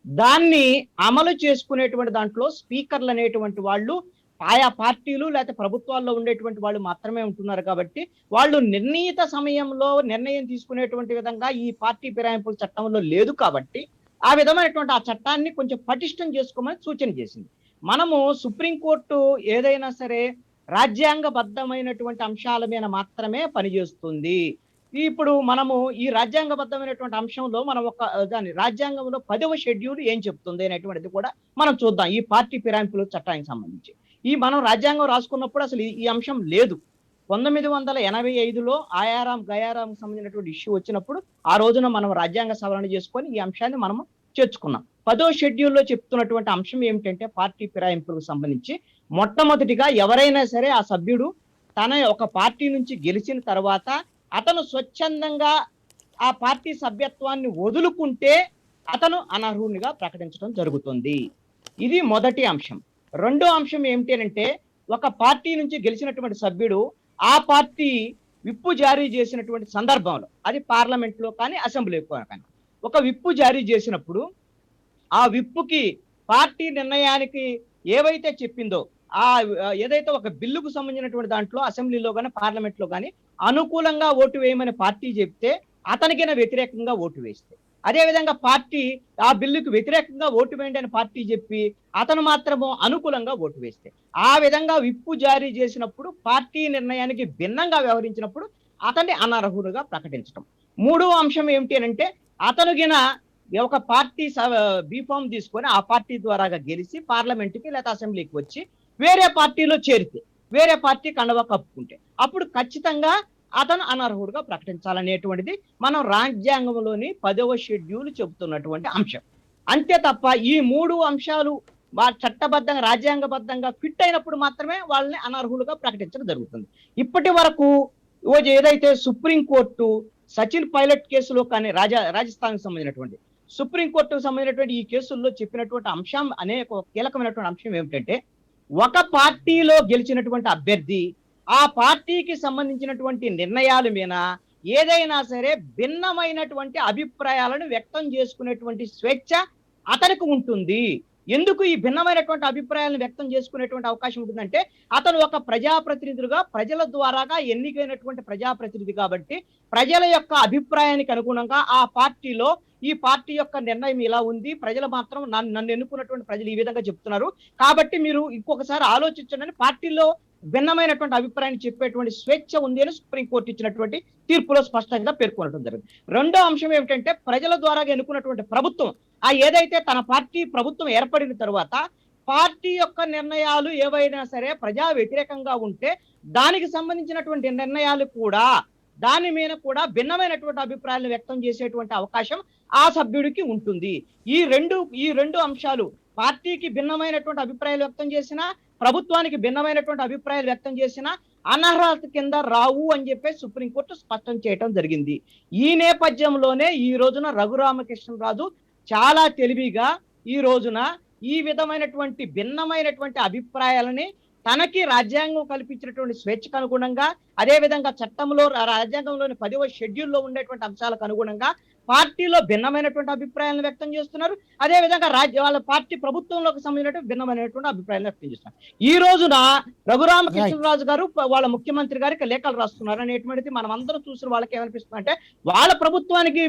దాన్ని అమలు చేసుకునేటువంటి దాంట్లో స్పీకర్లు అనేటువంటి వాళ్ళు ఆయా పార్టీలు లేకపోతే ప్రభుత్వాల్లో ఉండేటువంటి వాళ్ళు మాత్రమే ఉంటున్నారు కాబట్టి వాళ్ళు నిర్ణీత సమయంలో నిర్ణయం తీసుకునేటువంటి విధంగా ఈ పార్టీ ఫిరాయింపుల చట్టంలో లేదు కాబట్టి ఆ విధమైనటువంటి ఆ చట్టాన్ని కొంచెం పటిష్టం చేసుకోమని సూచన చేసింది. మనము సుప్రీంకోర్టు ఏదైనా సరే రాజ్యాంగబద్ధమైనటువంటి అంశాల మీద మాత్రమే పనిచేస్తుంది. ఇప్పుడు మనము ఈ రాజ్యాంగబద్ధమైనటువంటి అంశంలో మనం దాని రాజ్యాంగంలో 10వ షెడ్యూల్ ఏం చెప్తుంది అనేటువంటిది కూడా మనం చూద్దాం. ఈ పార్టీ ఫిరాయింపుల చట్టానికి సంబంధించి మనం రాజ్యాంగం రాసుకున్నప్పుడు అసలు ఈ అంశం లేదు. 1985లో ఆయారాం గయారాం సంబంధించినటువంటి ఇష్యూ వచ్చినప్పుడు ఆ రోజున మనం రాజ్యాంగ సవరణ చేసుకొని ఈ అంశాన్ని మనము చేర్చుకున్నాం. 10వ షెడ్యూల్లో చెప్తున్నటువంటి అంశం ఏమిటంటే పార్టీ ఫిరాయింపులకు సంబంధించి మొట్టమొదటిగా ఎవరైనా సరే ఆ సభ్యుడు తన ఒక పార్టీ నుంచి గెలిచిన తర్వాత అతను స్వచ్ఛందంగా ఆ పార్టీ సభ్యత్వాన్ని వదులుకుంటే అతను అనర్హునిగా ప్రకటించడం జరుగుతుంది. ఇది మొదటి అంశం. రెండో అంశం ఏమిటి అంటే ఒక పార్టీ నుంచి గెలిచినటువంటి సభ్యుడు ఆ పార్టీ విప్పు జారీ చేసినటువంటి సందర్భంలో అది పార్లమెంట్లో కానీ అసెంబ్లీలో కానీ ఒక విప్పు జారీ చేసినప్పుడు ఆ విప్పుకి పార్టీ నిర్ణయానికి ఏవైతే చెప్పిందో ఏదైతే ఒక బిల్లుకు సంబంధించినటువంటి దాంట్లో అసెంబ్లీలో కానీ పార్లమెంట్లో కానీ అనుకూలంగా ఓటు వేయమని పార్టీ చెప్తే అతనికైనా వ్యతిరేకంగా ఓటు వేస్తే, అదేవిధంగా పార్టీ ఆ బిల్లుకు వ్యతిరేకంగా ఓటు వేయండి అని పార్టీ చెప్పి అతను మాత్రము అనుకూలంగా ఓటు వేస్తే, ఆ విధంగా విప్పు జారీ చేసినప్పుడు పార్టీ నిర్ణయానికి భిన్నంగా వ్యవహరించినప్పుడు అతన్ని అనర్హులుగా ప్రకటించడం. మూడో అంశం ఏమిటి అంటే అతనుగిన ఒక పార్టీ బీఫామ్ తీసుకొని ఆ పార్టీ ద్వారాగా గెలిచి పార్లమెంటుకి లేదా అసెంబ్లీకి వచ్చి వేరే పార్టీలో చేరితే, వేరే పార్టీ కండవా కప్పుకుంటే అప్పుడు ఖచ్చితంగా అతను అనర్హుడుగా ప్రకటించాలనేటువంటిది మనం రాజ్యాంగంలోని 10వ షెడ్యూల్ చెబుతున్నటువంటి అంశం. అంతే తప్ప ఈ మూడు అంశాలు చట్టబద్ధంగా రాజ్యాంగబద్ధంగా ఫిట్ అయినప్పుడు మాత్రమే వాళ్ళని అనర్హులుగా ప్రకటించడం జరుగుతుంది. ఇప్పటి వరకు ఏదైతే సుప్రీంకోర్టు సచిన్ పైలట్ కేసులో కానీ రాజస్థాన్కి సంబంధించినటువంటి సుప్రీంకోర్టుకు సంబంధించినటువంటి ఈ కేసుల్లో చెప్పినటువంటి అంశం అనేక కీలకమైనటువంటి అంశం ఏమిటంటే ఒక పార్టీలో గెలిచినటువంటి అభ్యర్థి ఆ పార్టీకి సంబంధించినటువంటి నిర్ణయాల మీద ఏదైనా సరే భిన్నమైనటువంటి అభిప్రాయాలను వ్యక్తం చేసుకునేటువంటి స్వేచ్ఛ అతనికి ఉంటుంది. ఎందుకు ఈ భిన్నమైనటువంటి అభిప్రాయాలను వ్యక్తం చేసుకునేటువంటి అవకాశం ఉంటుందంటే అతను ఒక ప్రజాప్రతినిధులుగా ప్రజల ద్వారాగా ఎన్నికైనటువంటి ప్రజాప్రతినిధి కాబట్టి ప్రజల యొక్క అభిప్రాయానికి అనుగుణంగా ఆ పార్టీలో ఈ పార్టీ యొక్క నిర్ణయం ఇలా ఉంది, ప్రజలు మాత్రం నన్ను ఎన్నుకున్నటువంటి ప్రజలు ఈ విధంగా చెప్తున్నారు కాబట్టి మీరు ఇంకొకసారి ఆలోచించండి పార్టీలో భిన్నమైనటువంటి అభిప్రాయాన్ని చెప్పేటువంటి స్వేచ్ఛ ఉంది అని సుప్రీంకోర్టు ఇచ్చినటువంటి తీర్పులో స్పష్టంగా పేర్కొనడం జరిగింది. రెండో అంశం ఏమిటంటే ప్రజల ద్వారా ఎన్నుకున్నటువంటి ప్రభుత్వం ఏదైతే తన పార్టీ ప్రభుత్వం ఏర్పడిన తర్వాత పార్టీ యొక్క నిర్ణయాలు ఏవైనా సరే ప్రజా వ్యతిరేకంగా ఉంటే దానికి సంబంధించినటువంటి నిర్ణయాలు కూడా దాని మీద కూడా భిన్నమైనటువంటి అభిప్రాయాలను వ్యక్తం చేసేటువంటి అవకాశం ఆ సభ్యుడికి ఉంటుంది. ఈ రెండు అంశాలు పార్టీకి భిన్నమైనటువంటి అభిప్రాయాలు వ్యక్తం చేసినా ప్రభుత్వానికి భిన్నమైనటువంటి అభిప్రాయాలు వ్యక్తం చేసినా అనర్హత కింద రావు అని చెప్పి సుప్రీంకోర్టు స్పష్టం చేయడం జరిగింది. ఈ నేపథ్యంలోనే ఈ రోజున రఘురామకృష్ణరాజు చాలా తెలివిగా ఈ రోజున ఈ విధమైనటువంటి భిన్నమైనటువంటి అభిప్రాయాలని తనకి రాజ్యాంగం కల్పించినటువంటి స్వేచ్ఛకు అనుగుణంగా అదేవిధంగా చట్టంలో రాజ్యాంగంలోని 10వ షెడ్యూల్లో ఉండేటువంటి అంశాలకు అనుగుణంగా పార్టీలో భిన్నమైనటువంటి అభిప్రాయాలను వ్యక్తం చేస్తున్నారు. అదేవిధంగా వాళ్ళ పార్టీ ప్రభుత్వంలోకి సంబంధించినటువంటి భిన్నమైనటువంటి అభిప్రాయాలను వ్యక్తం చేస్తున్నారు. ఈ రోజున రఘురామకృష్ణరాజు గారు వాళ్ళ ముఖ్యమంత్రి గారికి లేఖలు రాస్తున్నారు అనేటువంటిది మనం అందరం చూసిన వాళ్ళకి ఏమనిపిస్తుంది అంటే వాళ్ళ ప్రభుత్వానికి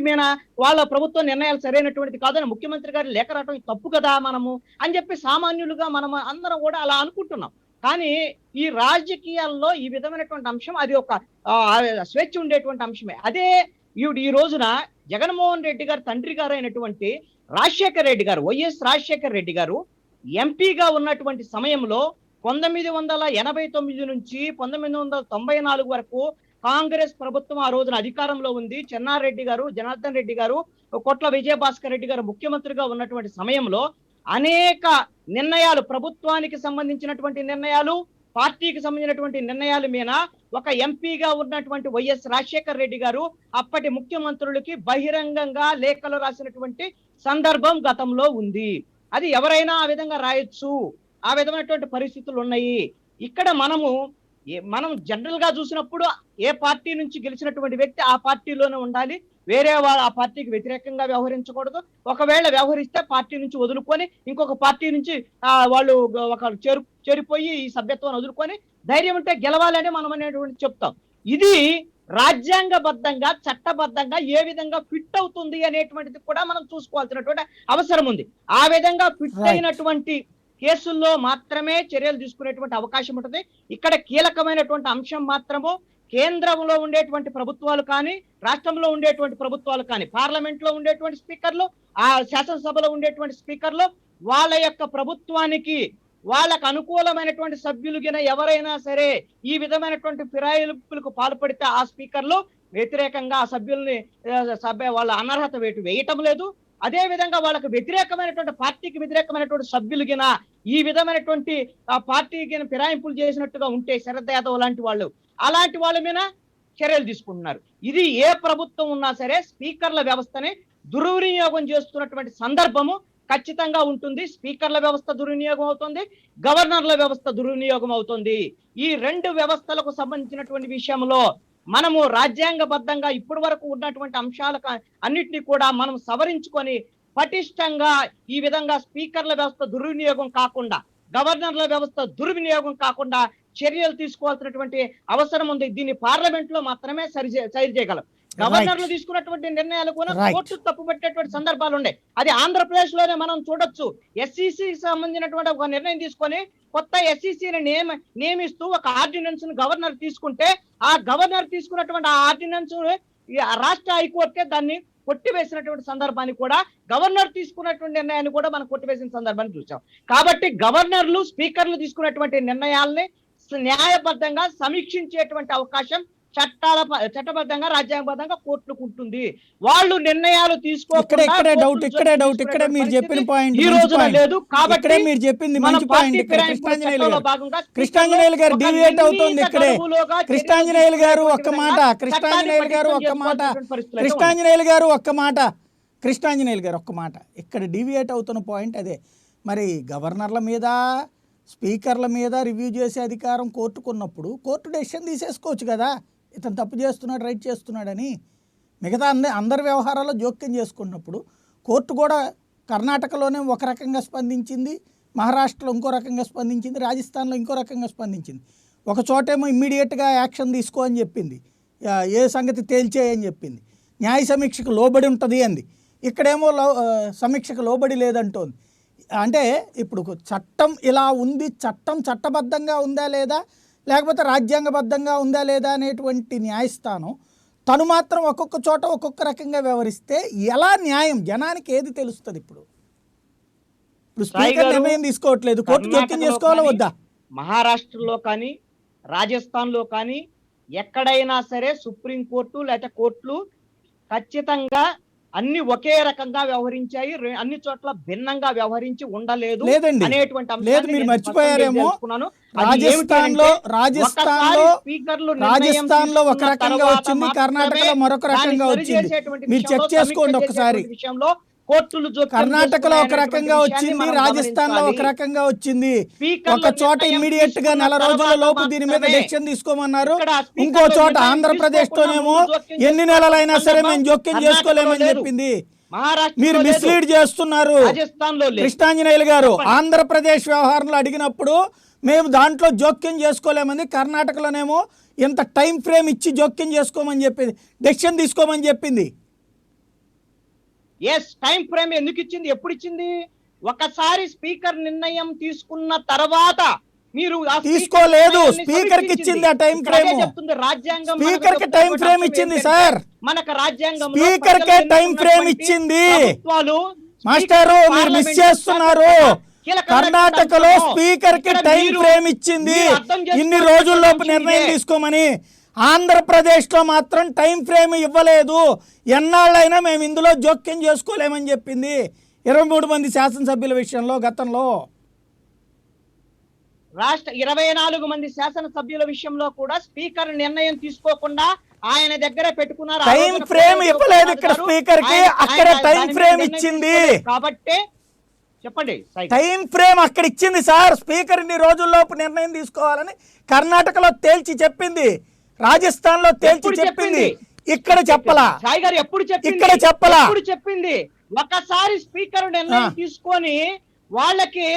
వాళ్ళ ప్రభుత్వ నిర్ణయాలు సరైనటువంటిది కాదని ముఖ్యమంత్రి గారి లేఖ రావడం తప్పు కదా మనము అని చెప్పి సామాన్యులుగా మనం అందరం కూడా అలా అనుకుంటున్నాం. కానీ ఈ రాజకీయాల్లో ఈ విధమైనటువంటి అంశం అది ఒక స్వేచ్ఛ ఉండేటువంటి అంశమే. అదే ఈ రోజున జగన్మోహన్ రెడ్డి గారు తండ్రి గారు అయినటువంటి రాజశేఖర రెడ్డి గారు వైఎస్ రాజశేఖర రెడ్డి గారు ఎంపీగా ఉన్నటువంటి సమయంలో 1989 నుంచి 1994 వరకు కాంగ్రెస్ ప్రభుత్వం ఆ రోజున అధికారంలో ఉంది. చెన్నారెడ్డి గారు, జనార్దన్ రెడ్డి గారు, కొట్ల విజయభాస్కర్ రెడ్డి గారు ముఖ్యమంత్రిగా ఉన్నటువంటి సమయంలో అనేక నిర్ణయాలు ప్రభుత్వానికి సంబంధించినటువంటి నిర్ణయాలు పార్టీకి సంబంధించినటువంటి నిర్ణయాల మీద ఒక ఎంపీగా ఉన్నటువంటి వైఎస్ రాజశేఖర రెడ్డి గారు అప్పటి ముఖ్యమంత్రులకి బహిరంగంగా లేఖలు రాసినటువంటి సందర్భం గతంలో ఉంది. అది ఎవరైనా ఆ విధంగా రాయొచ్చు, ఆ విధమైనటువంటి పరిస్థితులు ఉన్నాయి. ఇక్కడ మనము మనం జనరల్ గా చూసినప్పుడు ఏ పార్టీ నుంచి గెలిచినటువంటి వ్యక్తి ఆ పార్టీలోనే ఉండాలి, వేరే వాళ్ళు ఆ పార్టీకి వ్యతిరేకంగా వ్యవహరించకూడదు. ఒకవేళ వ్యవహరిస్తే పార్టీ నుంచి వదులుకొని ఇంకొక పార్టీ నుంచి వాళ్ళు ఒక చేరిపోయి ఈ సభ్యత్వాన్ని వదులుకొని ధైర్యం ఉంటే గెలవాలని మనం అనేటువంటి చెప్తాం. ఇది రాజ్యాంగబద్ధంగా చట్టబద్ధంగా ఏ విధంగా ఫిట్ అవుతుంది అనేటువంటిది కూడా మనం చూసుకోవాల్సినటువంటి అవసరం ఉంది. ఆ విధంగా ఫిట్ అయినటువంటి కేసుల్లో మాత్రమే చర్యలు తీసుకునేటువంటి అవకాశం ఉంటుంది. ఇక్కడ కీలకమైనటువంటి అంశం మాత్రము కేంద్రంలో ఉండేటువంటి ప్రభుత్వాలు కానీ, రాష్ట్రంలో ఉండేటువంటి ప్రభుత్వాలు కానీ, పార్లమెంట్ లో ఉండేటువంటి స్పీకర్లు, ఆ శాసనసభలో ఉండేటువంటి స్పీకర్లు వాళ్ళ యొక్క ప్రభుత్వానికి వాళ్ళకు అనుకూలమైనటువంటి సభ్యులు గిన ఎవరైనా సరే ఈ విధమైనటువంటి ఫిరాయింపులకు పాల్పడితే ఆ స్పీకర్లు వ్యతిరేకంగా ఆ సభ్యుల్ని వాళ్ళ అనర్హత వేయటం లేదు. అదే విధంగా వాళ్ళకు వ్యతిరేకమైనటువంటి పార్టీకి వ్యతిరేకమైనటువంటి సభ్యులు గిన ఈ విధమైనటువంటి పార్టీ గిన ఫిరాయింపులు చేసినట్టుగా ఉంటే శరద్ యాదవ్ లాంటి వాళ్ళు అలాంటి వాళ్ళ మీద చర్యలు తీసుకుంటున్నారు. ఇది ఏ ప్రభుత్వం ఉన్నా సరే స్పీకర్ల వ్యవస్థని దుర్వినియోగం చేస్తున్నటువంటి సందర్భము ఖచ్చితంగా ఉంటుంది. స్పీకర్ల వ్యవస్థ దుర్వినియోగం అవుతుంది, గవర్నర్ల వ్యవస్థ దుర్వినియోగం అవుతుంది. ఈ రెండు వ్యవస్థలకు సంబంధించినటువంటి విషయంలో మనము రాజ్యాంగబద్ధంగా ఇప్పటి వరకు ఉన్నటువంటి అంశాలకు అన్నిటినీ కూడా మనం సవరించుకొని పటిష్టంగా ఈ విధంగా స్పీకర్ల వ్యవస్థ దుర్వినియోగం కాకుండా, గవర్నర్ల వ్యవస్థ దుర్వినియోగం కాకుండా చర్యలు తీసుకోవాల్సినటువంటి అవసరం ఉంది. దీన్ని పార్లమెంట్ లో మాత్రమే సరి చేయగలం. గవర్నర్లు తీసుకున్నటువంటి నిర్ణయాలు కూడా కోర్టు తప్పుపట్టేటువంటి సందర్భాలు ఉన్నాయి. అది ఆంధ్రప్రదేశ్ లోనే మనం చూడొచ్చు. ఎస్ఈసికి సంబంధించినటువంటి ఒక నిర్ణయం తీసుకొని కొత్త ఎస్ఈసిని నియమిస్తూ ఒక ఆర్డినెన్స్ ను గవర్నర్ తీసుకుంటే ఆ గవర్నర్ తీసుకున్నటువంటి ఆ ఆర్డినెన్స్ రాష్ట్ర హైకోర్టే దాన్ని కొట్టివేసినటువంటి సందర్భాన్ని కూడా, గవర్నర్ తీసుకున్నటువంటి నిర్ణయాన్ని కూడా మనం కొట్టివేసిన సందర్భాన్ని చూసాం. కాబట్టి గవర్నర్లు స్పీకర్లు తీసుకున్నటువంటి నిర్ణయాల్ని న్యాయబద్ధంగా సమీక్షించేటువంటి అవకాశం చట్టబద్ధంగా రాజ్యాంగబద్ధంగా కోర్టులకు ఉంటుంది. వాళ్ళు నిర్ణయాలు ఇక్కడే డౌట్ ఇక్కడే మీరు చెప్పిన పాయింట్ ఈ రోజున లేదు. కాబట్టి మీరు చెప్పింది మంచి పాయింట్. కృష్ణాంజనేయులు గారు డీవియేట్ అవుతుంది ఇక్కడే. కృష్ణాంజనేయులు గారు ఒక్క మాట ఇక్కడ డీవియేట్ అవుతున్న పాయింట్ అదే. మరి గవర్నర్ల మీద స్పీకర్ల మీద రివ్యూ చేసే అధికారం కోర్టుకున్నప్పుడు కోర్టు డెసిషన్ తీసేసుకోవచ్చు కదా, ఇతను తప్పు చేస్తున్నాడు రైట్ చేస్తున్నాడని. మిగతా అందరి వ్యవహారాల్లో జోక్యం చేసుకున్నప్పుడు కోర్టు కూడా కర్ణాటకలోనే ఒక రకంగా స్పందించింది, మహారాష్ట్రలో ఇంకో రకంగా స్పందించింది, రాజస్థాన్లో ఇంకో రకంగా స్పందించింది. ఒక చోటేమో ఇమ్మీడియట్గా యాక్షన్ తీసుకో అని చెప్పింది, ఏ సంగతి తేల్చేయని చెప్పింది, న్యాయ సమీక్షకు లోబడి ఉంటుంది అంది. ఇక్కడేమో సమీక్షకు లోబడి లేదంటోంది. అంటే ఇప్పుడు చట్టం ఇలా ఉంది, చట్టం చట్టబద్ధంగా ఉందా లేదా, లేకపోతే రాజ్యాంగబద్ధంగా ఉందా లేదా అనేటువంటి న్యాయస్థానం తను మాత్రం ఒక్కొక్క చోట ఒక్కొక్క రకంగా వ్యవహరిస్తే ఎలా న్యాయం, జనానికి ఏది తెలుస్తుంది? ఇప్పుడు స్పీకర్ నిర్ణయం తీసుకోవట్లేదు, కోర్టు జోక్యం చేసుకోవాలా వద్దా? మహారాష్ట్రలో కానీ రాజస్థాన్లో కానీ ఎక్కడైనా సరే సుప్రీంకోర్టు లేదా కోర్టులు ఖచ్చితంగా అన్ని ఒకే రకంగా వ్యవహరించాయి, అన్ని చోట్ల భిన్నంగా వ్యవహరించి ఉండలేదు అనేటువంటి అంశాన్ని మీరు మర్చిపోయారేమో. రాజస్థాన్లో ఒక రకంగా వచ్చింది, కర్ణాటకలో మరొక రకంగా వచ్చింది. మీరు చెక్ చేసుకోండి ఒకసారి. విషయంలో కోర్టులు కర్ణాటకలో ఒక రకంగా వచ్చింది, రాజస్థాన్ లో ఒక రకంగా వచ్చింది. ఒక చోట ఇమ్మీడియట్ గా 4 రోజుల లోపు దీని మీద డెసిషన్ తీసుకోమన్నారు, ఇంకో చోట ఆంధ్రప్రదేశ్ తోనేమో ఎన్ని నెలలైనా సరే మేము జోక్యం చేసుకోలేమని చెప్పింది. మీరు మిస్లీడ్ చేస్తున్నారు కృష్ణాంజనేయులు గారు. ఆంధ్రప్రదేశ్ వ్యవహారంలో అడిగినప్పుడు మేము దాంట్లో జోక్యం చేసుకోలేమని, కర్ణాటకలోనేమో ఇంత టైం ఫ్రేమ్ ఇచ్చి జోక్యం చేసుకోమని చెప్పింది, డెసిషన్ తీసుకోమని చెప్పింది. టైం ఫ్రేమ్ ఎందుకు ఇచ్చింది, ఎప్పుడు ఇచ్చింది? ఒకసారి స్పీకర్ నిర్ణయం తీసుకున్న తర్వాత మీరు తీసుకోలేదు, స్పీకర్ కి ఇచ్చింది ఆ టైం ఫ్రేమ్. రాజ్యాంగం స్పీకర్ కి టైం ఫ్రేమ్ ఇచ్చింది సార్, మనకు రాజ్యాంగం స్పీకర్ కే టైం ఫ్రేమ్ ఇచ్చింది. మాస్టారు మీరు మిస్ చేస్తున్నారు. కర్ణాటకలో స్పీకర్ కి టైం ఫ్రేమ్ ఇచ్చింది, ఇన్ని రోజుల్లోపు నిర్ణయం తీసుకోమని. ఆంధ్రప్రదేశ్లో మాత్రం టైం ఫ్రేమ్ ఇవ్వలేదు, ఎన్నాళ్ళైనా మేము ఇందులో జోక్యం చేసుకోలేమని చెప్పింది 23 మంది శాసనసభ్యుల విషయంలో. గతంలో రాష్ట్ర 24 మంది శాసనసభ్యుల విషయంలో కూడా స్పీకర్ నిర్ణయం తీసుకోకుండా ఆయన దగ్గర పెట్టుకున్నారు. టైం ఫ్రేమ్ ఇవ్వలేదు ఇక్కడ స్పీకర్ కి, అక్కడ టైం ఫ్రేమ్ ఇచ్చింది. కాబట్టి చెప్పండి సాయి. టైం ఫ్రేమ్ అక్కడ ఇచ్చింది సార్. స్పీకర్ ఇన్ని రోజుల్లోపు నిర్ణయం తీసుకోవాలని కర్ణాటకలో తేల్చి చెప్పింది, రాజస్థాన్ లో తేల్చి చెప్పింది, ఇక్కడ చెప్పలా. సాయి గారు ఎప్పుడు చెప్పింది? ఇక్కడ చెప్పలా. ఎప్పుడు చెప్పింది? ఒకసారి స్పీకర్ నిర్ణయం తీసుకొని వాళ్ళకి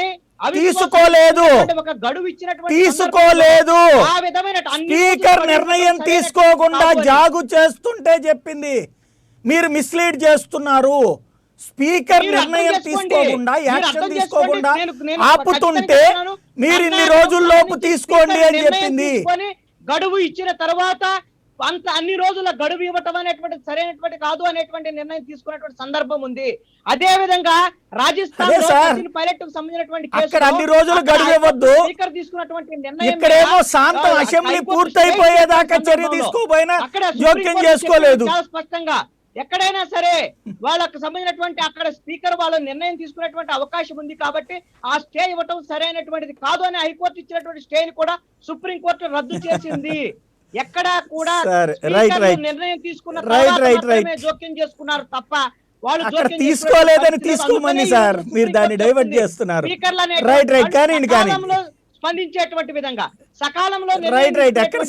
తీసుకోలేదు, ఒక గడువు ఇచ్చినటువంటి తీసుకోలేదు. ఆ విధమైన స్పీకర్ నిర్ణయం తీసుకోకుండా జాగు చేస్తుంటే చెప్పింది. మీరు మిస్లీడ్ చేస్తున్నారు. స్పీకర్ నిర్ణయం తీసుకోకుండా, యాక్షన్ తీసుకోకుండా ఆపుతుంటే మీరు ఇన్ని రోజుల్లోపు తీసుకోండి అని చెప్పింది. గడువు ఇచ్చిన తర్వాత అన్ని రోజుల గడువు ఇవ్వటం అనేటువంటిది సరైనటువంటి కాదు అనేటువంటి నిర్ణయం తీసుకున్నటువంటి సందర్భం ఉంది. అదే విధంగా రాజస్థాన్ పైలట్ కు సంబంధించినటువంటి అక్కడ అన్ని రోజులు గడువు ఇవ్వద్దు. స్పీకర్ తీసుకున్నటువంటి నిర్ణయం ఇక్కడేమో శాంతం అసెంబ్లీ పూర్తయిపోయేదాకా చర్య తీసుకోపోయినా జోక్యం చేసుకోలేదు. చాలా స్పష్టంగా ఎక్కడైనా సరే వాళ్ళకు సంబంధించినటువంటి అక్కడ స్పీకర్ వాళ్ళ నిర్ణయం తీసుకునేటువంటి అవకాశం ఉంది కాబట్టి ఆ స్టే ఇవ్వటం సరైనటువంటిది కాదు అని హైకోర్టు ఇచ్చినటువంటి స్టేని కూడా సుప్రీంకోర్టు రద్దు చేసింది. ఎక్కడా కూడా నిర్ణయం తీసుకున్న జోక్యం చేసుకున్నారు తప్ప వాళ్ళు తీసుకోలేదని తీసుకోమని సార్ మీరు దాన్ని డైవర్ట్ చేస్తున్నారు. స్పందించేటువంటి విధంగా సకాలంలో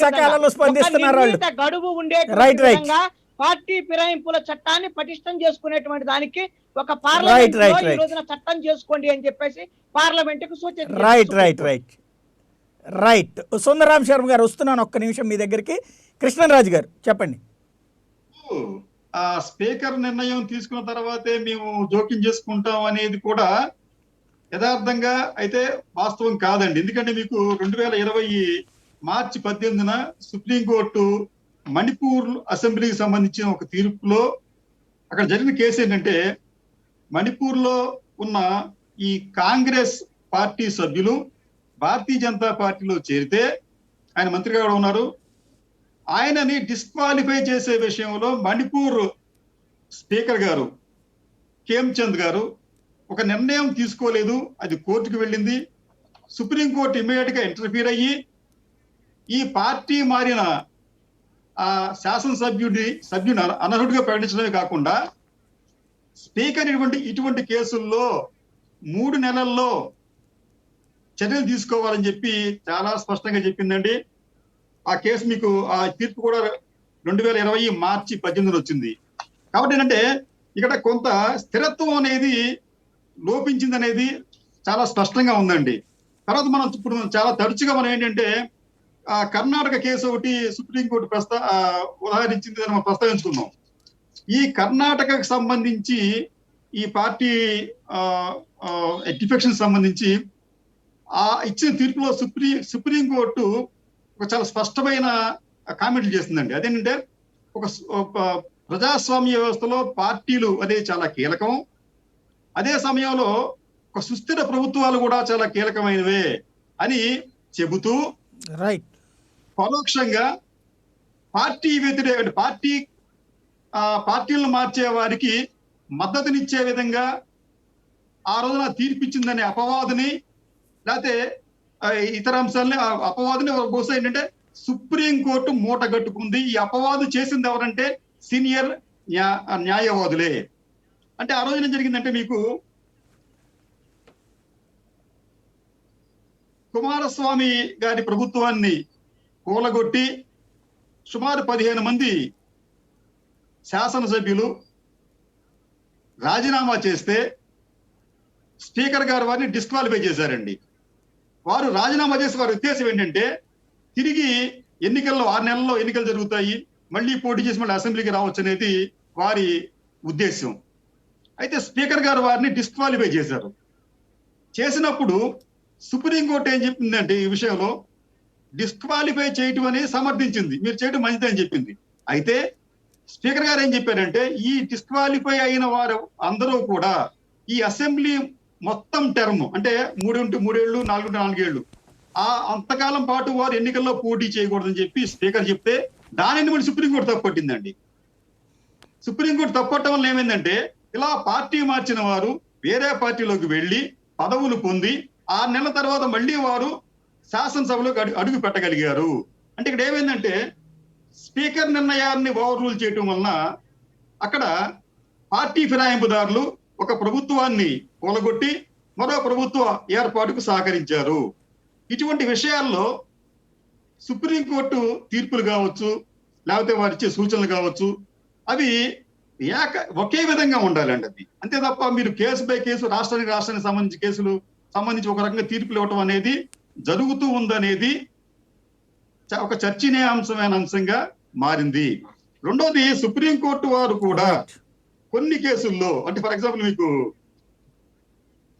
సకాలంలో స్పందిస్తున్నారు. గడువు ఉండేటువంటి విధంగా పార్టీ ఫిరాయింపుల చట్టాన్ని పటిష్టం చేసుకునేటువంటి దానికి ఒక పార్లమెంట్ ఈ రోజున చట్టం చేసుకోండి అని చెప్పేసి పార్లమెంట్ కు సూచన. రైట్ సుందరరాం శర్మ గారు వస్తున్నాను ఒక్క నిమిషం మీ దగ్గరికి. కృష్ణరాజు గారు చెప్పండి. ఆ స్పీకర్ నిర్ణయం తీసుకున్న తర్వాతే మేము జోక్యం చేసుకుంటాం అనేది కూడా యథార్థంగా అయితే వాస్తవం కాదండి. ఎందుకంటే మీకు 2020 మార్చి 18న సుప్రీంకోర్టు మణిపూర్ అసెంబ్లీకి సంబంధించిన ఒక తీర్పులో అక్కడ జరిగిన కేసు ఏంటంటే, మణిపూర్ లో ఉన్న ఈ కాంగ్రెస్ పార్టీ సభ్యులు భారతీయ జనతా పార్టీలో చేరితే, ఆయన మంత్రిగా కూడా ఉన్నారు, ఆయనని డిస్క్వాలిఫై చేసే విషయంలో మణిపూర్ స్పీకర్ గారు ఖేమ్చంద్ గారు ఒక నిర్ణయం తీసుకోలేదు. అది కోర్టుకు వెళ్ళింది. సుప్రీంకోర్టు ఇమ్మీడియట్ గా ఇంటర్ఫీర్ అయ్యి ఈ పార్టీ మారిన ఆ శాసనసభ్యుడిని అనర్హుడిగా ప్రకటించడమే కాకుండా స్పీకర్ ఇటువంటి కేసుల్లో 3 నెలల్లో చర్యలు తీసుకోవాలని చెప్పి చాలా స్పష్టంగా చెప్పిందండి. ఆ కేసు మీకు ఆ తీర్పు కూడా 2020 మార్చి 18 వచ్చింది. కాబట్టి ఏంటంటే ఇక్కడ కొంత స్థిరత్వం అనేది లోపించింది అనేది చాలా స్పష్టంగా ఉందండి. తర్వాత మనం ఇప్పుడు చాలా తరచుగా మనం ఏంటంటే ఆ కర్ణాటక కేసు ఒకటి సుప్రీంకోర్టు ఉదాహరించింది అని మనం ప్రస్తావించుకున్నాం. ఈ కర్ణాటకకు సంబంధించి ఈ పార్టీ డిఫెక్షన్ సంబంధించి ఆ ఇచ్చిన తీర్పులో సుప్రీంకోర్టు ఒక చాలా స్పష్టమైన కామెంట్లు చేస్తుందండి. అదేంటంటే ఒక ప్రజాస్వామ్య వ్యవస్థలో పార్టీలు అనేది చాలా కీలకం. అదే సమయంలో ఒక సుస్థిర ప్రభుత్వాలు కూడా చాలా కీలకమైనవే అని చెబుతూ పరోక్షంగా పార్టీ వ్యతిరేక పార్టీలను మార్చే వారికి మద్దతునిచ్చే విధంగా ఆ రోజున తీర్పిచ్చిందనే అపవాదుని, లేకపోతే ఇతర అంశాలని అపవాదుని బహుశా ఏంటంటే సుప్రీంకోర్టు మూట కట్టుకుంది. ఈ అపవాదు చేసింది ఎవరంటే సీనియర్ న్యాయవాదులే. అంటే ఆ రోజున జరిగిందంటే మీకు కుమారస్వామి గారి ప్రభుత్వాన్ని కూలగొట్టి సుమారు 15 మంది శాసనసభ్యులు రాజీనామా చేస్తే స్పీకర్ గారు వారిని డిస్క్వాలిఫై చేశారండి. వారు రాజీనామా చేసి వారి ఉద్దేశం ఏంటంటే తిరిగి ఎన్నికల్లో 6 నెలల్లో ఎన్నికలు జరుగుతాయి, మళ్ళీ పోటీ చేసి మళ్ళీ అసెంబ్లీకి రావచ్చు అనేది వారి ఉద్దేశం. అయితే స్పీకర్ గారు వారిని డిస్క్వాలిఫై చేశారు. చేసినప్పుడు సుప్రీంకోర్టు ఏం చెప్పిందంటే ఈ విషయంలో డిస్క్వాలిఫై చేయటం అనేది సమర్థించింది, మీరు చేయడం మంచిది అని చెప్పింది. అయితే స్పీకర్ గారు ఏం చెప్పారంటే ఈ డిస్క్వాలిఫై అయిన వారు అందరూ కూడా ఈ అసెంబ్లీ మొత్తం టర్మ్ అంటే 3 ఏళ్ళు 4 ఏళ్ళు ఆ అంతకాలం పాటు వారు ఎన్నికల్లో పోటీ చేయకూడదని చెప్పి స్పీకర్ చెప్తే దానిని మళ్ళీ సుప్రీంకోర్టు తప్పట్టిందండి. సుప్రీంకోర్టు తప్పట్టడం వల్ల ఏమైందంటే ఇలా పార్టీ మార్చిన వారు వేరే పార్టీలోకి వెళ్ళి పదవులు పొంది 6 నెలల తర్వాత మళ్ళీ వారు శాసనసభలోకి అడుగు పెట్టగలిగారు. అంటే ఇక్కడ ఏమైందంటే స్పీకర్ నిర్ణయాన్ని ఓవర్ రూల్ చేయటం వలన అక్కడ పార్టీ ఫిరాయింపుదారులు ఒక ప్రభుత్వాన్ని కూలగొట్టి మరో ప్రభుత్వ ఏర్పాటుకు సహకరించారు. ఇటువంటి విషయాల్లో సుప్రీంకోర్టు తీర్పులు కావచ్చు, లేకపోతే వారు ఇచ్చే సూచనలు కావచ్చు, అవి ఒకే విధంగా ఉండాలండి. అది అంతే తప్ప మీరు కేసు బై కేసు రాష్ట్రానికి సంబంధించి ఒక రకంగా తీర్పులు ఇవ్వటం అనేది జరుగుతూ ఉందనేది ఒక చర్చనీయాంశమైన అంశంగా మారింది. రెండోది, సుప్రీంకోర్టు వారు కూడా కొన్ని కేసుల్లో, అంటే ఫర్ ఎగ్జాంపుల్ మీకు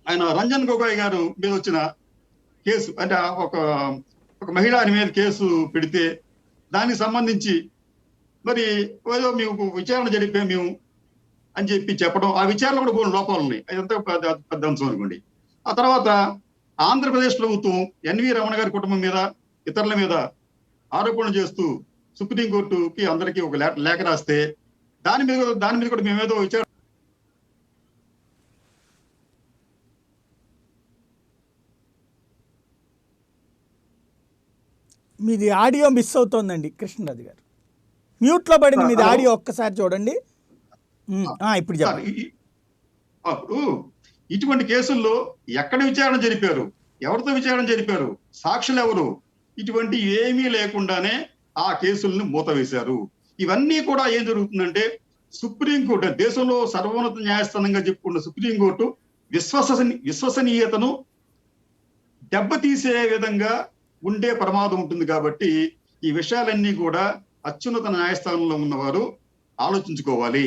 ఆయన రంజన్ గొగోయ్ గారు మీద వచ్చిన కేసు, అంటే ఒక మహిళ మీద కేసు పెడితే దానికి సంబంధించి మరి ఏదో మేము విచారణ జరిపాము అని చెప్పడం, ఆ విచారణ కూడా కొన్ని లోపాలు ఉన్నాయి. అదంతా పెద్ద అంశం అనుకోండి. ఆ తర్వాత ఆంధ్రప్రదేశ్ ప్రభుత్వం ఎన్వి రమణ గారి కుటుంబం మీద, ఇతరుల మీద ఆరోపణలు చేస్తూ సుప్రీంకోర్టుకి అందరికీ ఒక లేఖ రాస్తే దాని మీద కూడా మేమేదో విచారణ మీది ఆడియో మిస్ అవుతోందండి కృష్ణరాజు గారు. మ్యూట్లో పడింది మీది ఆడియో, ఒక్కసారి చూడండి. ఇప్పుడు చెప్పండి. అప్పుడు ఇటువంటి కేసుల్లో ఎక్కడ విచారణ జరిపారు, ఎవరితో విచారణ జరిపారు, సాక్షులు ఎవరు, ఇటువంటి ఏమీ లేకుండానే ఆ కేసులను మూతవేశారు. ఇవన్నీ కూడా ఏం జరుగుతుందంటే, సుప్రీంకోర్టు, దేశంలో సర్వోన్నత న్యాయస్థానంగా చెప్పుకున్న సుప్రీంకోర్టు విశ్వసనీయతను దెబ్బతీసే విధంగా ఉండే ప్రమాదం ఉంటుంది. కాబట్టి ఈ విషయాలన్నీ కూడా అత్యున్నత న్యాయస్థానంలో ఉన్నవారు ఆలోచించుకోవాలి.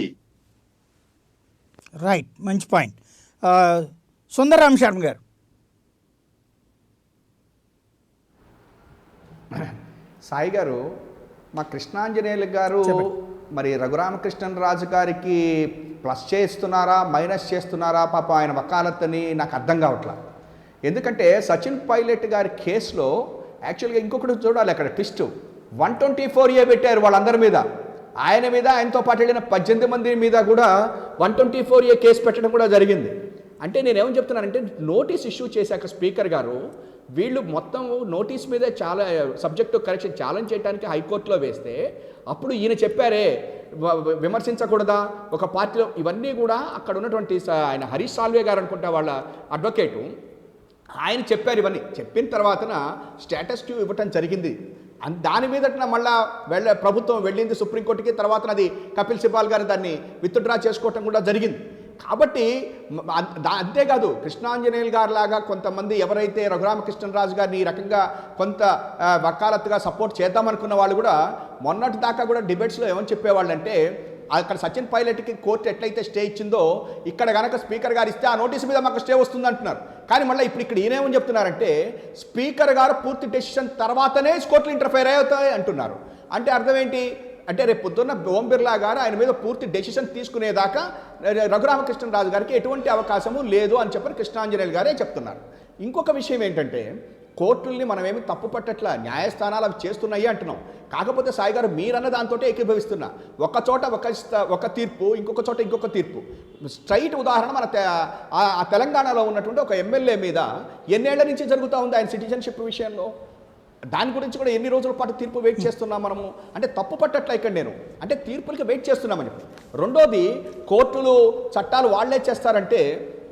రైట్, మంచి పాయింట్. సుందరరామ్ శర్మ గారు. సాయి గారు, మా కృష్ణాంజనేయులు గారు మరి రఘురామకృష్ణరాజు గారికి ప్లస్ చేస్తున్నారా, మైనస్ చేస్తున్నారా పాప ఆయన వకాలత్తుని నాకు అర్థం కావట్లా. ఎందుకంటే సచిన్ పైలట్ గారి కేసులో యాక్చువల్గా ఇంకొకటి చూడాలి, అక్కడ ట్విస్ట్ 124A పెట్టారు వాళ్ళందరి మీద. ఆయన మీద, ఆయనతో పాటు వెళ్ళిన 18 మంది మీద కూడా 124A కేసు పెట్టడం కూడా జరిగింది. అంటే నేనేమని చెప్తున్నానంటే, నోటీస్ ఇష్యూ చేశాక స్పీకర్ గారు వీళ్ళు మొత్తం నోటీస్ మీదే చాలా సబ్జెక్టు కరెక్షన్ ఛాలెంజ్ చేయడానికి హైకోర్టులో వేస్తే, అప్పుడు ఈయన చెప్పారే విమర్శించకూడదా ఒక పార్టీలో, ఇవన్నీ కూడా అక్కడ ఉన్నటువంటి ఆయన హరీష్ సాల్వే గారు అనుకుంటా వాళ్ళ అడ్వకేటు, ఆయన చెప్పారు. ఇవన్నీ చెప్పిన తర్వాతన స్టేటస్ క్యూ ఇవ్వటం జరిగింది. దాని మీదట మళ్ళా ప్రభుత్వం వెళ్ళింది సుప్రీంకోర్టుకి. తర్వాత అది కపిల్ సిబాల్ గారు దాన్ని విత్డ్రా చేసుకోవటం కూడా జరిగింది. కాబట్టి అంతేకాదు, కృష్ణాంజనేయులు గారు లాగా కొంతమంది ఎవరైతే రఘురామకృష్ణరాజు గారిని ఈ రకంగా కొంత వకాలత్తుగా సపోర్ట్ చేద్దామనుకున్న వాళ్ళు కూడా మొన్నటి దాకా కూడా డిబేట్స్లో ఏమని చెప్పేవాళ్ళంటే, అక్కడ సచిన్ పైలట్కి కోర్టు ఎట్లయితే స్టే ఇచ్చిందో ఇక్కడ కనుక స్పీకర్ గారు ఇస్తే ఆ నోటీసు మీద మాకు స్టే వస్తుంది అంటున్నారు. కానీ మళ్ళీ ఇక్కడ ఈయనేమని చెప్తున్నారంటే, స్పీకర్ గారు పూర్తి డెసిషన్ తర్వాతనే కోర్టులు ఇంటర్ఫైర్ అవుతాయి అంటున్నారు. అంటే అర్థం ఏంటి అంటే, రేపు పొద్దున్న ఓం బిర్లా గారు ఆయన మీద పూర్తి డెసిషన్ తీసుకునేదాకా రఘురామకృష్ణరాజు గారికి ఎటువంటి అవకాశము లేదు అని చెప్పని కృష్ణాంజనేయులు గారే చెప్తున్నారు. ఇంకొక విషయం ఏంటంటే, కోర్టుల్ని మనమేమి తప్పు పట్టట్లా, న్యాయస్థానాలు అవి చేస్తున్నాయి అంటున్నాం. కాకపోతే సాయి గారు మీరన్న దాంతో ఏకీభవిస్తున్నా, ఒక చోట ఒక తీర్పు, ఇంకొక చోట ఇంకొక తీర్పు. స్ట్రైట్ ఉదాహరణ, మన తెలంగాణలో ఉన్నటువంటి ఒక ఎమ్మెల్యే మీద ఎన్నేళ్ల నుంచి జరుగుతూ ఉంది ఆయన సిటిజన్షిప్ విషయంలో, దాని గురించి కూడా ఎన్ని రోజుల పాటు తీర్పు వెయిట్ చేస్తున్నాం మనము. అంటే తప్పు పట్టట్లా ఇక్కడ నేను, అంటే తీర్పులకి వెయిట్ చేస్తున్నామని. రెండోది, కోర్టులు చట్టాలు వాళ్లే చేస్తారంటే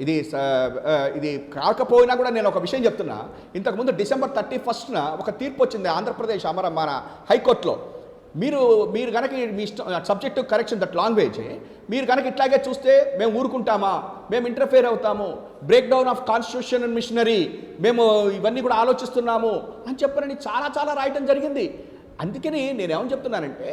ఇది కాకపోయినా కూడా నేను ఒక విషయం చెప్తున్నా. ఇంతకుముందు December 31న ఒక తీర్పు వచ్చింది ఆంధ్రప్రదేశ్ మన హైకోర్టులో. మీరు కనుక మీ సబ్జెక్టు కరెక్షన్ దట్ లాంగ్వేజ్ మీరు కనుక ఇట్లాగే చూస్తే మేము ఊరుకుంటామా, మేము ఇంటర్ఫేర్ అవుతాము, break down of constitution and machinery, మేము ఇవన్నీ కూడా ఆలోచిస్తున్నాము అని చెప్పని చాలా రాయటం జరిగింది. అందుకని నేనేమని చెప్తున్నానంటే,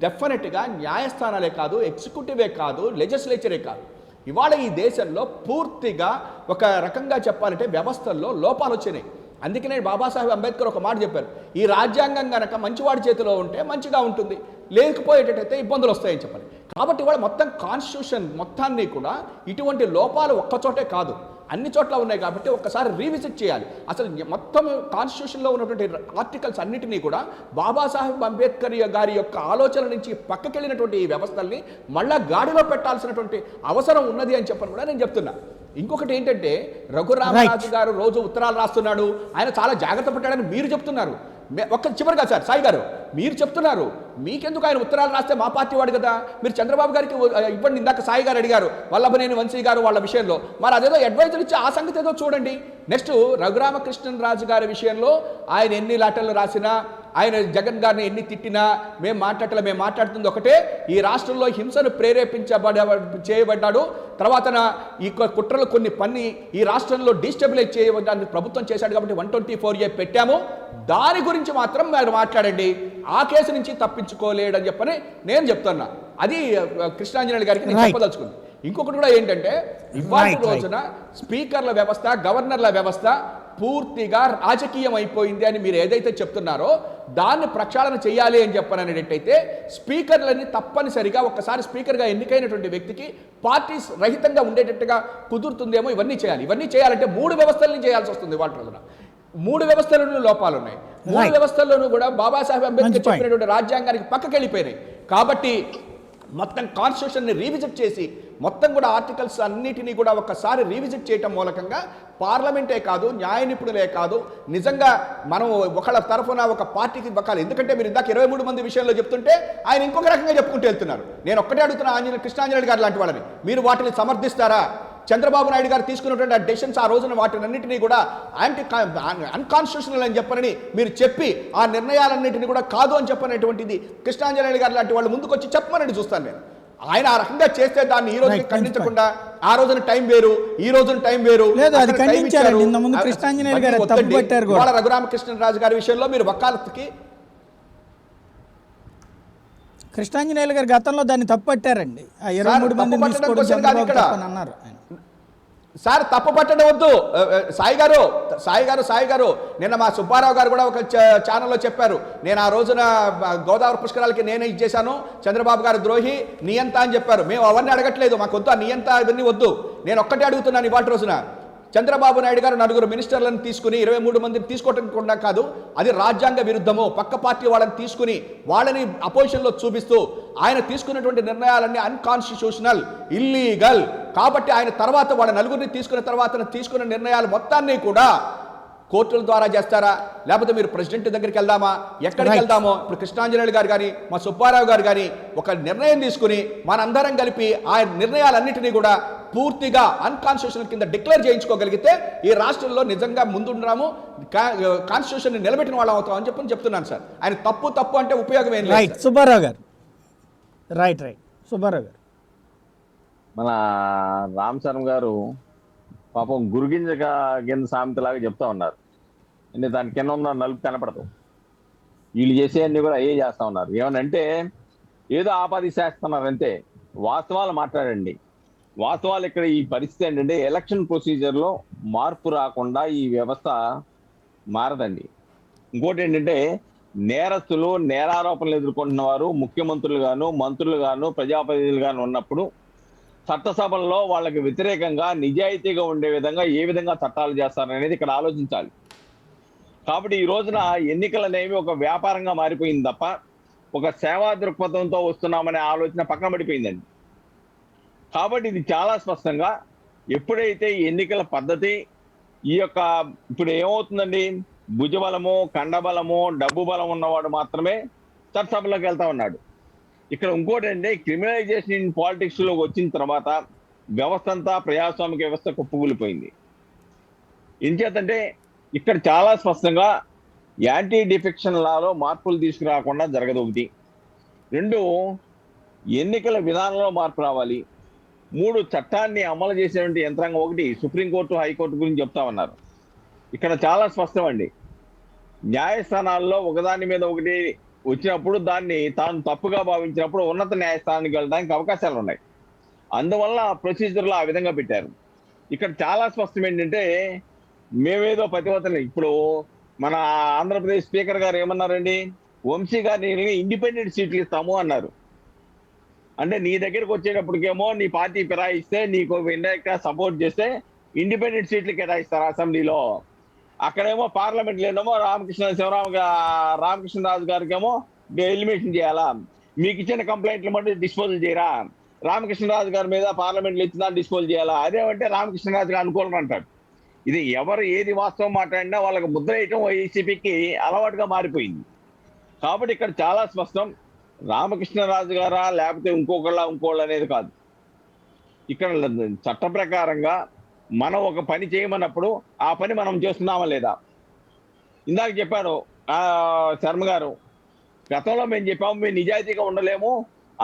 డెఫినెట్గా న్యాయస్థానాలే కాదు, ఎగ్జిక్యూటివే కాదు, లెజిస్లేచరే కాదు, ఇవాళ ఈ దేశంలో పూర్తిగా ఒక రకంగా చెప్పాలంటే వ్యవస్థల్లో లోపాలు వచ్చినాయి. అందుకనే బాబాసాహెబ్ అంబేద్కర్ ఒక మాట చెప్పారు, ఈ రాజ్యాంగం కనుక మంచివాడి చేతిలో ఉంటే మంచిగా ఉంటుంది, లేకపోయేటట్టయితే ఇబ్బందులు వస్తాయని చెప్పాలి. కాబట్టి ఇవాళ మొత్తం కాన్స్టిట్యూషన్ మొత్తాన్ని కూడా ఇటువంటి లోపాలు ఒక్కచోటే కాదు, అన్ని చోట్ల ఉన్నాయి. కాబట్టి ఒక్కసారి రీవిజిట్ చేయాలి. అసలు మొత్తం కాన్స్టిట్యూషన్లో ఉన్నటువంటి ఆర్టికల్స్ అన్నిటినీ కూడా బాబాసాహెబ్ అంబేద్కర్ గారి యొక్క ఆలోచన నుంచి పక్కకెళ్ళినటువంటి ఈ వ్యవస్థల్ని మళ్ళా గాడిలో పెట్టాల్సినటువంటి అవసరం ఉన్నది అని చెప్పని కూడా నేను చెప్తున్నా. ఇంకొకటి ఏంటంటే, రఘురామరాజు గారు రోజు ఉత్తరాలు రాస్తున్నాడు, ఆయన చాలా జాగ్రత్త పడ్డాడని మీరు చెప్తున్నారు. చివరిగా సాయి గారు మీరు చెప్తున్నారు, మీకెందుకు ఆయన ఉత్తరాలు రాస్తే మా పార్టీ వాడు కదా, మీరు చంద్రబాబు గారికి ఇవ్వండి. ఇందాక సాయి గారు అడిగారు వల్లభనేని వంశీ గారు వాళ్ళ విషయంలో, మరి అదేదో అడ్వైజర్ ఇచ్చి ఆ సంగతి ఏదో చూడండి. నెక్స్ట్ రఘురామకృష్ణరాజు గారి విషయంలో ఆయన ఎన్ని లెటర్లు రాసినా, ఆయన జగన్ గారిని ఎన్ని తిట్టినా మేము మాట్లాడుతుంది ఒకటే, ఈ రాష్ట్రంలో హింసను చేయబడ్డాడు, తర్వాత ఈ కుట్రలు కొన్ని పన్ని ఈ రాష్ట్రంలో డిస్టెబిలైజ్ చేయడానికి ప్రభుత్వం చేశాడు కాబట్టి 124A పెట్టాము, దాని గురించి మాత్రం మీరు మాట్లాడండి, ఆ కేసు నుంచి తప్పించుకోలేడని చెప్పని నేను చెప్తున్నా. అది కృష్ణాంజనేయులు గారికి నేను చెప్పదలుచుకుంది. ఇంకొకటి కూడా ఏంటంటే, ఇవాళ రోజున స్పీకర్ల వ్యవస్థ, గవర్నర్ల వ్యవస్థ పూర్తిగా రాజకీయం అయిపోయింది అని మీరు ఏదైతే చెప్తున్నారో దాన్ని ప్రక్షాళన చేయాలి అని చెప్పననేటట్టయితే స్పీకర్లని తప్పనిసరిగా ఒక్కసారి స్పీకర్గా ఎన్నికైనటువంటి వ్యక్తికి పార్టీ రహితంగా ఉండేటట్టుగా కుదురుతుందేమో. ఇవన్నీ చేయాలంటే 3 వ్యవస్థలని చేయాల్సి వస్తుంది. వాటి రోజున 3 వ్యవస్థలను లోపాలు ఉన్నాయి. 3 వ్యవస్థల్లోనూ కూడా బాబాసాహెబ్ అంబేద్కర్ చెప్పినటువంటి రాజ్యాంగానికి పక్కకి వెళ్ళిపోయినాయి. కాబట్టి మొత్తం కాన్స్టిట్యూషన్ని రీవిజిట్ చేసి మొత్తం కూడా ఆర్టికల్స్ అన్నిటినీ కూడా ఒకసారి రీవిజిట్ చేయటం మూలకంగా పార్లమెంటే కాదు, న్యాయ నిపుణులే కాదు, నిజంగా మనం ఒకళ్ళ తరఫున ఒక పార్టీకి ఇవ్వాలి. ఎందుకంటే మీరు ఇందాక 23 మంది విషయంలో చెప్తుంటే ఆయన ఇంకొక రకంగా చెప్పుకుంటూ వెళ్తున్నారు. నేను ఒక్కటే అడుగుతున్నా కృష్ణాంజనేయులు గారు లాంటి వాళ్ళని, మీరు వాటిని సమర్థిస్తారా? చంద్రబాబు నాయుడు గారు తీసుకున్నటువంటి ఆ డెసిషన్స్ ఆ రోజున వాటినన్నింటినీ కూడా అన్కాన్స్టిట్యూషనల్ అని చెప్పనని మీరు చెప్పి ఆ నిర్ణయాలన్నింటినీ కూడా కాదు అని చెప్పనేటువంటిది కృష్ణాంజనేయులు గారు లాంటి వాళ్ళు ముందుకు వచ్చి చెప్పమని చూస్తాను నేను. ఆయన ఆ రకంగా చేస్తే దాన్ని ఈ రోజు ఖండించకుండా ఆ రోజున టైం వేరు, ఈ రోజున టైం వేరు. రఘురామకృష్ణరాజు గారి విషయంలో మీరు వకాలత్కి కృష్ణాంజనేయులు గారు గతంలో దాన్ని తప్పుపట్టారండి. 23 మంది అన్నారు. సార్ తప్పు పట్టడం వద్దు సాయి గారు నిన్న మా సుబ్బారావు గారు కూడా ఒక ఛానల్లో చెప్పారు, నేను ఆ రోజున గోదావరి పుష్కరాలకి నేనే ఇచ్చేశాను, చంద్రబాబు గారు ద్రోహి నియంత అని చెప్పారు. మేము అవన్నీ అడగట్లేదు, మాకు వద్దు ఆ నియంత ఇవన్నీ వద్దు. నేను ఒక్కటే అడుగుతున్నాను, ఇవాళ రోజున చంద్రబాబు నాయుడు గారు 4 మినిస్టర్లను తీసుకుని 23 మందిని తీసుకోవటం కూడా కాదు, అది రాజ్యాంగ విరుద్ధము. పక్క పార్టీ వాళ్ళని తీసుకుని వాళ్ళని అపోజిషన్లో చూపిస్తూ ఆయన తీసుకున్నటువంటి నిర్ణయాలన్నీ అన్కాన్స్టిట్యూషనల్, ఇల్లీగల్. కాబట్టి ఆయన తర్వాత వాళ్ళ 4 తీసుకున్న తర్వాత తీసుకున్న నిర్ణయాలు మొత్తాన్ని కూడా కోర్టుల ద్వారా చేస్తారా, లేకపోతే మీరు ప్రెసిడెంట్ దగ్గరికి వెళ్దామా, ఎక్కడికి వెళ్దామో? ఇప్పుడు కృష్ణాంజనేయులు గారు కానీ మా సుబ్బారావు గారు కానీ ఒక నిర్ణయం తీసుకుని మనందరం కలిపి ఆ నిర్ణయాలన్నింటినీ కూడా పూర్తిగా అన్కాన్స్టిట్యూషనల్ కింద డిక్లేర్ చేయించుకోగలిగితే ఈ రాష్ట్రంలో నిజంగా ముందున్నాము, కాన్స్టిట్యూషన్ నిలబెట్టిన వాళ్ళం అవుతాం అని చెప్తున్నాను సార్. ఆయన తప్పు అంటే ఉపయోగం ఏం లేదు. సుబ్బారావు గారు సుబ్బారావు గారు మన రామ్ చరణ్ గారు పాపం గురుగింజ కింద సామెతలాగా చెప్తా ఉన్నారు. అంటే దాని కింద ఉన్న నలుపు కనపడతాం, వీళ్ళు చేసేవన్నీ కూడా అయ్యే చేస్తా ఉన్నారు. ఏమనంటే ఏదో ఆపాదిసేస్తున్నారు అంతే. వాస్తవాలు మాట్లాడండి. వాస్తవాలు ఇక్కడ ఈ పరిస్థితి ఏంటంటే ఎలక్షన్ ప్రొసీజర్లో మార్పు రాకుండా ఈ వ్యవస్థ మారదండి. ఇంకోటి ఏంటంటే నేరస్తులు, నేరారోపణలు ఎదుర్కొంటున్న వారు ముఖ్యమంత్రులు గాను, మంత్రులు గాను, ప్రజాప్రతినిధులు గాను ఉన్నప్పుడు చట్టసభల్లో వాళ్ళకి వ్యతిరేకంగా నిజాయితీగా ఉండే విధంగా ఏ విధంగా చట్టాలు చేస్తారనేది ఇక్కడ ఆలోచించాలి. కాబట్టి ఈ రోజున ఎన్నికలు అనేవి ఒక వ్యాపారంగా మారిపోయింది తప్ప ఒక సేవా దృక్పథంతో వస్తున్నామనే ఆలోచన పక్కన పడిపోయిందండి. కాబట్టి ఇది చాలా స్పష్టంగా ఎప్పుడైతే ఎన్నికల పద్ధతి ఈ యొక్క ఇప్పుడు ఏమవుతుందండి, భుజబలము, కండబలము, డబ్బు బలం ఉన్నవాడు మాత్రమే చట్టసభలోకి వెళ్తా ఉన్నాడు. ఇక్కడ ఇంకోటి అంటే క్రిమినలైజేషన్ ఇన్ పాలిటిక్స్ లోకి వచ్చిన తర్వాత వ్యవస్థ అంతా ప్రజాస్వామిక వ్యవస్థ కుప్పకూలిపోయింది. ఎంచేతంటే ఇక్కడ చాలా స్పష్టంగా యాంటీ డిఫెక్షన్ లాలో మార్పులు తీసుకురాకుండా జరగదు. 1. 2, ఎన్నికల విధానంలో మార్పు రావాలి. 3, చట్టాన్ని అమలు చేసేటువంటి యంత్రాంగం. 1, సుప్రీంకోర్టు, హైకోర్టు గురించి చెప్తా ఉన్నారు. ఇక్కడ చాలా స్పష్టం అండి. న్యాయస్థానాల్లో ఒకదాని మీద ఒకటి వచ్చినప్పుడు దాన్ని తాను తప్పుగా భావించినప్పుడు ఉన్నత న్యాయస్థానానికి వెళ్ళడానికి అవకాశాలు ఉన్నాయి. అందువల్ల ప్రొసీజర్లో ఆ విధంగా పెట్టారు. ఇక్కడ చాలా స్పష్టం ఏంటంటే మేమేదో ప్రతివతని ఇప్పుడు మన ఆంధ్రప్రదేశ్ స్పీకర్ గారు ఏమన్నారండి, వంశీ గారిని ఇండిపెండెంట్ సీట్లు ఇస్తాము అన్నారు. అంటే నీ దగ్గరకు వచ్చేటప్పటికేమో నీ పార్టీ ఫిరాయిస్తే, నీకు ఇండైరెక్ట్ గా సపోర్ట్ చేస్తే ఇండిపెండెంట్ సీట్లు కేటాయిస్తారు అసెంబ్లీలో. అక్కడేమో పార్లమెంట్ లేదేమో రామకృష్ణరాజు గారికి ఏమో ఎలిమినేషన్ చేయాలా, మీకు ఇచ్చిన కంప్లైంట్లు మళ్ళీ డిస్పోజల్ చేయరా, రామకృష్ణరాజు గారి మీద పార్లమెంట్లో ఇచ్చిన డిస్పోజల్ చేయాలా, అదేమంటే రామకృష్ణరాజు గారు అనుకూలం అంటాడు. ఇది ఎవరు ఏది వాస్తవం మాట్లాడినా వాళ్ళకి ముద్ర వేయటం వైసీపీకి అలవాటుగా మారిపోయింది. కాబట్టి ఇక్కడ చాలా స్పష్టం, రామకృష్ణరాజు గారా లేకపోతే ఇంకోళ్ళు అనేది కాదు. ఇక్కడ చట్ట ప్రకారంగా మనం ఒక పని చేయమన్నప్పుడు ఆ పని మనం చేస్తున్నామా లేదా? ఇందాక చెప్పాను శర్మ గారు, గతంలో మేము చెప్పాము మేము నిజాయితీగా ఉండలేము,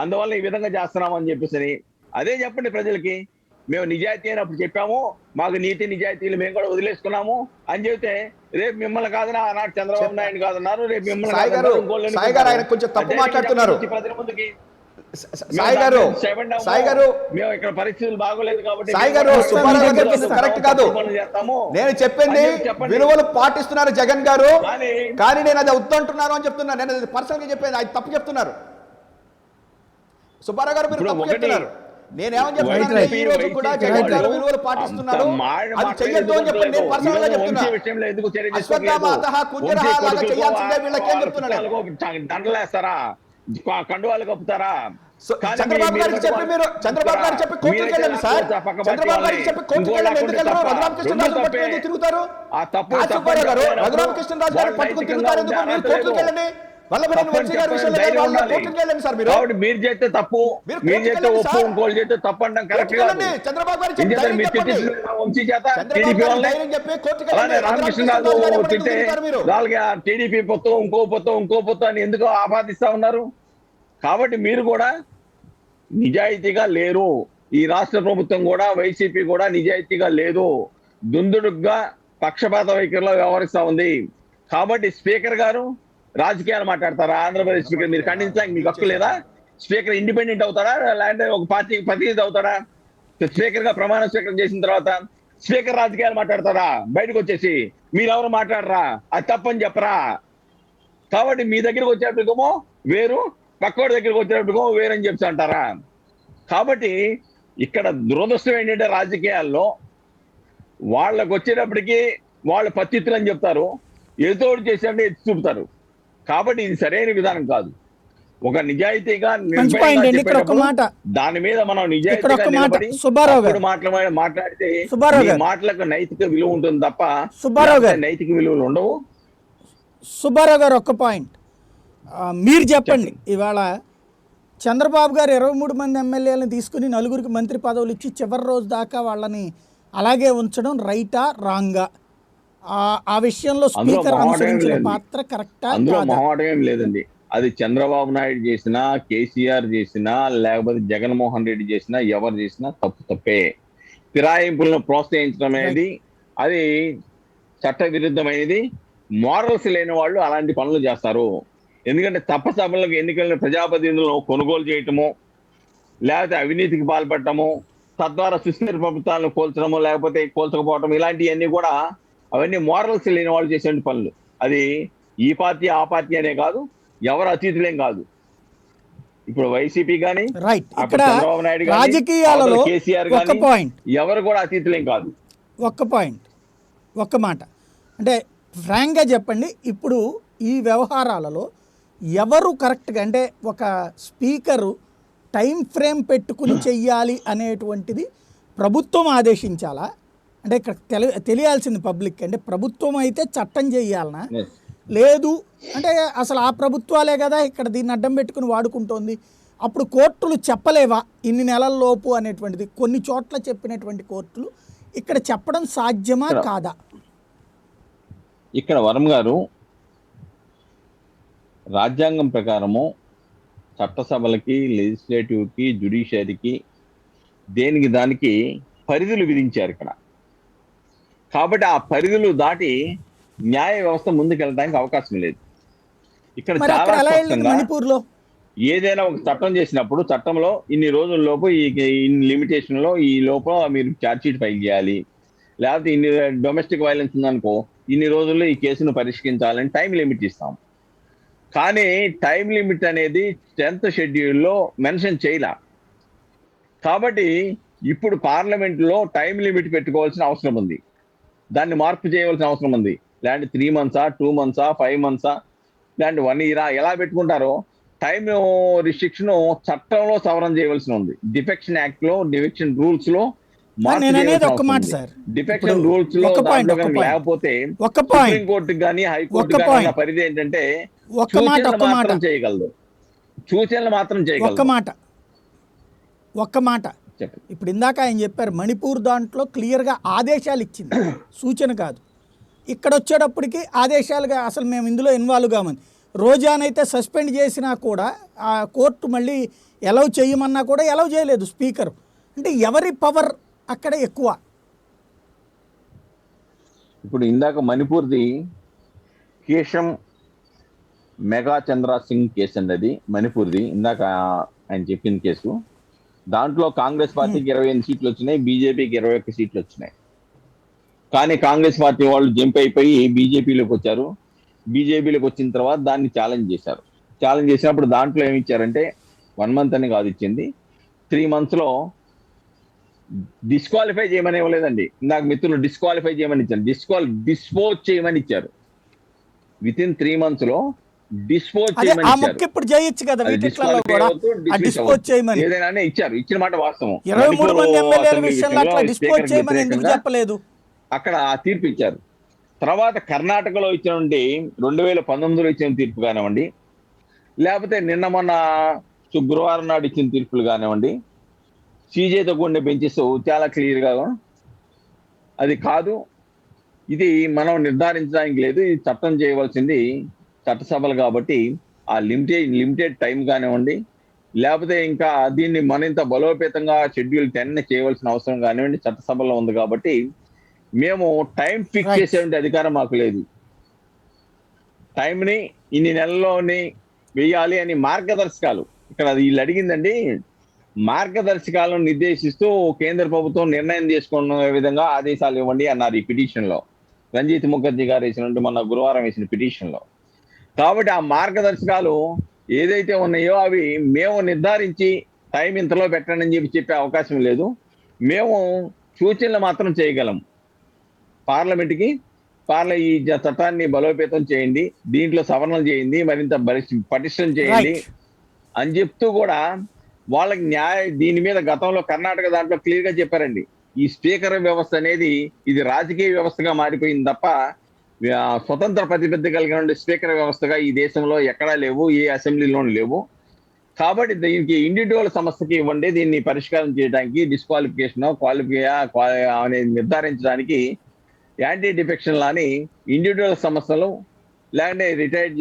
అందువల్ల ఈ విధంగా చేస్తున్నామని చెప్పేసి. అదే చెప్పండి ప్రజలకి, మేము నిజాయితీ అయినప్పుడు చెప్పాము, మాకు నీతి నిజాయితీలు మేము కూడా వదిలేసుకున్నాము అని చెబితే, రేపు మిమ్మల్ని కాదన్నా ఆనాడు చంద్రబాబు నాయుడు కాదన్నారు, రేపు మిమ్మల్ని సాయి గారు ఆయన కొంచెం తప్పు మాట్లాడుతున్నారు. ప్రజల ముందుకి సాయి గారు మేము ఇక్కడ పరిస్థితులు బాగోలేదు కాబట్టి సాయి గారు కరెక్ట్ కాదు. నేను చెప్పింది విలువలు పాటిస్తున్నారు జగన్ గారు, కానీ నేను అది వద్దంటున్నాను అని చెప్తున్నాను. నేను పర్సనల్ గా చెప్పేది అది తప్పు చెప్తున్నారు. సుబ్బారావు గారు మీరు తప్పు చెప్తున్నారు. నేనేమని చెప్తున్నాను, ఈ రోజు కూడా జగన్ గారు విలువలు పాటిస్తున్నాడు, అది చెయ్యొద్దు అని చెప్పండి. నేను పర్సనల్ గా చెప్తున్నా. అశ్వత్థామాతః కుంజరః లాగా చేయాల్సిందే వీళ్ళకేం చెప్తున్నాను. దండలేస్తారా, కండువాలు కప్పుతారా? చంద్రబాబు గారికి చెప్పి మీరు చంద్రబాబు గారికి చెప్పి కోర్టుకి వెళ్ళండి సార్. చంద్రబాబు గారికి చెప్పి కోర్టుకి వెళ్ళండి. ఎందుకు వెళ్ళరు? రఘురామకృష్ణరాజు పట్టుకుని తిరుగుతారు. సుబ్బారావు గారు రఘురామకృష్ణరాజు గారు పట్టుకుని తిరుగుతారు ఎందుకు? మీరు కోర్టుకి వెళ్ళండి. మీరు చేస్తే తప్పు, మీరు చేస్తే ఒప్పు, ఇంకోళ్ళు చేస్తే తప్పు అంటాం కరెక్ట్ కాదు. వంశీ చేత రామకృష్ణరాజు తింటే వాళ్ళకి టీడీపీ పొత్తు ఇంకో పొత్తు అని ఎందుకు ఆపాదిస్తా ఉన్నారు? కాబట్టి మీరు కూడా నిజాయితీగా లేరు. ఈ రాష్ట్ర ప్రభుత్వం కూడా, వైసీపీ కూడా నిజాయితీగా లేదు. దుందుడుగ్గా పక్షపాత వైఖరిలో వ్యవహరిస్తా ఉంది. కాబట్టి స్పీకర్ గారు రాజకీయాలు మాట్లాడతారా? ఆంధ్రప్రదేశ్ స్పీకర్ మీరు ఖండించడానికి మీకు హక్కు లేదా? స్పీకర్ ఇండిపెండెంట్ అవుతారా లేదంటే ఒక పార్టీకి ప్రతినిధి అవుతారా? స్పీకర్ గా ప్రమాణ స్వీకారం చేసిన తర్వాత స్పీకర్ రాజకీయాలు మాట్లాడతారా? బయటకు వచ్చేసి మీరెవరు మాట్లాడరా, అది తప్పని చెప్పరా? కాబట్టి మీ దగ్గరకు వచ్చేటప్పటికేమో వేరు, పక్కోడి దగ్గరకు వచ్చేటప్పటికో వేరని చెప్తా అంటారా? కాబట్టి ఇక్కడ దురదృష్టం ఏంటంటే రాజకీయాల్లో వాళ్ళకు వచ్చేటప్పటికి వాళ్ళు పత్తిత్తులు అని చెప్తారు, ఎదుటోడు చేసేటప్పుడు ఎత్తి చూపుతారు. కాబట్టి ఇది సరైన విధానం కాదు. ఒక నిజాయితీగా దాని మీద మనం నిజాయితీగా నిలబడి మాట్లాడితే మాటలకు నైతిక విలువ ఉంటుంది తప్ప నైతిక విలువలు ఉండవు. సుబ్బారావు గారు ఒక్క పాయింట్ మీరు చెప్పండి. ఇవాళ చంద్రబాబు గారు 23 మంది ఎమ్మెల్యేలను తీసుకుని 4గురికి మంత్రి పదవులు ఇచ్చి చివరి రోజు దాకా వాళ్ళని అలాగే ఉంచడం రైటా రాంగా? ఆ విషయంలో స్పీకర్ అనుసరించిన పాత్ర కరెక్టా? అందులో మొహమాటం లేదండి. అది చంద్రబాబు నాయుడు చేసినా, కేసీఆర్ చేసినా, లేకపోతే జగన్మోహన్ రెడ్డి చేసినా, ఎవరు చేసినా తప్పే. ఫిరాయింపులను ప్రోత్సహించడం అనేది అది చట్ట విరుద్ధమైనది. మోరల్స్ లేని వాళ్ళు అలాంటి పనులు చేస్తారు. ఎందుకంటే చట్టసభలకు ఎన్నికలను ప్రజాప్రతినిధులను కొనుగోలు చేయటము, లేకపోతే అవినీతికి పాల్పడటము, తద్వారా సుస్థిర ప్రభుత్వాలను కోల్చడము, లేకపోతే కోల్చకపోవటం, ఇలాంటివన్నీ కూడా అవన్నీ మోరల్స్ లేని వాళ్ళు చేసే పనులు. అది ఈ పార్టీ ఆ పార్టీ అనే కాదు, ఎవరు అతీతులేం కాదు. ఇప్పుడు వైసీపీ కానీ, చంద్రబాబు నాయుడు కానీ, కేసీఆర్ కానీ ఎవరు కూడా అతీతులేం కాదు. ఒక్క మాట అంటే ఫ్రాంక్గా చెప్పండి, ఇప్పుడు ఈ వ్యవహారాలలో ఎవరు కరెక్ట్గా, అంటే ఒక స్పీకరు టైం ఫ్రేమ్ పెట్టుకుని చెయ్యాలి అనేటువంటిది ప్రభుత్వం ఆదేశించాలా? అంటే ఇక్కడ తెలియాల్సింది పబ్లిక్. అంటే ప్రభుత్వం అయితే చట్టం చెయ్యాలనా, లేదు అంటే అసలు ఆ ప్రభుత్వాలే కదా ఇక్కడ దీన్ని అడ్డం పెట్టుకుని వాడుకుంటోంది, అప్పుడు కోర్టులు చెప్పలేవా ఇన్ని నెలల లోపు అనేటువంటిది? కొన్ని చోట్ల చెప్పినటువంటి కోర్టులు ఇక్కడ చెప్పడం సాధ్యమా కాదా? ఇక్కడ వరం గారు, రాజ్యాంగం ప్రకారము చట్టసభలకి, లెజిస్లేటివ్కి, జ్యుడిషియరీకి దేనికి దానికి పరిధులు విధించారు ఇక్కడ. కాబట్టి ఆ పరిధులు దాటి న్యాయ వ్యవస్థ ముందుకెళ్ళడానికి అవకాశం లేదు. ఇక్కడ చాలా స్పష్టంగా ఏదైనా ఒక చట్టం చేసినప్పుడు చట్టంలో ఇన్ని రోజుల్లోపు ఇన్ని లిమిటేషన్ లో ఈ లోపల మీరు ఛార్జ్షీట్ ఫైల్ చేయాలి, లేకపోతే ఇన్ని డొమెస్టిక్ వైలెన్స్ ఉందనుకో ఇన్ని రోజుల్లో ఈ కేసును పరిష్కరించాలని టైం లిమిట్ ఇస్తాం. కానీ టైం లిమిట్ అనేది 10th షెడ్యూల్లో మెన్షన్ చేయలే. కాబట్టి ఇప్పుడు పార్లమెంట్లో టైం లిమిట్ పెట్టుకోవాల్సిన అవసరం ఉంది, దాన్ని మార్పు చేయవలసిన అవసరం ఉంది. లేదంటే 3 months, 2 months, 5 months, లేదంటే 1 year ఎలా పెట్టుకుంటారో టైం రిస్ట్రిక్షన్ చట్టంలో సవరణ చేయవలసి ఉంది. డిఫెక్షన్ యాక్ట్ లో, డిఫెక్షన్ రూల్స్ లో నేను అనేది ఒక్క మాట సార్. డిఫెక్షన్ ఇప్పుడు రూల్స్ లో ఒక్క point, దాంట్లో ఒక్క కనుక point. లేకపోతే ఒక్క point. సుప్రీం కోర్టు కానీ హైకోర్టు ఒక్క కానీ point. ఉన్న పరిధి ఏంటంటే ఒక్క మాట, సూచనలు ఒక్క మాట. మాత్రం చేయగలదు, సూచనలు మాత్రం ఒక్క చేయగలదు. మాట చెప్పండి. ఇప్పుడు ఇందాక ఆయన చెప్పారు మణిపూర్ దాంట్లో క్లియర్గా ఆదేశాలు ఇచ్చింది, సూచన కాదు. ఇక్కడ వచ్చేటప్పటికి ఆదేశాలుగా అసలు మేము ఇందులో ఇన్వాల్వ్ కామని, రోజానైతే సస్పెండ్ చేసినా కూడా ఆ కోర్టు మళ్ళీ ఎలవ్ చేయమన్నా కూడా ఎలవ్ చేయలేదు స్పీకర్. అంటే ఎవరి పవర్ అక్కడ ఎక్కువ? ఇప్పుడు ఇందాక మణిపూర్ది కేశం మెగా చంద్ర సింగ్ కేసు అండి, అది మణిపూర్ది. ఇందాక ఆయన చెప్పిన కేసు, దాంట్లో కాంగ్రెస్ పార్టీకి 28 సీట్లు వచ్చినాయి, బీజేపీకి 21 సీట్లు వచ్చినాయి. కానీ కాంగ్రెస్ పార్టీ వాళ్ళు జంప్ అయిపోయి బీజేపీలోకి వచ్చారు. బీజేపీలోకి వచ్చిన తర్వాత దాన్ని ఛాలెంజ్ చేశారు. ఛాలెంజ్ చేసినప్పుడు దాంట్లో ఏమి ఇచ్చారంటే 1 మంత్ అని కాదు ఇచ్చింది, 3 months లో డిస్క్వాలిఫై చేయమని ఇవ్వలేదండి. ఇందాక మిత్రులు డిస్క్వాలిఫై చేయమని ఇచ్చారు, డిస్పోజ్ చేయమని ఇచ్చారు. విత్ ఇన్ 3 months లో డిస్పోజ్ చేయమని ఇచ్చారు. ఇప్పుడు చేయొచ్చు కదా వీటిలో కూడా ఆ డిస్పోజ్ చేయమని ఏదైనా ఇచ్చారు, ఇచ్చిన మాట వాస్తవం. 23 మంది ఎమ్మెల్యేల విషయంలో అట్లా డిస్పోజ్ చేయమని ఎందుకు చెప్పలేదు? అక్కడ ఆ తీర్పు ఇచ్చారు. తర్వాత కర్ణాటకలో ఇచ్చినటువంటి 2019లో ఇచ్చిన తీర్పు కానివ్వండి, లేకపోతే నిన్న మొన్న శుక్రవారం నాడు ఇచ్చిన తీర్పులు కానివ్వండి, సీజేతో కూడిన బెంచెస్ చాలా క్లియర్గా అది కాదు, ఇది మనం నిర్ధారించడానికి లేదు, ఇది చట్టం చేయవలసింది చట్టసభలు కాబట్టి ఆ లిమిటెడ్ టైం కానివ్వండి, లేకపోతే ఇంకా దీన్ని మరింత బలోపేతంగా షెడ్యూల్ 10 చేయవలసిన అవసరం కానివ్వండి చట్టసభలో ఉంది కాబట్టి మేము టైం ఫిక్స్ చేసేటువంటి అధికారం మాకు లేదు. టైంని ఇన్ని నెలల్లోని వేయాలి అని మార్గదర్శకాలు, ఇక్కడ వీళ్ళు అడిగిందండి, మార్గదర్శకాలను నిర్దేశిస్తూ కేంద్ర ప్రభుత్వం నిర్ణయం తీసుకున్న విధంగా ఆదేశాలు ఇవ్వండి అన్నారు ఈ పిటిషన్ లో, రంజిత్ ముఖర్జీ గారు వేసినట్టు మొన్న గురువారం వేసిన పిటిషన్ లో. కాబట్టి ఆ మార్గదర్శకాలు ఏదైతే ఉన్నాయో అవి మేము నిర్ధారించి టైం ఇంతలో పెట్టండి అని చెప్పే అవకాశం లేదు. మేము సూచనలు మాత్రం చేయగలం. పార్లమెంట్కి ఈ చట్టాన్ని బలోపేతం చేయండి, దీంట్లో సవరణలు చేయండి, మరింత పటిష్టం చేయండి అని చెప్తూ కూడా వాళ్ళకి దీని మీద గతంలో కర్ణాటక దాంట్లో క్లియర్ గా చెప్పారండి. ఈ స్పీకర్ వ్యవస్థ అనేది ఇది రాజకీయ వ్యవస్థగా మారిపోయింది తప్ప స్వతంత్ర ప్రతిపత్తి కలిగిన స్పీకర్ వ్యవస్థగా ఈ దేశంలో ఎక్కడా లేవు, ఏ అసెంబ్లీలోనూ లేవు. కాబట్టి దీనికి ఇండివిజువల్ సమస్యకి ఇవ్వండి, దీన్ని పరిష్కారం చేయడానికి డిస్క్వాలిఫికేషన్ అనేది నిర్ధారించడానికి యాంటీ డిఫెక్షన్ లాని ఇండివిజువల్ సమస్యలు లేదంటే రిటైర్డ్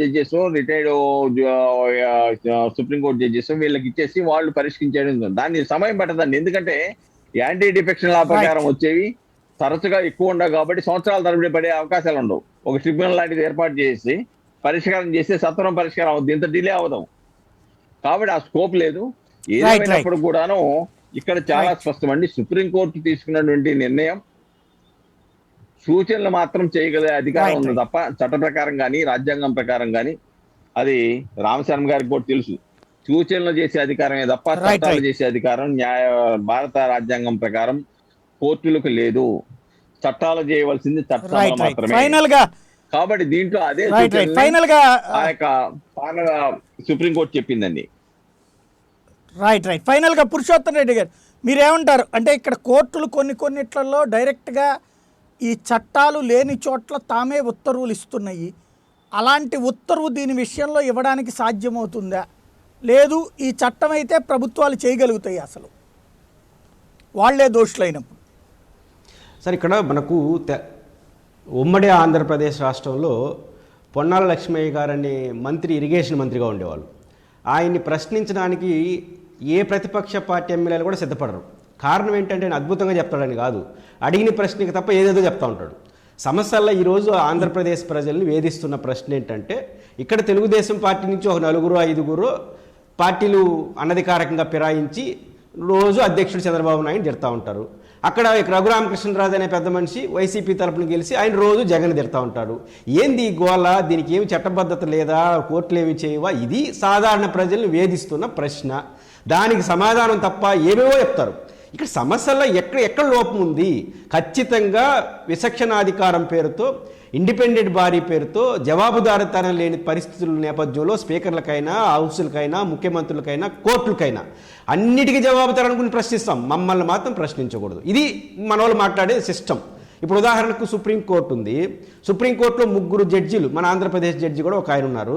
సుప్రీంకోర్టు జడ్జెస్ వీళ్ళకి ఇచ్చేసి వాళ్ళు పరిష్కరించడం, దాన్ని సమయం పట్టదండి. ఎందుకంటే యాంటీ డిఫెక్షన్ లా ప్రకారం వచ్చేవి తరచుగా ఎక్కువ ఉండవు కాబట్టి సంవత్సరాల తరబడి పడే అవకాశాలు ఉండవు. ఒక ట్రిబ్యునల్ లాంటిది ఏర్పాటు చేసి పరిష్కారం చేస్తే సత్వరం పరిష్కారం అవుతుంది, ఇంత డిలే అవదాం. కాబట్టి ఆ స్కోప్ లేదు. ఏదైనప్పుడు కూడాను ఇక్కడ చాలా స్పష్టమండి, సుప్రీంకోర్టు తీసుకున్నటువంటి నిర్ణయం సూచనలు మాత్రం చేయగలిగే అధికారం ఉంది తప్ప చట్ట ప్రకారం కానీ రాజ్యాంగం ప్రకారం కానీ, అది రామశర్మ గారికి కూడా తెలుసు, సూచనలు చేసే అధికారమే తప్ప చట్టాలు చేసే అధికారం భారత రాజ్యాంగం ప్రకారం కోర్టులకు లేదు. చట్టాలు చేయవలసింది చట్టాలు మాత్రమే. కాబట్టి దీంట్లో అదే ఫైనల్ గా ఆ యొక్క సుప్రీంకోర్టు చెప్పిందండి. ఫైనల్ గా పురుషోత్తం రెడ్డి గారు మీరేమంటారు? అంటే ఇక్కడ కోర్టులు కొన్నిట్లలో డైరెక్ట్ గా ఈ చట్టాలు లేని చోట్ల తామే ఉత్తర్వులు ఇస్తున్నాయి. అలాంటి ఉత్తర్వు దీని విషయంలో ఇవ్వడానికి సాధ్యమవుతుందా? లేదు ఈ చట్టం అయితే ప్రభుత్వాలు చేయగలుగుతాయి అసలు వాళ్లే దోషులైనప్పుడు? సార్ ఇక్కడ మనకు ఉమ్మడి ఆంధ్రప్రదేశ్ రాష్ట్రంలో పొన్నాల లక్ష్మయ్య గారని మంత్రి, ఇరిగేషన్ మంత్రిగా ఉండేవాళ్ళు. ఆయన్ని ప్రశ్నించడానికి ఏ ప్రతిపక్ష పార్టీ ఎమ్మెల్యేలు కూడా సిద్ధపడరు. కారణం ఏంటంటే ఆయన అద్భుతంగా చెప్తాడని కాదు, అడిగిన ప్రశ్నకి తప్ప ఏదేదో చెప్తా ఉంటాడు. సమస్యల్లో ఈరోజు ఆంధ్రప్రదేశ్ ప్రజల్ని వేధిస్తున్న ప్రశ్న ఏంటంటే, ఇక్కడ తెలుగుదేశం పార్టీ నుంచి ఒక 4-5 పార్టీలు అనధికారికంగా ఫిరాయించి రోజు అధ్యక్షుడు చంద్రబాబు నాయుడు తిడతా ఉంటారు. అక్కడ రఘురామకృష్ణరాజు అనే పెద్ద మనిషి వైసీపీ తరపున గెలిచి ఆయన రోజు జగన్ తిడతా ఉంటాడు. ఏంది గోళ? దీనికి ఏమి చట్టబద్ధత లేదా? కోర్టులు ఏమి చేయవా? ఇది సాధారణ ప్రజల్ని వేధిస్తున్న ప్రశ్న. దానికి సమాధానం తప్ప ఏమేవో చెప్తారు. ఇక్కడ సమస్యల్లో ఎక్కడ లోపం ఉంది? ఖచ్చితంగా విచక్షణాధికారం పేరుతో, ఇండిపెండెంట్ బాడీ పేరుతో జవాబుదారీతనం లేని పరిస్థితుల నేపథ్యంలో స్పీకర్లకైనా, హౌసులకైనా, ముఖ్యమంత్రులకైనా, కోర్టులకైనా అన్నిటికీ జవాబుదారీ గురించి ప్రశ్నిస్తాం, మమ్మల్ని మాత్రం ప్రశ్నించకూడదు. ఇది మన వాళ్ళు మాట్లాడే సిస్టమ్. ఇప్పుడు ఉదాహరణకు సుప్రీంకోర్టు ఉంది. సుప్రీంకోర్టులో 3 జడ్జీలు, మన ఆంధ్రప్రదేశ్ జడ్జి కూడా ఒక ఆయన ఉన్నారు.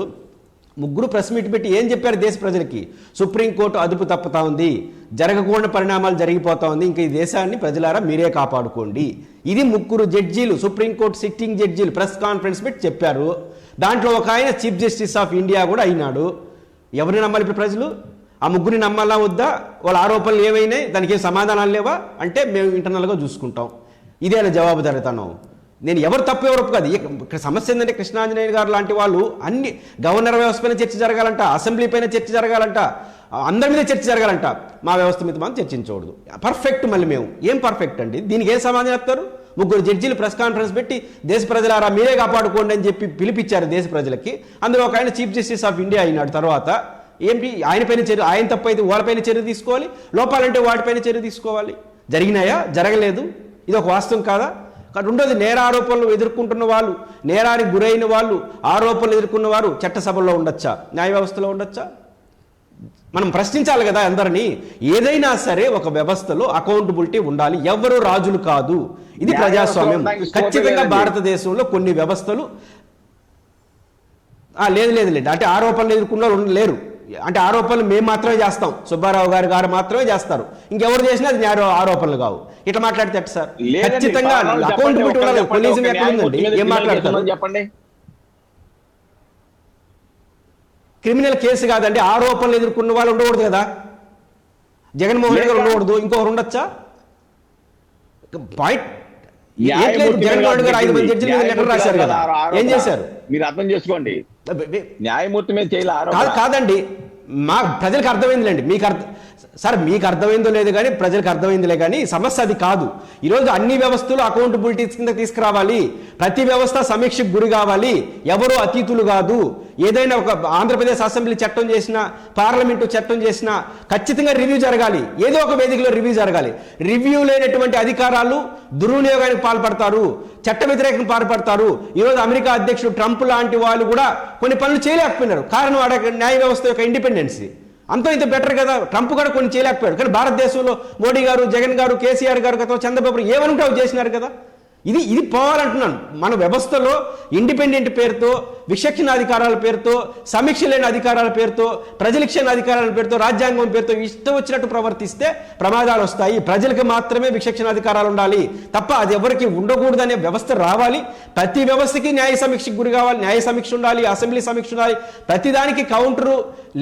3 ప్రెస్ మీట్ పెట్టి ఏం చెప్పారు దేశ ప్రజలకి? సుప్రీంకోర్టు అదుపు తప్పుతా ఉంది, జరగకూడని పరిణామాలు జరిగిపోతా ఉంది, ఇంకా ఈ దేశాన్ని ప్రజలారా మీరే కాపాడుకోండి. ఇది 3 జడ్జీలు, సుప్రీంకోర్టు సిట్టింగ్ జడ్జీలు ప్రెస్ కాన్ఫరెన్స్ పెట్టి చెప్పారు. దాంట్లో ఒక ఆయన చీఫ్ జస్టిస్ ఆఫ్ ఇండియా కూడా అయినాడు. ఎవరిని నమ్మాలి ఇప్పుడు ప్రజలు? ఆ 3 నమ్మాలా వద్దా? వాళ్ళ ఆరోపణలు ఏమైనాయి, దానికి ఏం సమాధానాలు లేవా అంటే మేము ఇంటర్నల్గా చూసుకుంటాం. ఇదేనా జవాబుదారీతనం? నేను ఎవరు తప్పు ఎవరు ఒప్పు కాదు. ఇక్కడ సమస్య ఏంటంటే కృష్ణాంజనేయ గారు లాంటి వాళ్ళు అన్ని గవర్నర్ వ్యవస్థ పైన చర్చ జరగాలంట, అసెంబ్లీ పైన చర్చ జరగాలంట, అందరి మీద చర్చ జరగాలంట, మా వ్యవస్థ మీద మనం చర్చించకూడదు. పర్ఫెక్ట్. మళ్ళీ మేము ఏం పర్ఫెక్ట్ అండి? దీనికి ఏం సమాధానం చెప్తారు? 3 జడ్జీలు ప్రెస్ కాన్ఫరెన్స్ పెట్టి దేశ ప్రజలారా మీరే కాపాడుకోండి అని చెప్పి పిలిపించారు దేశ ప్రజలకి. అందులో ఒక ఆయన చీఫ్ జస్టిస్ ఆఫ్ ఇండియా అయినాడు. తర్వాత ఏంటి ఆయన చర్య? ఆయన తప్పైతే వాళ్ళపైన చర్య తీసుకోవాలి, లోపాలంటే వాటిపైన చర్య తీసుకోవాలి. జరిగినాయా? జరగలేదు. ఇది ఒక వాస్తవం కాదా? రెండోది, నేరారోపణలు ఎదుర్కొంటున్న వాళ్ళు, నేరానికి గురైన వాళ్ళు, ఆరోపణలు ఎదుర్కొన్న వారు చట్టసభల్లో ఉండొచ్చా? న్యాయ వ్యవస్థలో ఉండొచ్చా? మనం ప్రశ్నించాలి కదా అందరినీ. ఏదైనా సరే ఒక వ్యవస్థలో అకౌంటబిలిటీ ఉండాలి. ఎవరు రాజులు కాదు. ఇది ప్రజాస్వామ్యం. ఖచ్చితంగా భారతదేశంలో కొన్ని వ్యవస్థలు లేదు అంటే ఆరోపణలు ఎదుర్కొన్న వాళ్ళు లేరు. అంటే ఆరోపణలు మేము మాత్రమే చేస్తాం, సుబ్బారావు గారు మాత్రమే చేస్తారు, ఇంకెవరు చేసినా అది ఆరోపణలు కావు. ఇట్లా మాట్లాడితే ఎట్ట సార్? ఖచ్చితంగా అకౌంటబిలిటీ ఉండాలి. పోలీసు ఎక్కడ ఉందండి? ఏం మాట్లాడతారు? చెప్పండి. క్రిమినల్ కేసు కాదండి, ఆరోపణలు ఎదుర్కొన్న వాళ్ళు ఉండకూడదు కదా. జగన్మోహన్ రెడ్డి గారు ఉండకూడదు, ఇంకొకరు ఉండొచ్చా? పాయింట్ జగన్మోహన్ రెడ్డి గారు 5 మంది జడ్జిలు లెటర్ రాశారు కదా, ఏం చేశారు? మీరు అర్థం చేసుకోండి. న్యాయమూర్తి మీద చేయాలి కాదండి, మా ప్రజలకు అర్థమైందిలేండి. మీకు అర్థమైందో లేదు కానీ ప్రజలకు అర్థమైందిలే కానీ సమస్య అది కాదు. ఈరోజు అన్ని వ్యవస్థలు అకౌంటబిలిటీ కింద తీసుకురావాలి. ప్రతి వ్యవస్థ సమీక్షకు గురి కావాలి. ఎవరు అతీతులు కాదు. ఏదైనా ఒక ఆంధ్రప్రదేశ్ అసెంబ్లీ చట్టం చేసినా, పార్లమెంటు చట్టం చేసినా ఖచ్చితంగా రివ్యూ జరగాలి. ఏదో ఒక వేదికలో రివ్యూ జరగాలి. రివ్యూ లేనటువంటి అధికారాలు దుర్వినియోగానికి పాల్పడతారు, చట్ట వ్యతిరేకంగా పాల్పడతారు. ఈరోజు అమెరికా అధ్యక్షుడు ట్రంప్ లాంటి వాళ్ళు కూడా కొన్ని పనులు చేయలేకపోయినారు. కారణం న్యాయ వ్యవస్థ యొక్క ఇండిపెండెన్సీ. అంతా ఇంత బెటర్ కదా. ట్రంప్ కూడా కొన్ని చేయలేకపోయాడు. కానీ భారతదేశంలో మోడీ గారు, జగన్ గారు, కేసీఆర్ గారు గత చంద్రబాబు ఏమనుంటే అవి చేసినారు కదా. ఇది పోవాలంటున్నాను. మన వ్యవస్థలో ఇండిపెండెంట్ పేరుతో, విచక్షణాధికారాల పేరుతో, సమీక్ష లేని అధికారాల పేరుతో, ప్రజలిక్షణ అధికారాల పేరుతో, రాజ్యాంగం పేరుతో ఇష్టం వచ్చినట్టు ప్రవర్తిస్తే ప్రమాదాలు వస్తాయి. ప్రజలకు మాత్రమే విచక్షణాధికారాలు ఉండాలి తప్ప అది ఎవరికి ఉండకూడదనే వ్యవస్థ రావాలి. ప్రతి వ్యవస్థకి న్యాయ సమీక్షకు గురి కావాలి. న్యాయ సమీక్ష ఉండాలి, అసెంబ్లీ సమీక్ష ఉండాలి. ప్రతిదానికి కౌంటరు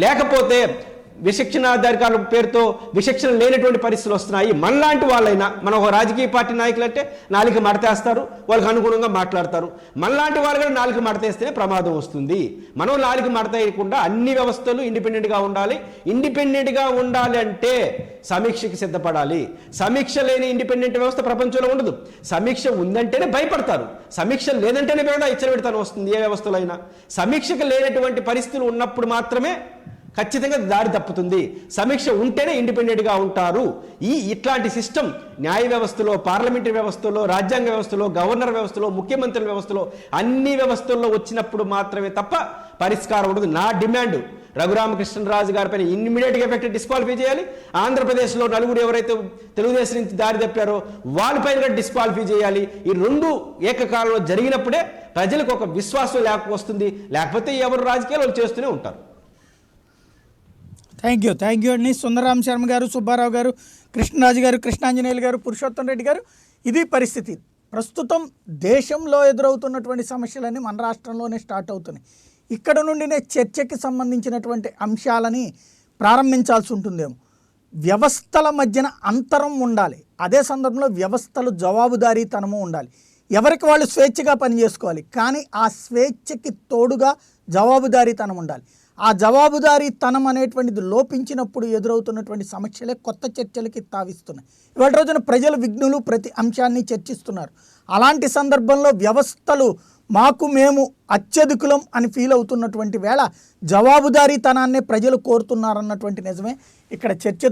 లేకపోతే విచక్షణాధికారుల పేరుతో విచక్షణ లేనటువంటి పరిస్థితులు వస్తున్నాయి. మనలాంటి వాళ్ళైనా, మన ఒక రాజకీయ పార్టీ నాయకులు అంటే నాలుగు మడతేస్తారు, వాళ్ళకి అనుగుణంగా మాట్లాడతారు. మనలాంటి వాళ్ళు కూడా నాలుగు మడతేస్తేనే ప్రమాదం వస్తుంది. మనం నాలుగు మడతేయకుండా అన్ని వ్యవస్థలు ఇండిపెండెంట్గా ఉండాలి. ఇండిపెండెంట్గా ఉండాలి అంటే సమీక్షకి సిద్ధపడాలి. సమీక్ష లేని ఇండిపెండెంట్ వ్యవస్థ ప్రపంచంలో ఉండదు. సమీక్ష ఉందంటేనే భయపడతారు, సమీక్ష లేదంటేనే కూడా ఇచ్చలవిడతనం వస్తుంది. ఏ వ్యవస్థలో అయినా సమీక్షకు లేనటువంటి పరిస్థితులు ఉన్నప్పుడు మాత్రమే ఖచ్చితంగా దారి తప్పుతుంది. సమీక్ష ఉంటేనే ఇండిపెండెంట్గా ఉంటారు. ఇట్లాంటి సిస్టమ్ న్యాయ వ్యవస్థలో, పార్లమెంటరీ వ్యవస్థలో, రాజ్యాంగ వ్యవస్థలో, గవర్నర్ వ్యవస్థలో, ముఖ్యమంత్రుల వ్యవస్థలో, అన్ని వ్యవస్థల్లో వచ్చినప్పుడు మాత్రమే తప్ప పరిష్కారం ఉండదు. నా డిమాండ్ రఘురామకృష్ణరాజు గారి పైన ఇమ్మీడియట్గా ఎఫెక్ట్ డిస్క్వాలిఫై చేయాలి. ఆంధ్రప్రదేశ్లో నలుగురు ఎవరైతే తెలుగుదేశం నుంచి దారి తప్పారో వాళ్ళపైన కూడా డిస్క్వాలిఫై చేయాలి. ఈ రెండు ఏకకాలంలో జరిగినప్పుడే ప్రజలకు ఒక విశ్వాసం వస్తుంది. లేకపోతే ఎవరు రాజకీయాలు చేస్తూనే ఉంటారు. థ్యాంక్ యూ అండి. సుందరరామ శర్మ గారు, సుబ్బారావు గారు, కృష్ణరాజు గారు, కృష్ణాంజనేయులు గారు, పురుషోత్తం రెడ్డి గారు. ఇది పరిస్థితి. ప్రస్తుతం దేశంలో ఎదురవుతున్నటువంటి సమస్యలన్నీ మన రాష్ట్రంలోనే స్టార్ట్ అవుతున్నాయి. ఇక్కడ నుండినే చర్చకి సంబంధించినటువంటి అంశాలని ప్రారంభించాల్సి ఉంటుందేమో. వ్యవస్థల మధ్యన అంతరం ఉండాలి. అదే సందర్భంలో వ్యవస్థలు జవాబుదారీతనము ఉండాలి. ఎవరికి వాళ్ళు స్వేచ్ఛగా పనిచేసుకోవాలి. కానీ ఆ స్వేచ్ఛకి తోడుగా జవాబుదారీతనం ఉండాలి. ఆ జవాబుదారీతనం అనేటువంటిది లోపించినప్పుడు ఎదురవుతున్నటువంటి సమస్యలే కొత్త చర్చలకి తావిస్తున్నాయి. ఇవాళ రోజున ప్రజలు విఘ్నులు ప్రతి అంశాన్ని చర్చిస్తున్నారు. అలాంటి సందర్భంలో వ్యవస్థలు మేము అత్యధికులం అని ఫీల్ అవుతున్నటువంటి వేళ జవాబుదారీతనాన్నే ప్రజలు కోరుతున్నారన్నటువంటి నిజమే ఇక్కడ చర్చ